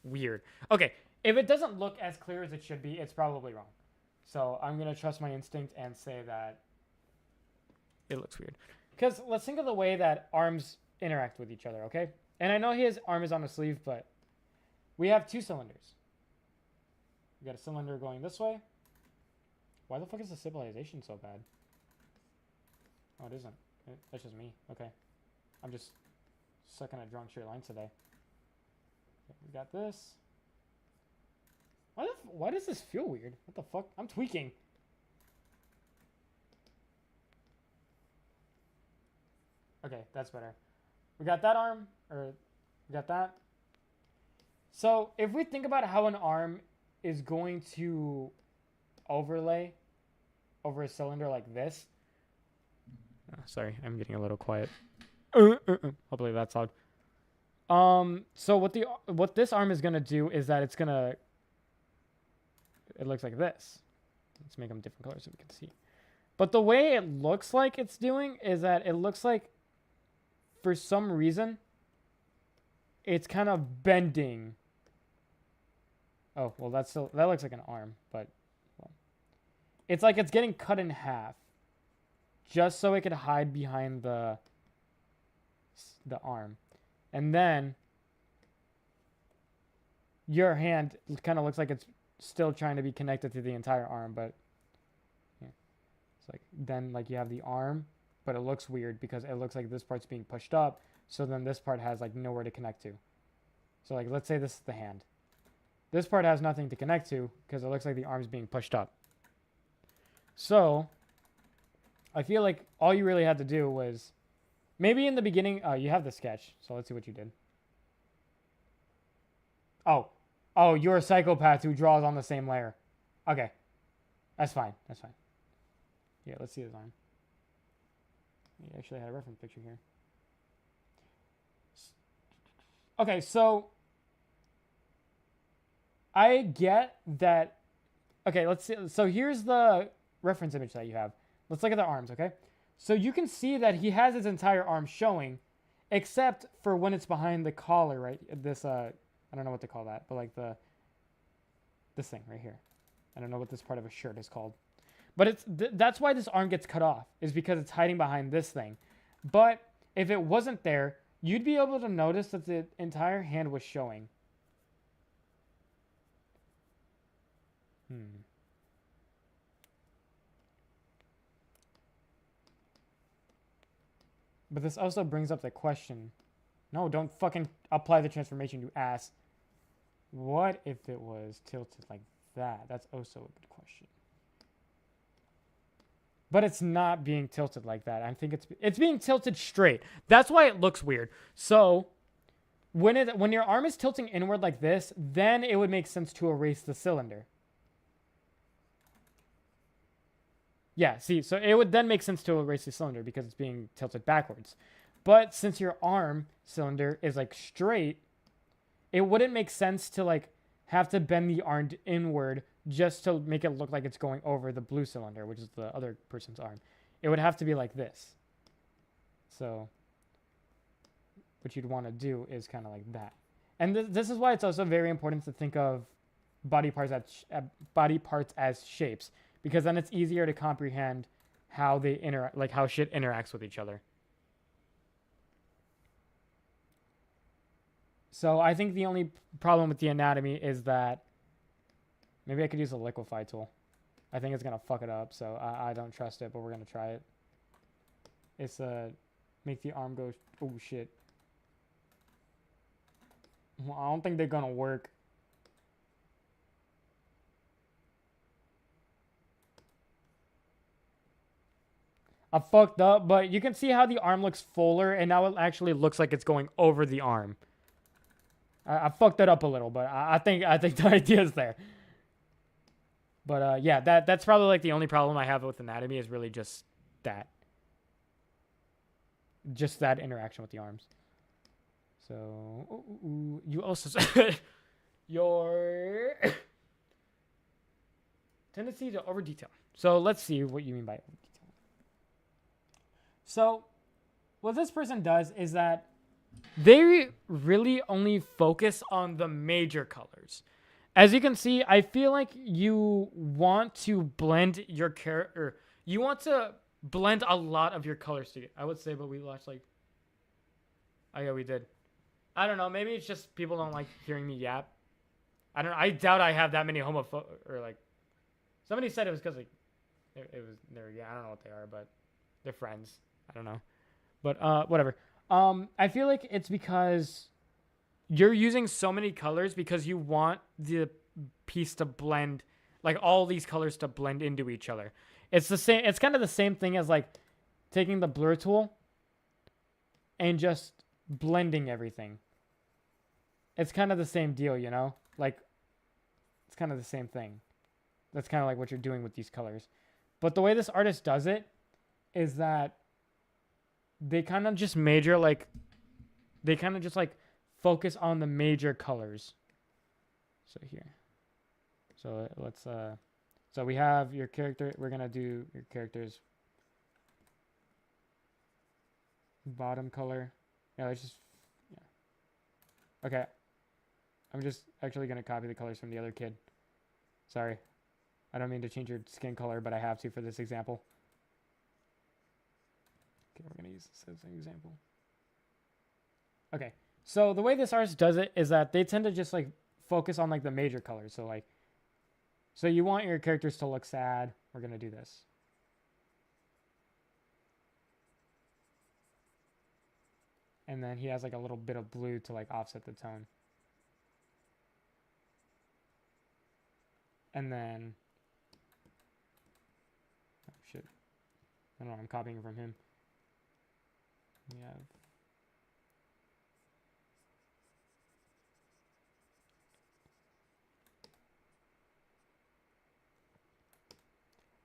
weird. Okay, if it doesn't look as clear as it should be, it's probably wrong. So I'm going to trust my instinct and say that it looks weird. Because let's think of the way that arms interact with each other, okay? And I know his arm is on a sleeve, but we have two cylinders. We got a cylinder going this way. Why the fuck is the stabilization so bad? Oh, it isn't. That's just me. Okay. I'm just sucking at drawing straight lines today. Okay, we got this. Why does this feel weird? What the fuck? I'm tweaking. Okay, that's better. We got that arm, or we got that. So if we think about how an arm is going to overlay over a cylinder like this. Oh, sorry, I'm getting a little quiet. Hopefully that's loud. So what this arm is gonna do is that it's gonna. It looks like this. Let's make them different colors so we can see. But the way it looks like it's doing is that it looks like, for some reason, it's kind of bending. Oh, well, that looks like an arm, but well, it's like it's getting cut in half just so it could hide behind the arm. And then your hand kind of looks like it's still trying to be connected to the entire arm, but yeah. It's like then like you have the arm, but it looks weird because it looks like this part's being pushed up, so then this part has like nowhere to connect to. So like let's say this is the hand. This part has nothing to connect to because it looks like the arm's being pushed up. So I feel like all you really had to do was maybe in the beginning, you have the sketch. So let's see what you did. Oh, you're a psychopath who draws on the same layer. Okay. That's fine. That's fine. Yeah, let's see his arm. He actually had a reference picture here. Okay, so I get that. Okay, let's see. So here's the reference image that you have. Let's look at the arms, okay? So you can see that he has his entire arm showing, except for when it's behind the collar, right? This, I don't know what to call that, but like this thing right here. I don't know what this part of a shirt is called. But that's why this arm gets cut off, is because it's hiding behind this thing. But if it wasn't there, you'd be able to notice that the entire hand was showing. But this also brings up the question. No, don't fucking apply the transformation, you ass. What if it was tilted like that? That's also a good question. But it's not being tilted like that. I think it's being tilted straight. That's why it looks weird. So when your arm is tilting inward like this, then it would make sense to erase the cylinder. Yeah, see, so it would then make sense to erase the cylinder because it's being tilted backwards. But since your arm cylinder is like straight, it wouldn't make sense to like have to bend the arm inward just to make it look like it's going over the blue cylinder, which is the other person's arm. It would have to be like this. So what you'd want to do is kind of like that. And this is why it's also very important to think of body parts as shapes, because then it's easier to comprehend how they interact, like how shit interacts with each other. So I think the only problem with the anatomy is that maybe I could use a liquefy tool. I think it's gonna fuck it up, so I don't trust it, but we're gonna try it. It's make the arm go. Oh shit. Well, I don't think they're gonna work. I fucked up, but you can see how the arm looks fuller, and now it actually looks like it's going over the arm. I fucked it up a little, but I think the idea is there. But yeah, that's probably like the only problem I have with anatomy is really just that interaction with the arms. So you also said your tendency to over detail. So let's see what you mean by over detail. So what this person does is that they really only focus on the major colors. As you can see, I feel like you want to blend your character. You want to blend a lot of your colors together. I would say, but we watched like. Oh yeah, we did. I don't know. Maybe it's just people don't like hearing me yap. I don't know. I doubt I have that many or like. Somebody said it was because like, it was they're yeah. I don't know what they are, but they're friends. I don't know, but whatever. I feel like it's because you're using so many colors because you want the piece to blend, like all these colors to blend into each other. It's the same. It's kind of the same thing as like taking the blur tool and just blending everything. It's kind of the same deal, you know? Like, it's kind of the same thing. That's kind of like what you're doing with these colors. But the way this artist does it is that they kind of just focus on the major colors. So here. So let's so we have your character. We're gonna do your character's bottom color. Yeah, let's just okay. I'm just actually gonna copy the colors from the other kid. Sorry. I don't mean to change your skin color, but I have to for this example. Okay, we're gonna use this as an example. Okay. So the way this artist does it is that they tend to just like focus on like the major colors. So like, so you want your characters to look sad. We're going to do this. And then he has like a little bit of blue to like offset the tone. And then, oh shit. I don't know, I'm copying from him. We have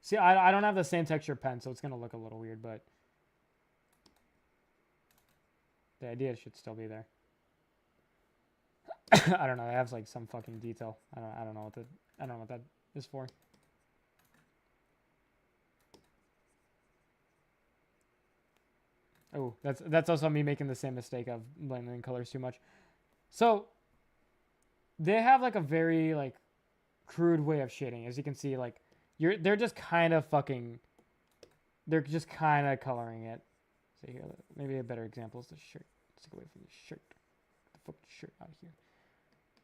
see, I don't have the same texture pen, so it's going to look a little weird, but the idea should still be there. I don't know. It has like some fucking detail. I don't know what that is for. Oh, that's also me making the same mistake of blending colors too much. So they have like a very like crude way of shading. As you can see, like they're just kind of coloring it. So here, maybe a better example is the shirt. Let's take away from the shirt. Get the fucking shirt out of here.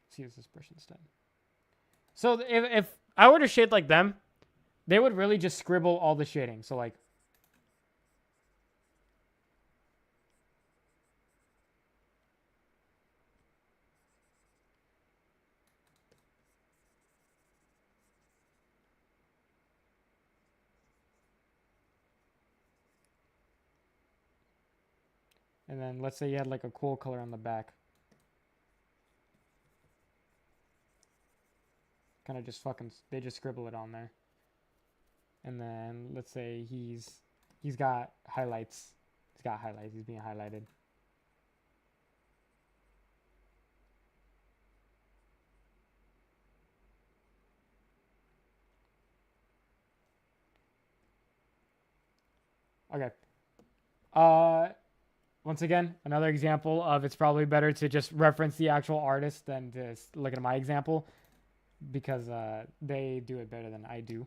Let's use this brush instead. So if I were to shade like them, they would really just scribble all the shading. So like, and then let's say you had like a cool color on the back. Kind of just they just scribble it on there. And then let's say he's got highlights. He's got highlights. He's being highlighted. Okay. Once again, another example of it's probably better to just reference the actual artist than to look at my example because they do it better than I do.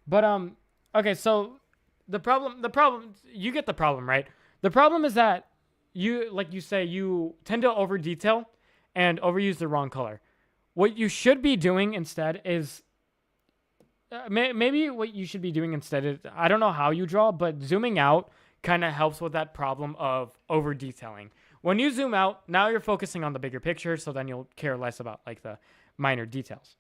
But okay, so the problem, you get the problem, right? The problem is that you, like you say, you tend to over detail and overuse the wrong color. What you should be doing instead is maybe what you should be doing instead is, I don't know how you draw, but zooming out kind of helps with that problem of over detailing. When you zoom out, now you're focusing on the bigger picture, so then you'll care less about like the minor details.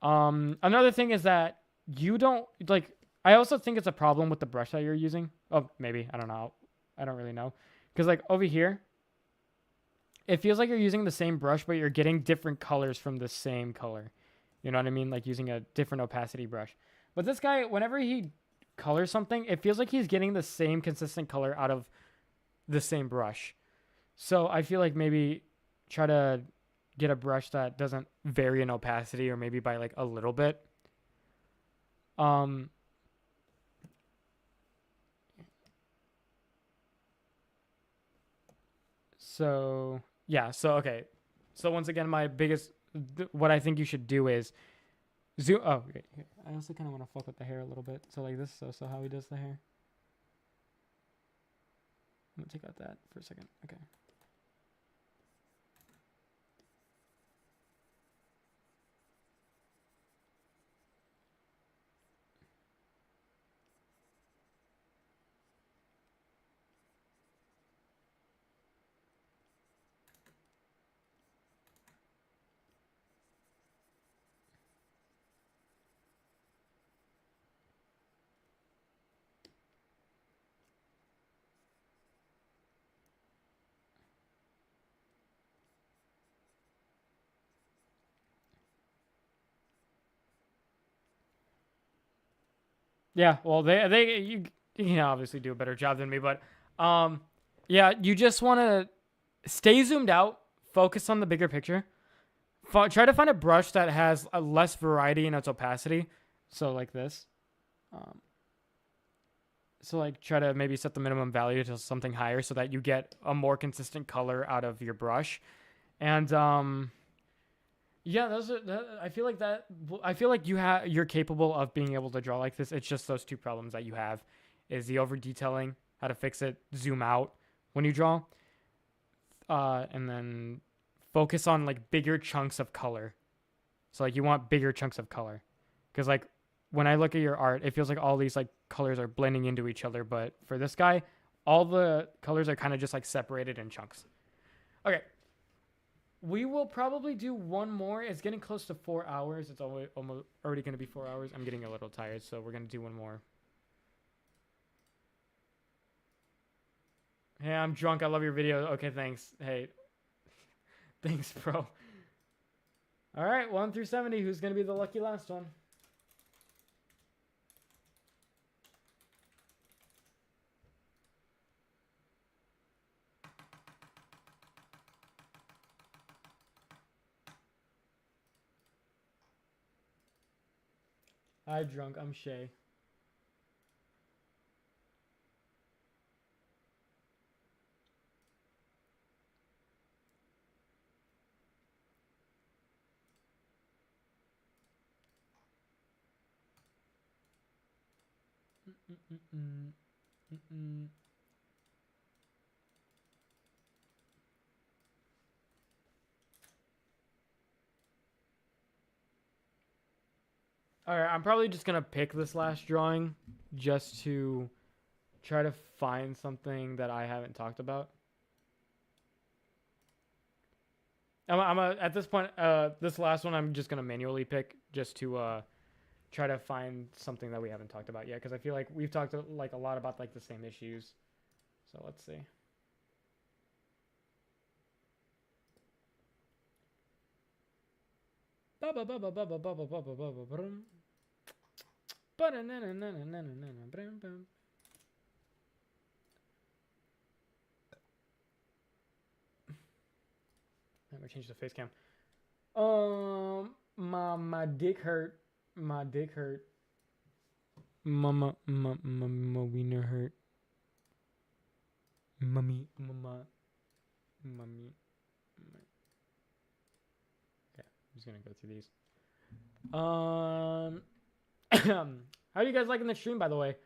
Another thing is that you don't like. I also think it's a problem with the brush that you're using. Oh, maybe I don't know. I don't really know, because like over here, it feels like you're using the same brush, but you're getting different colors from the same color. You know what I mean? Like using a different opacity brush. But this guy, whenever he colors something, it feels like he's getting the same consistent color out of the same brush. So I feel like maybe try to get a brush that doesn't vary in opacity, or maybe by like a little bit. So yeah, so okay. So once again, what I think you should do is zoom. Oh, okay. I also kind of want to fuck with the hair a little bit. So like this. So how he does the hair. I'm gonna take out that for a second. Okay. Yeah, well, you can obviously do a better job than me, but yeah, you just want to stay zoomed out, focus on the bigger picture. Try to find a brush that has a less variety in its opacity, so like this. So like try to maybe set the minimum value to something higher so that you get a more consistent color out of your brush, and yeah, I feel like that. I feel like you're capable of being able to draw like this. It's just those two problems that you have, is the over detailing, how to fix it, zoom out when you draw, and then focus on like bigger chunks of color. So like you want bigger chunks of color, because like when I look at your art, it feels like all these like colors are blending into each other. But for this guy, all the colors are kind of just like separated in chunks. Okay. We will probably do one more. It's getting close to 4 hours. It's almost already going to be 4 hours. I'm getting a little tired, so we're going to do one more. Hey, I'm drunk. I love your video. Okay, thanks. Hey, thanks, bro. All right, 1 through 70. Who's going to be the lucky last one? Hi, drunk. I'm Shay. All right, I'm probably just gonna pick this last drawing just to try to find something that I haven't talked about. At this point, this last one I'm just gonna manually pick just to try to find something that we haven't talked about yet, because I feel like we've talked like a lot about like the same issues. So let's see. I'm gonna change the face cam. My dick hurt. My dick hurt. Mama, wiener hurt. Mummy, mama, mummy. Okay, I'm just gonna go through these. How are you guys liking the stream, by the way?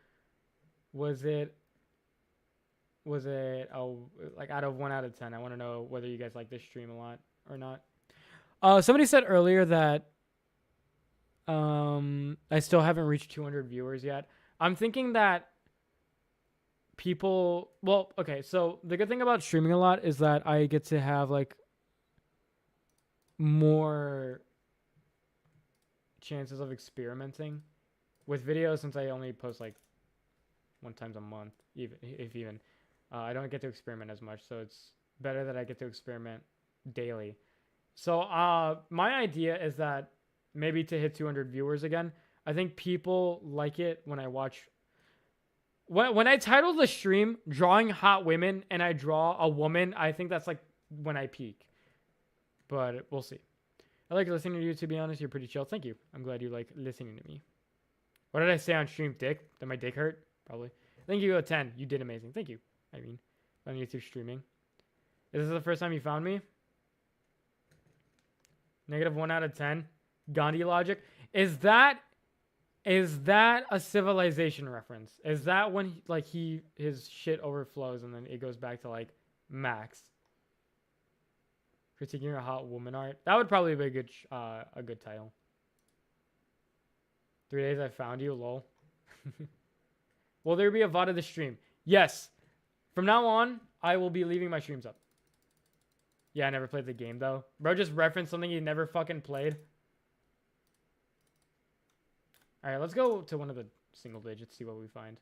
Was it like out of 1 out of 10? I want to know whether you guys like this stream a lot or not. Somebody said earlier that I still haven't reached 200 viewers yet. I'm thinking that people, well, okay, so the good thing about streaming a lot is that I get to have like more chances of experimenting with videos, since I only post like 1 time a month, even. I don't get to experiment as much, so it's better that I get to experiment daily. So my idea is that maybe to hit 200 viewers again. I think people like it when I watch. When I title the stream "Drawing Hot Women" and I draw a woman, I think that's like when I peak. But we'll see. I like listening to you, to be honest. You're pretty chill. Thank you. I'm glad you like listening to me. What did I say on stream? Dick? That my dick hurt? Probably. Thank you, 10. You did amazing. Thank you. I mean, on YouTube streaming. Is this the first time you found me? -1 out of 10. Gandhi logic. Is that a Civilization reference? Is that when his shit overflows and then it goes back to like max? Critiquing a hot woman art. That would probably be a good title. 3 days I found you, lol. Will there be a VOD of the stream? Yes. From now on, I will be leaving my streams up. Yeah, I never played the game though. Bro just referenced something he never fucking played. Alright, let's go to one of the single digits, see what we find.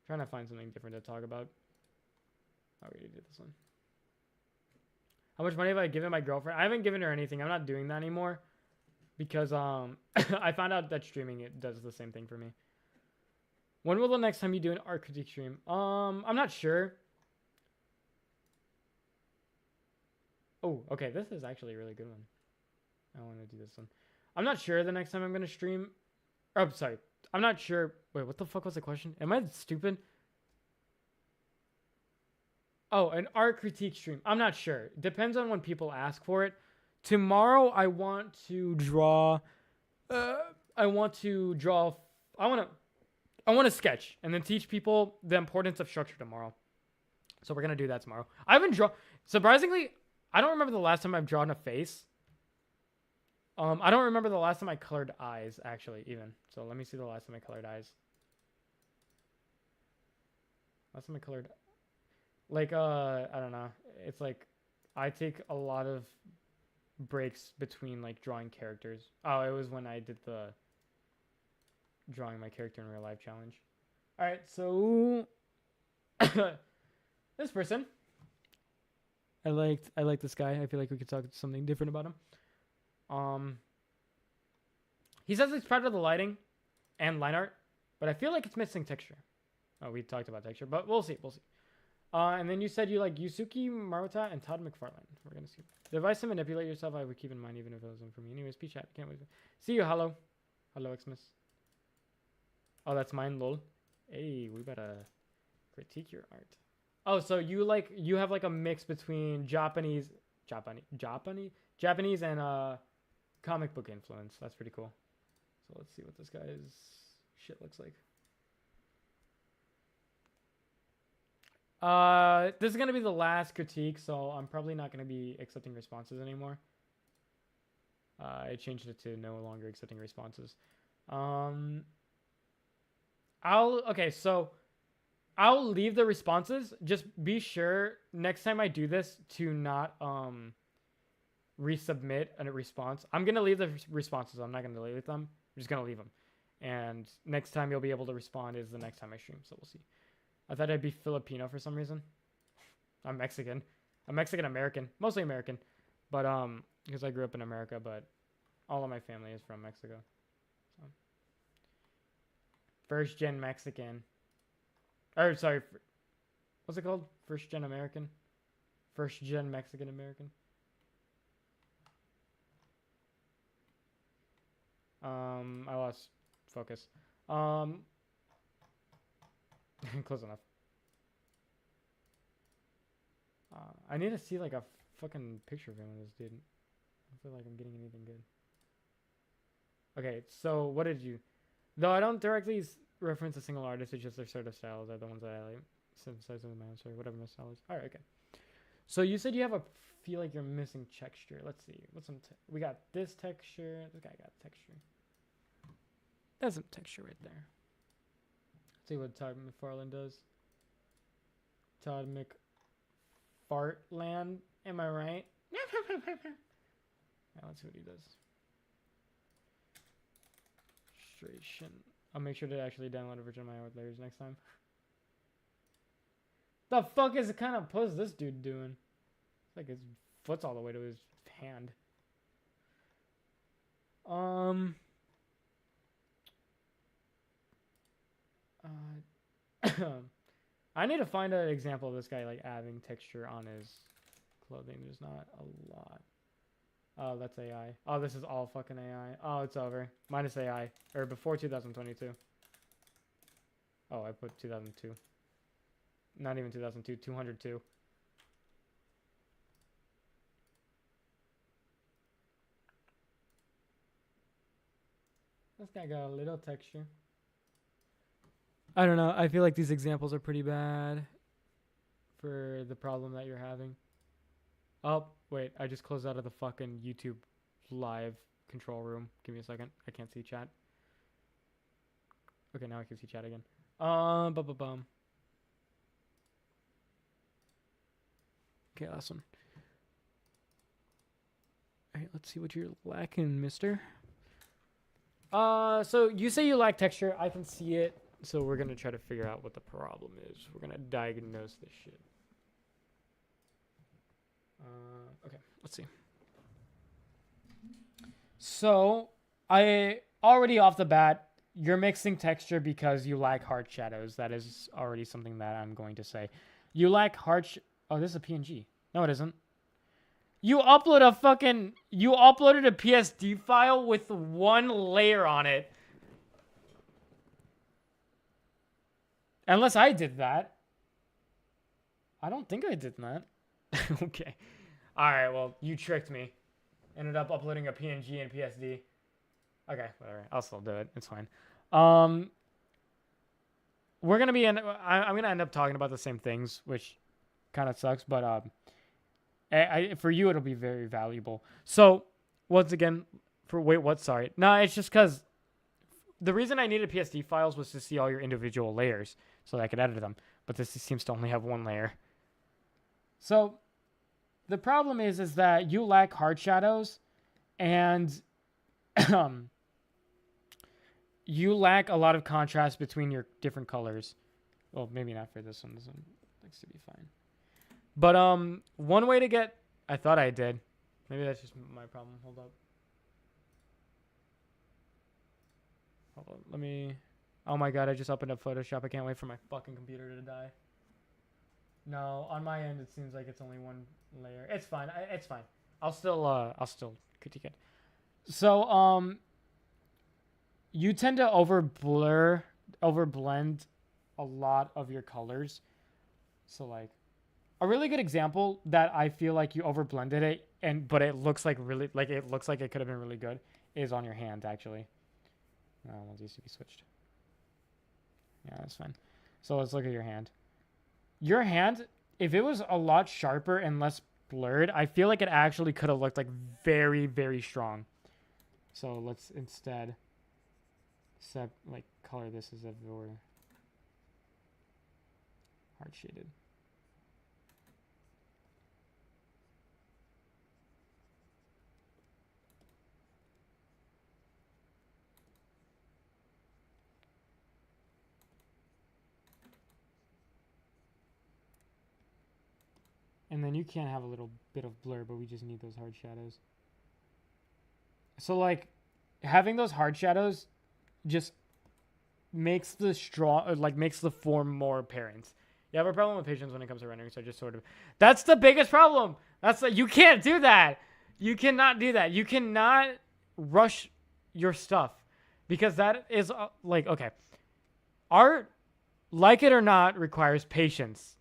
Trying to find something different to talk about. I already did this one. How much money have I given my girlfriend? I haven't given her anything. I'm not doing that anymore. Because I found out that streaming it does the same thing for me. When will the next time you do an art critique stream? I'm not sure. Oh, okay. This is actually a really good one. I want to do this one. I'm not sure the next time I'm going to stream. Oh, sorry. I'm not sure. Wait, what the fuck was the question? Am I stupid? Oh, an art critique stream. I'm not sure. Depends on when people ask for it. Tomorrow, I want to draw. I want to sketch and then teach people the importance of structure tomorrow. So we're gonna do that tomorrow. I haven't drawn. Surprisingly, I don't remember the last time I've drawn a face. I don't remember the last time I colored eyes, actually, even. So let me see the last time I colored eyes. Last time I colored, like, I don't know. It's like, I take a lot of breaks between, like, drawing characters. Oh, it was when I did the drawing my character in real life challenge. All right, so this person. I like this guy. I feel like we could talk something different about him. He says he's proud of the lighting and line art, but I feel like it's missing texture. Oh, we talked about texture, but we'll see. And then you said you like Yusuke Maruta and Todd McFarlane. We're gonna see. The advice to manipulate yourself, I would keep in mind, even if it wasn't for me. Anyways, peace chat. Can't wait. See you. Hello, Xmas. Oh, that's mine. Lol. Hey, we better critique your art. Oh, so you have like a mix between Japanese and comic book influence. That's pretty cool. So let's see what this guy's shit looks like. This is gonna be the last critique, so I'm probably not gonna be accepting responses anymore. I changed it to no longer accepting responses. I'll leave the responses. Just be sure next time I do this to not resubmit a response. I'm gonna leave the responses. I'm not gonna delete them. I'm just gonna leave them. And next time you'll be able to respond is the next time I stream. So we'll see. I thought I'd be Filipino for some reason. I'm Mexican. I'm Mexican American, mostly American, but because I grew up in America, but all of my family is from Mexico. So. First gen Mexican. Or sorry, what's it called? First gen American, first gen Mexican American. I lost focus. Close enough. I need to see like a fucking picture of him with this dude. I don't feel like I'm getting anything good. Okay, so what did you? Though I don't directly reference a single artist, it's just their sort of styles are the ones that I like. Synthesize with my own story, whatever my style is. All right, okay. So you said you have a feel like you're missing texture. Let's see. What's some? We got this texture. This guy got texture. That's some texture right there. Let's see what Todd McFarlane does. Todd McFartland. Am I right? Yeah, let's see what he does. Illustration. I'll make sure to actually download a version of my art layers next time. The fuck is the kind of pose this dude doing? It's like his foot's all the way to his hand. I need to find an example of this guy like adding texture on his clothing. There's not a lot. Oh, that's AI. Oh, this is all fucking AI. Oh, it's over. Minus AI. Or before 2022. Oh, I put 2002. Not even 2002. 202. This guy got a little texture. I don't know. I feel like these examples are pretty bad for the problem that you're having. Oh, wait. I just closed out of the fucking YouTube live control room. Give me a second. I can't see chat. Okay, now I can see chat again. Bum. Okay, awesome. Alright, let's see what you're lacking, mister. So you say you lack texture. I can see it. So we're going to try to figure out what the problem is. We're going to diagnose this shit. Okay, let's see. So I already off the bat, you're mixing texture because you lack hard shadows. That is already something that I'm going to say. You lack oh, this is a PNG. No, it isn't. You uploaded a PSD file with one layer on it. Unless I did that. I don't think I did that. Okay. Alright, well, you tricked me. Ended up uploading a PNG and PSD. Okay, whatever. I'll still do it. It's fine. We're going to be... I'm going to end up talking about the same things, which kind of sucks, but for you, it'll be very valuable. So, once again, sorry. No, it's just because the reason I needed PSD files was to see all your individual layers so that I could edit them, but this seems to only have one layer. So, the problem is that you lack hard shadows, and you lack a lot of contrast between your different colors. Well, maybe not for this one. This one looks to be fine. But one way to get... I thought I did. Maybe that's just my problem. Hold up. Let me... Oh my god, I just opened up Photoshop. I can't wait for my fucking computer to die. No, on my end, it seems like it's only one layer. It's fine. It's fine. I'll still critique it. So, you tend to overblend a lot of your colors. So, like, a really good example that I feel like you overblended it, but it looks like it looks like it could have been really good, is on your hand, actually. No, ones used to be switched. Yeah, that's fine. So let's look at your hand. Your hand, if it was a lot sharper and less blurred, I feel like it actually could have looked like very, very strong. So let's instead color this as if it were hard shaded. And then you can have a little bit of blur, but we just need those hard shadows. So, like, having those hard shadows just makes the straw like makes the form more apparent. You have a problem with patience when it comes to rendering, so just sort of. That's the biggest problem. That's like you can't do that. You cannot do that. You cannot rush your stuff because that is like okay. Art, like it or not, requires patience,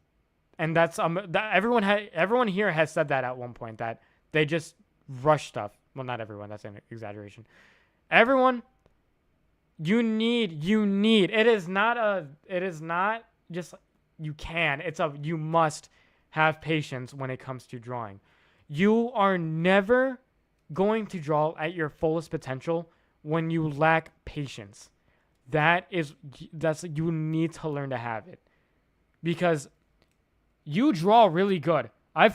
and that's that everyone here has said that at one point that they just rush stuff. Well, not everyone. That's an exaggeration. Everyone, you need. It is not just you can. You must have patience when it comes to drawing. You are never going to draw at your fullest potential when you lack patience. That's you need to learn to have it. Because you draw really good. I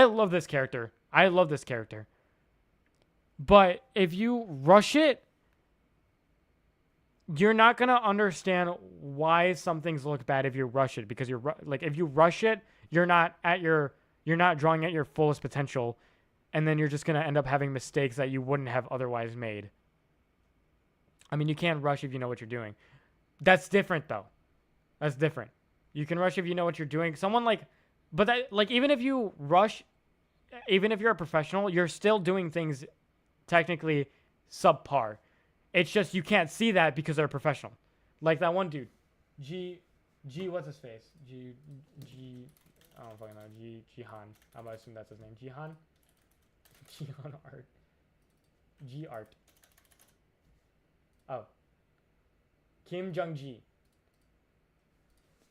love this character. But if you rush it, you're not going to understand why some things look bad if you rush it because if you rush it, you're not drawing at your fullest potential and then you're just going to end up having mistakes that you wouldn't have otherwise made. I mean, you can't rush if you know what you're doing. That's different though. That's different. You can rush if you know what you're doing. Even if you rush, even if you're a professional, you're still doing things technically subpar. It's just you can't see that because they're professional. Like that one dude. G what's his face? I don't fucking know. Jihan. I'm gonna assume that's his name. Jihan Art. G Art. Oh. Kim Jung-ji.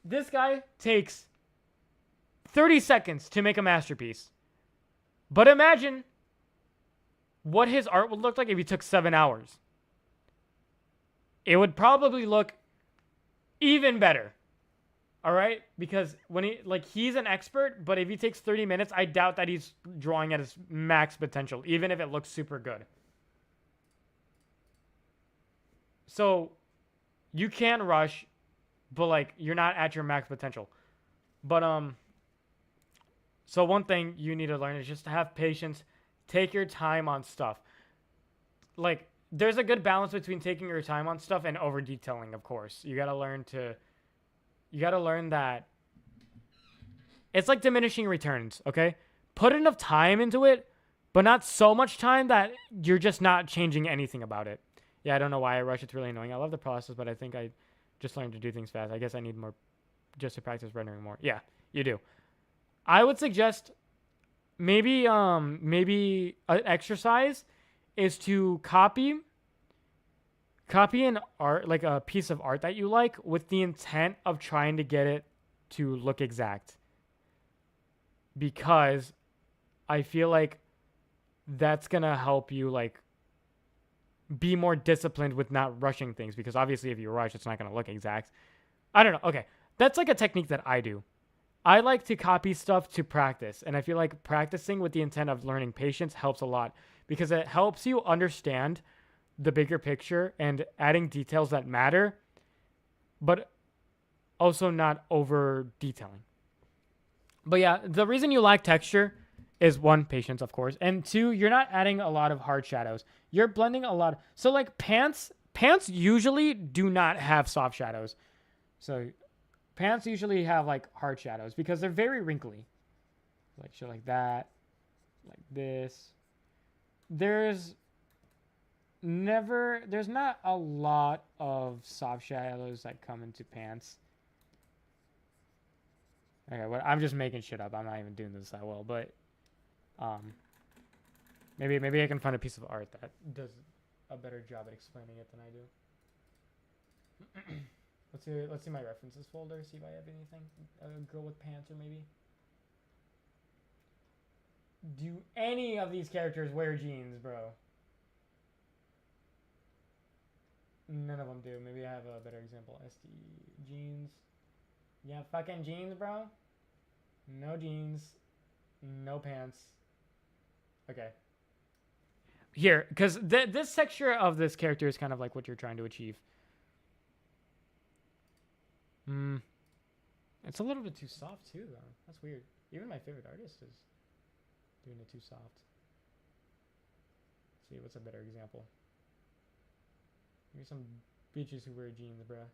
This guy takes 30 seconds to make a masterpiece. But imagine what his art would look like if he took 7 hours. It would probably look even better. All right? Because when he's an expert, but if he takes 30 minutes, I doubt that he's drawing at his max potential, even if it looks super good. So you can rush, but you're not at your max potential. But so one thing you need to learn is just to have patience. Take your time on stuff. There's a good balance between taking your time on stuff and over detailing, of course. You gotta learn that it's like diminishing returns, okay? Put enough time into it, but not so much time that you're just not changing anything about it. Yeah, I don't know why I rush. It's really annoying. I love the process, but I think I just learned to do things fast. I guess I need more just to practice rendering more. Yeah, you do. I would suggest maybe an exercise is to copy an art, like a piece of art that you like, with the intent of trying to get it to look exact. Because I feel like that's gonna help you be more disciplined with not rushing things, because obviously if you rush, it's not gonna look exact. I don't know. Okay, that's a technique that I do. I like to copy stuff to practice, and I feel like practicing with the intent of learning patience helps a lot because it helps you understand the bigger picture and adding details that matter, but also not over detailing. But yeah, the reason you lack texture is 1, patience, of course, and 2, you're not adding a lot of hard shadows. You're blending a lot. So pants usually do not have soft shadows. So pants usually have hard shadows because they're very wrinkly. Shit like that, like this. There's not a lot of soft shadows that come into pants. Okay, well, I'm just making shit up. I'm not even doing this that well, but maybe I can find a piece of art that does a better job at explaining it than I do. Let's see my references folder, see if I have anything. A girl with pants, or maybe. Do any of these characters wear jeans, bro? None of them do. Maybe I have a better example. SD jeans. Yeah, fucking jeans, bro. No jeans. No pants. Okay. Here, because this texture of this character is kind of like what you're trying to achieve. It's a little bit too soft too, though. That's weird. Even my favorite artist is doing it too soft. Let's see, what's a better example? Maybe some bitches who wear jeans, bruh.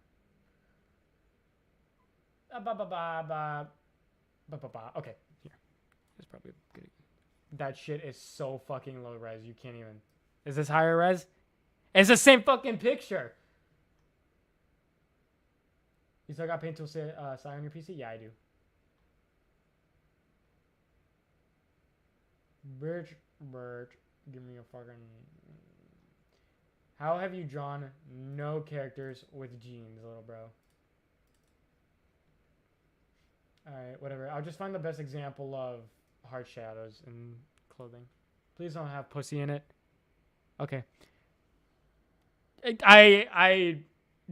Okay, here. That's probably good. That shit is so fucking low res. You can't even. Is this higher res? It's the same fucking picture. You still got Paint Tool Sai on your PC? Yeah, I do. Birch, give me a fucking. How have you drawn no characters with jeans, little bro? Alright, whatever. I'll just find the best example of hard shadows in clothing. Please don't have pussy in it. Okay. I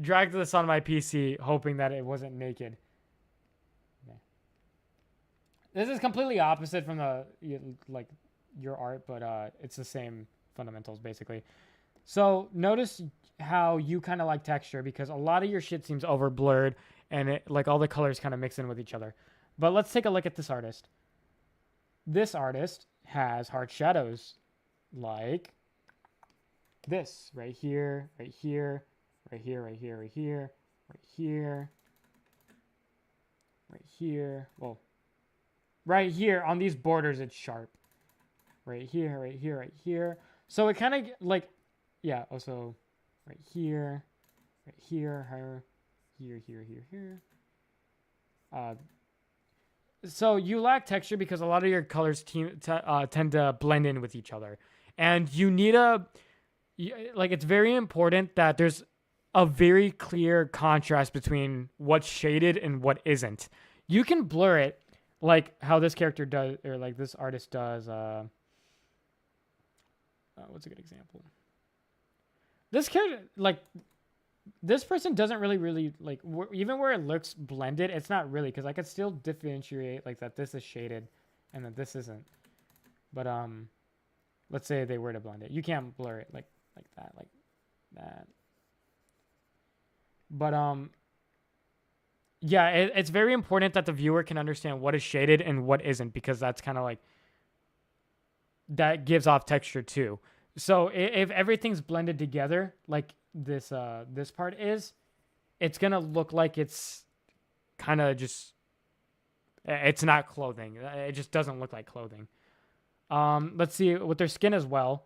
dragged this on my PC hoping that it wasn't naked. Okay. This is completely opposite from the like your art, but it's the same fundamentals basically. So notice how you kind of like texture because a lot of your shit seems over blurred and it like all the colors kind of mix in with each other. But let's take a look at this artist. This artist has hard shadows like this right here, right here, right here, right here, right here, right here, right here. Well, right here on these borders, it's sharp. Right here, right here, right here. So it kind of like, yeah. Also, right here, here, here. So you lack texture because a lot of your colors tend to blend in with each other, and you need like it's very important that there's a very clear contrast between what's shaded and what isn't. You can blur it like how this character does, or like this artist does. What's a good example? This character, like this person doesn't really like even where it looks blended, it's not really because I could still differentiate like that this is shaded and that this isn't. But let's say they were to blend it, you can't blur it like that. But yeah, it's very important that the viewer can understand what is shaded and what isn't because that's kind of like that gives off texture too. So if everything's blended together like this part is, it's gonna look like it's kind of just it's not clothing. It just doesn't look like clothing. Let's see with their skin as well.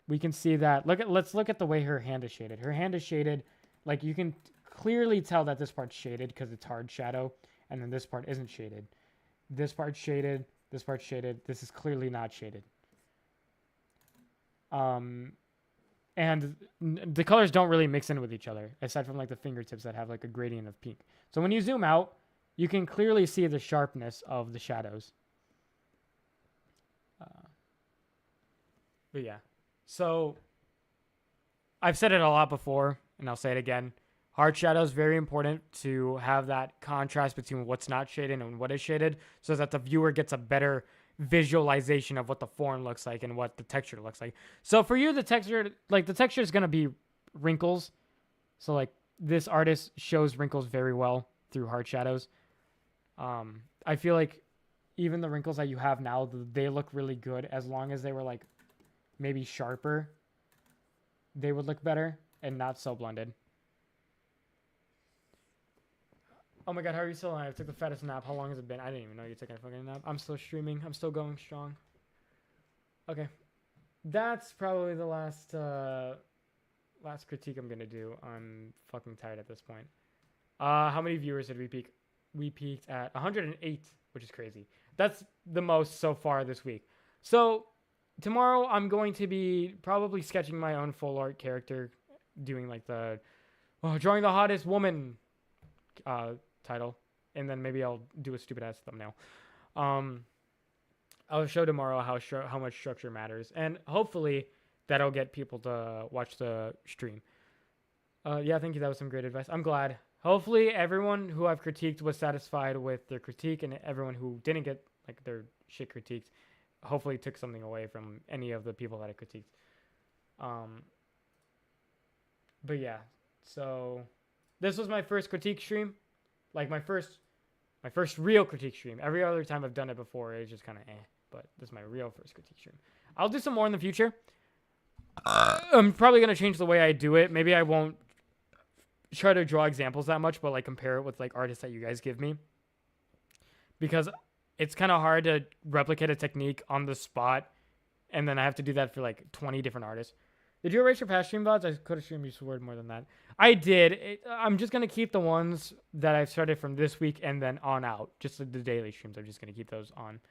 We can see that. Let's look at the way her hand is shaded. Her hand is shaded, like you can clearly tell that this part's shaded because it's hard shadow, and then this part isn't shaded. This part's shaded. This part's shaded. This is clearly not shaded. And the colors don't really mix in with each other, aside from like the fingertips that have like a gradient of pink. So when you zoom out, you can clearly see the sharpness of the shadows. But yeah. So I've said it a lot before, and I'll say it again. Hard shadow is very important to have that contrast between what's not shaded and what is shaded so that the viewer gets a better visualization of what the form looks like and what the texture looks like. So for you, the texture is going to be wrinkles. So like this artist shows wrinkles very well through hard shadows. I feel like even the wrinkles that you have now, they look really good as long as they were like maybe sharper. They would look better and not so blended. Oh my god, how are you still alive? I took the fattest nap. How long has it been? I didn't even know you took a fucking nap. I'm still streaming. I'm still going strong. Okay. That's probably the last critique I'm gonna do. I'm fucking tired at this point. How many viewers did we peak? We peaked at 108, which is crazy. That's the most so far this week. So tomorrow I'm going to be probably sketching my own full art character, doing like the drawing the hottest woman title, and then maybe I'll do a stupid ass thumbnail. I'll show tomorrow how much structure matters, and hopefully that'll get people to watch the stream. Yeah, thank you. That was some great advice. I'm glad. Hopefully everyone who I've critiqued was satisfied with their critique, and everyone who didn't get like their shit critiqued, hopefully took something away from any of the people that I critiqued. But yeah, so this was my first critique stream, like my first real critique stream. Every other time I've done it before, it's just kind of but this is my real first critique stream. I'll do some more in the future. I'm probably gonna change the way I do it. Maybe I won't try to draw examples that much, but like compare it with like artists that you guys give me. because it's kind of hard to replicate a technique on the spot, and then I have to do that for like 20 different artists. Did you erase your past stream VODs? I could assume you swore more than that. I did. I'm just going to keep the ones that I've started from this week and then on out. Just the daily streams. I'm just going to keep those on.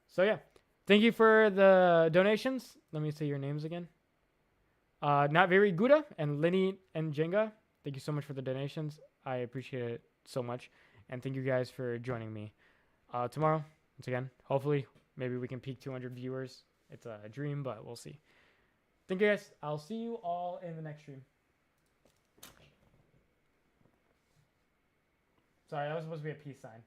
So, yeah. Thank you for the donations. Let me say your names again. Not Very Gouda and Lenny and Jenga. Thank you so much for the donations. I appreciate it so much. And thank you guys for joining me. Tomorrow, once again, hopefully, maybe we can peak 200 viewers. It's a dream, but we'll see. Thank you guys. I'll see you all in the next stream. Sorry, that was supposed to be a peace sign.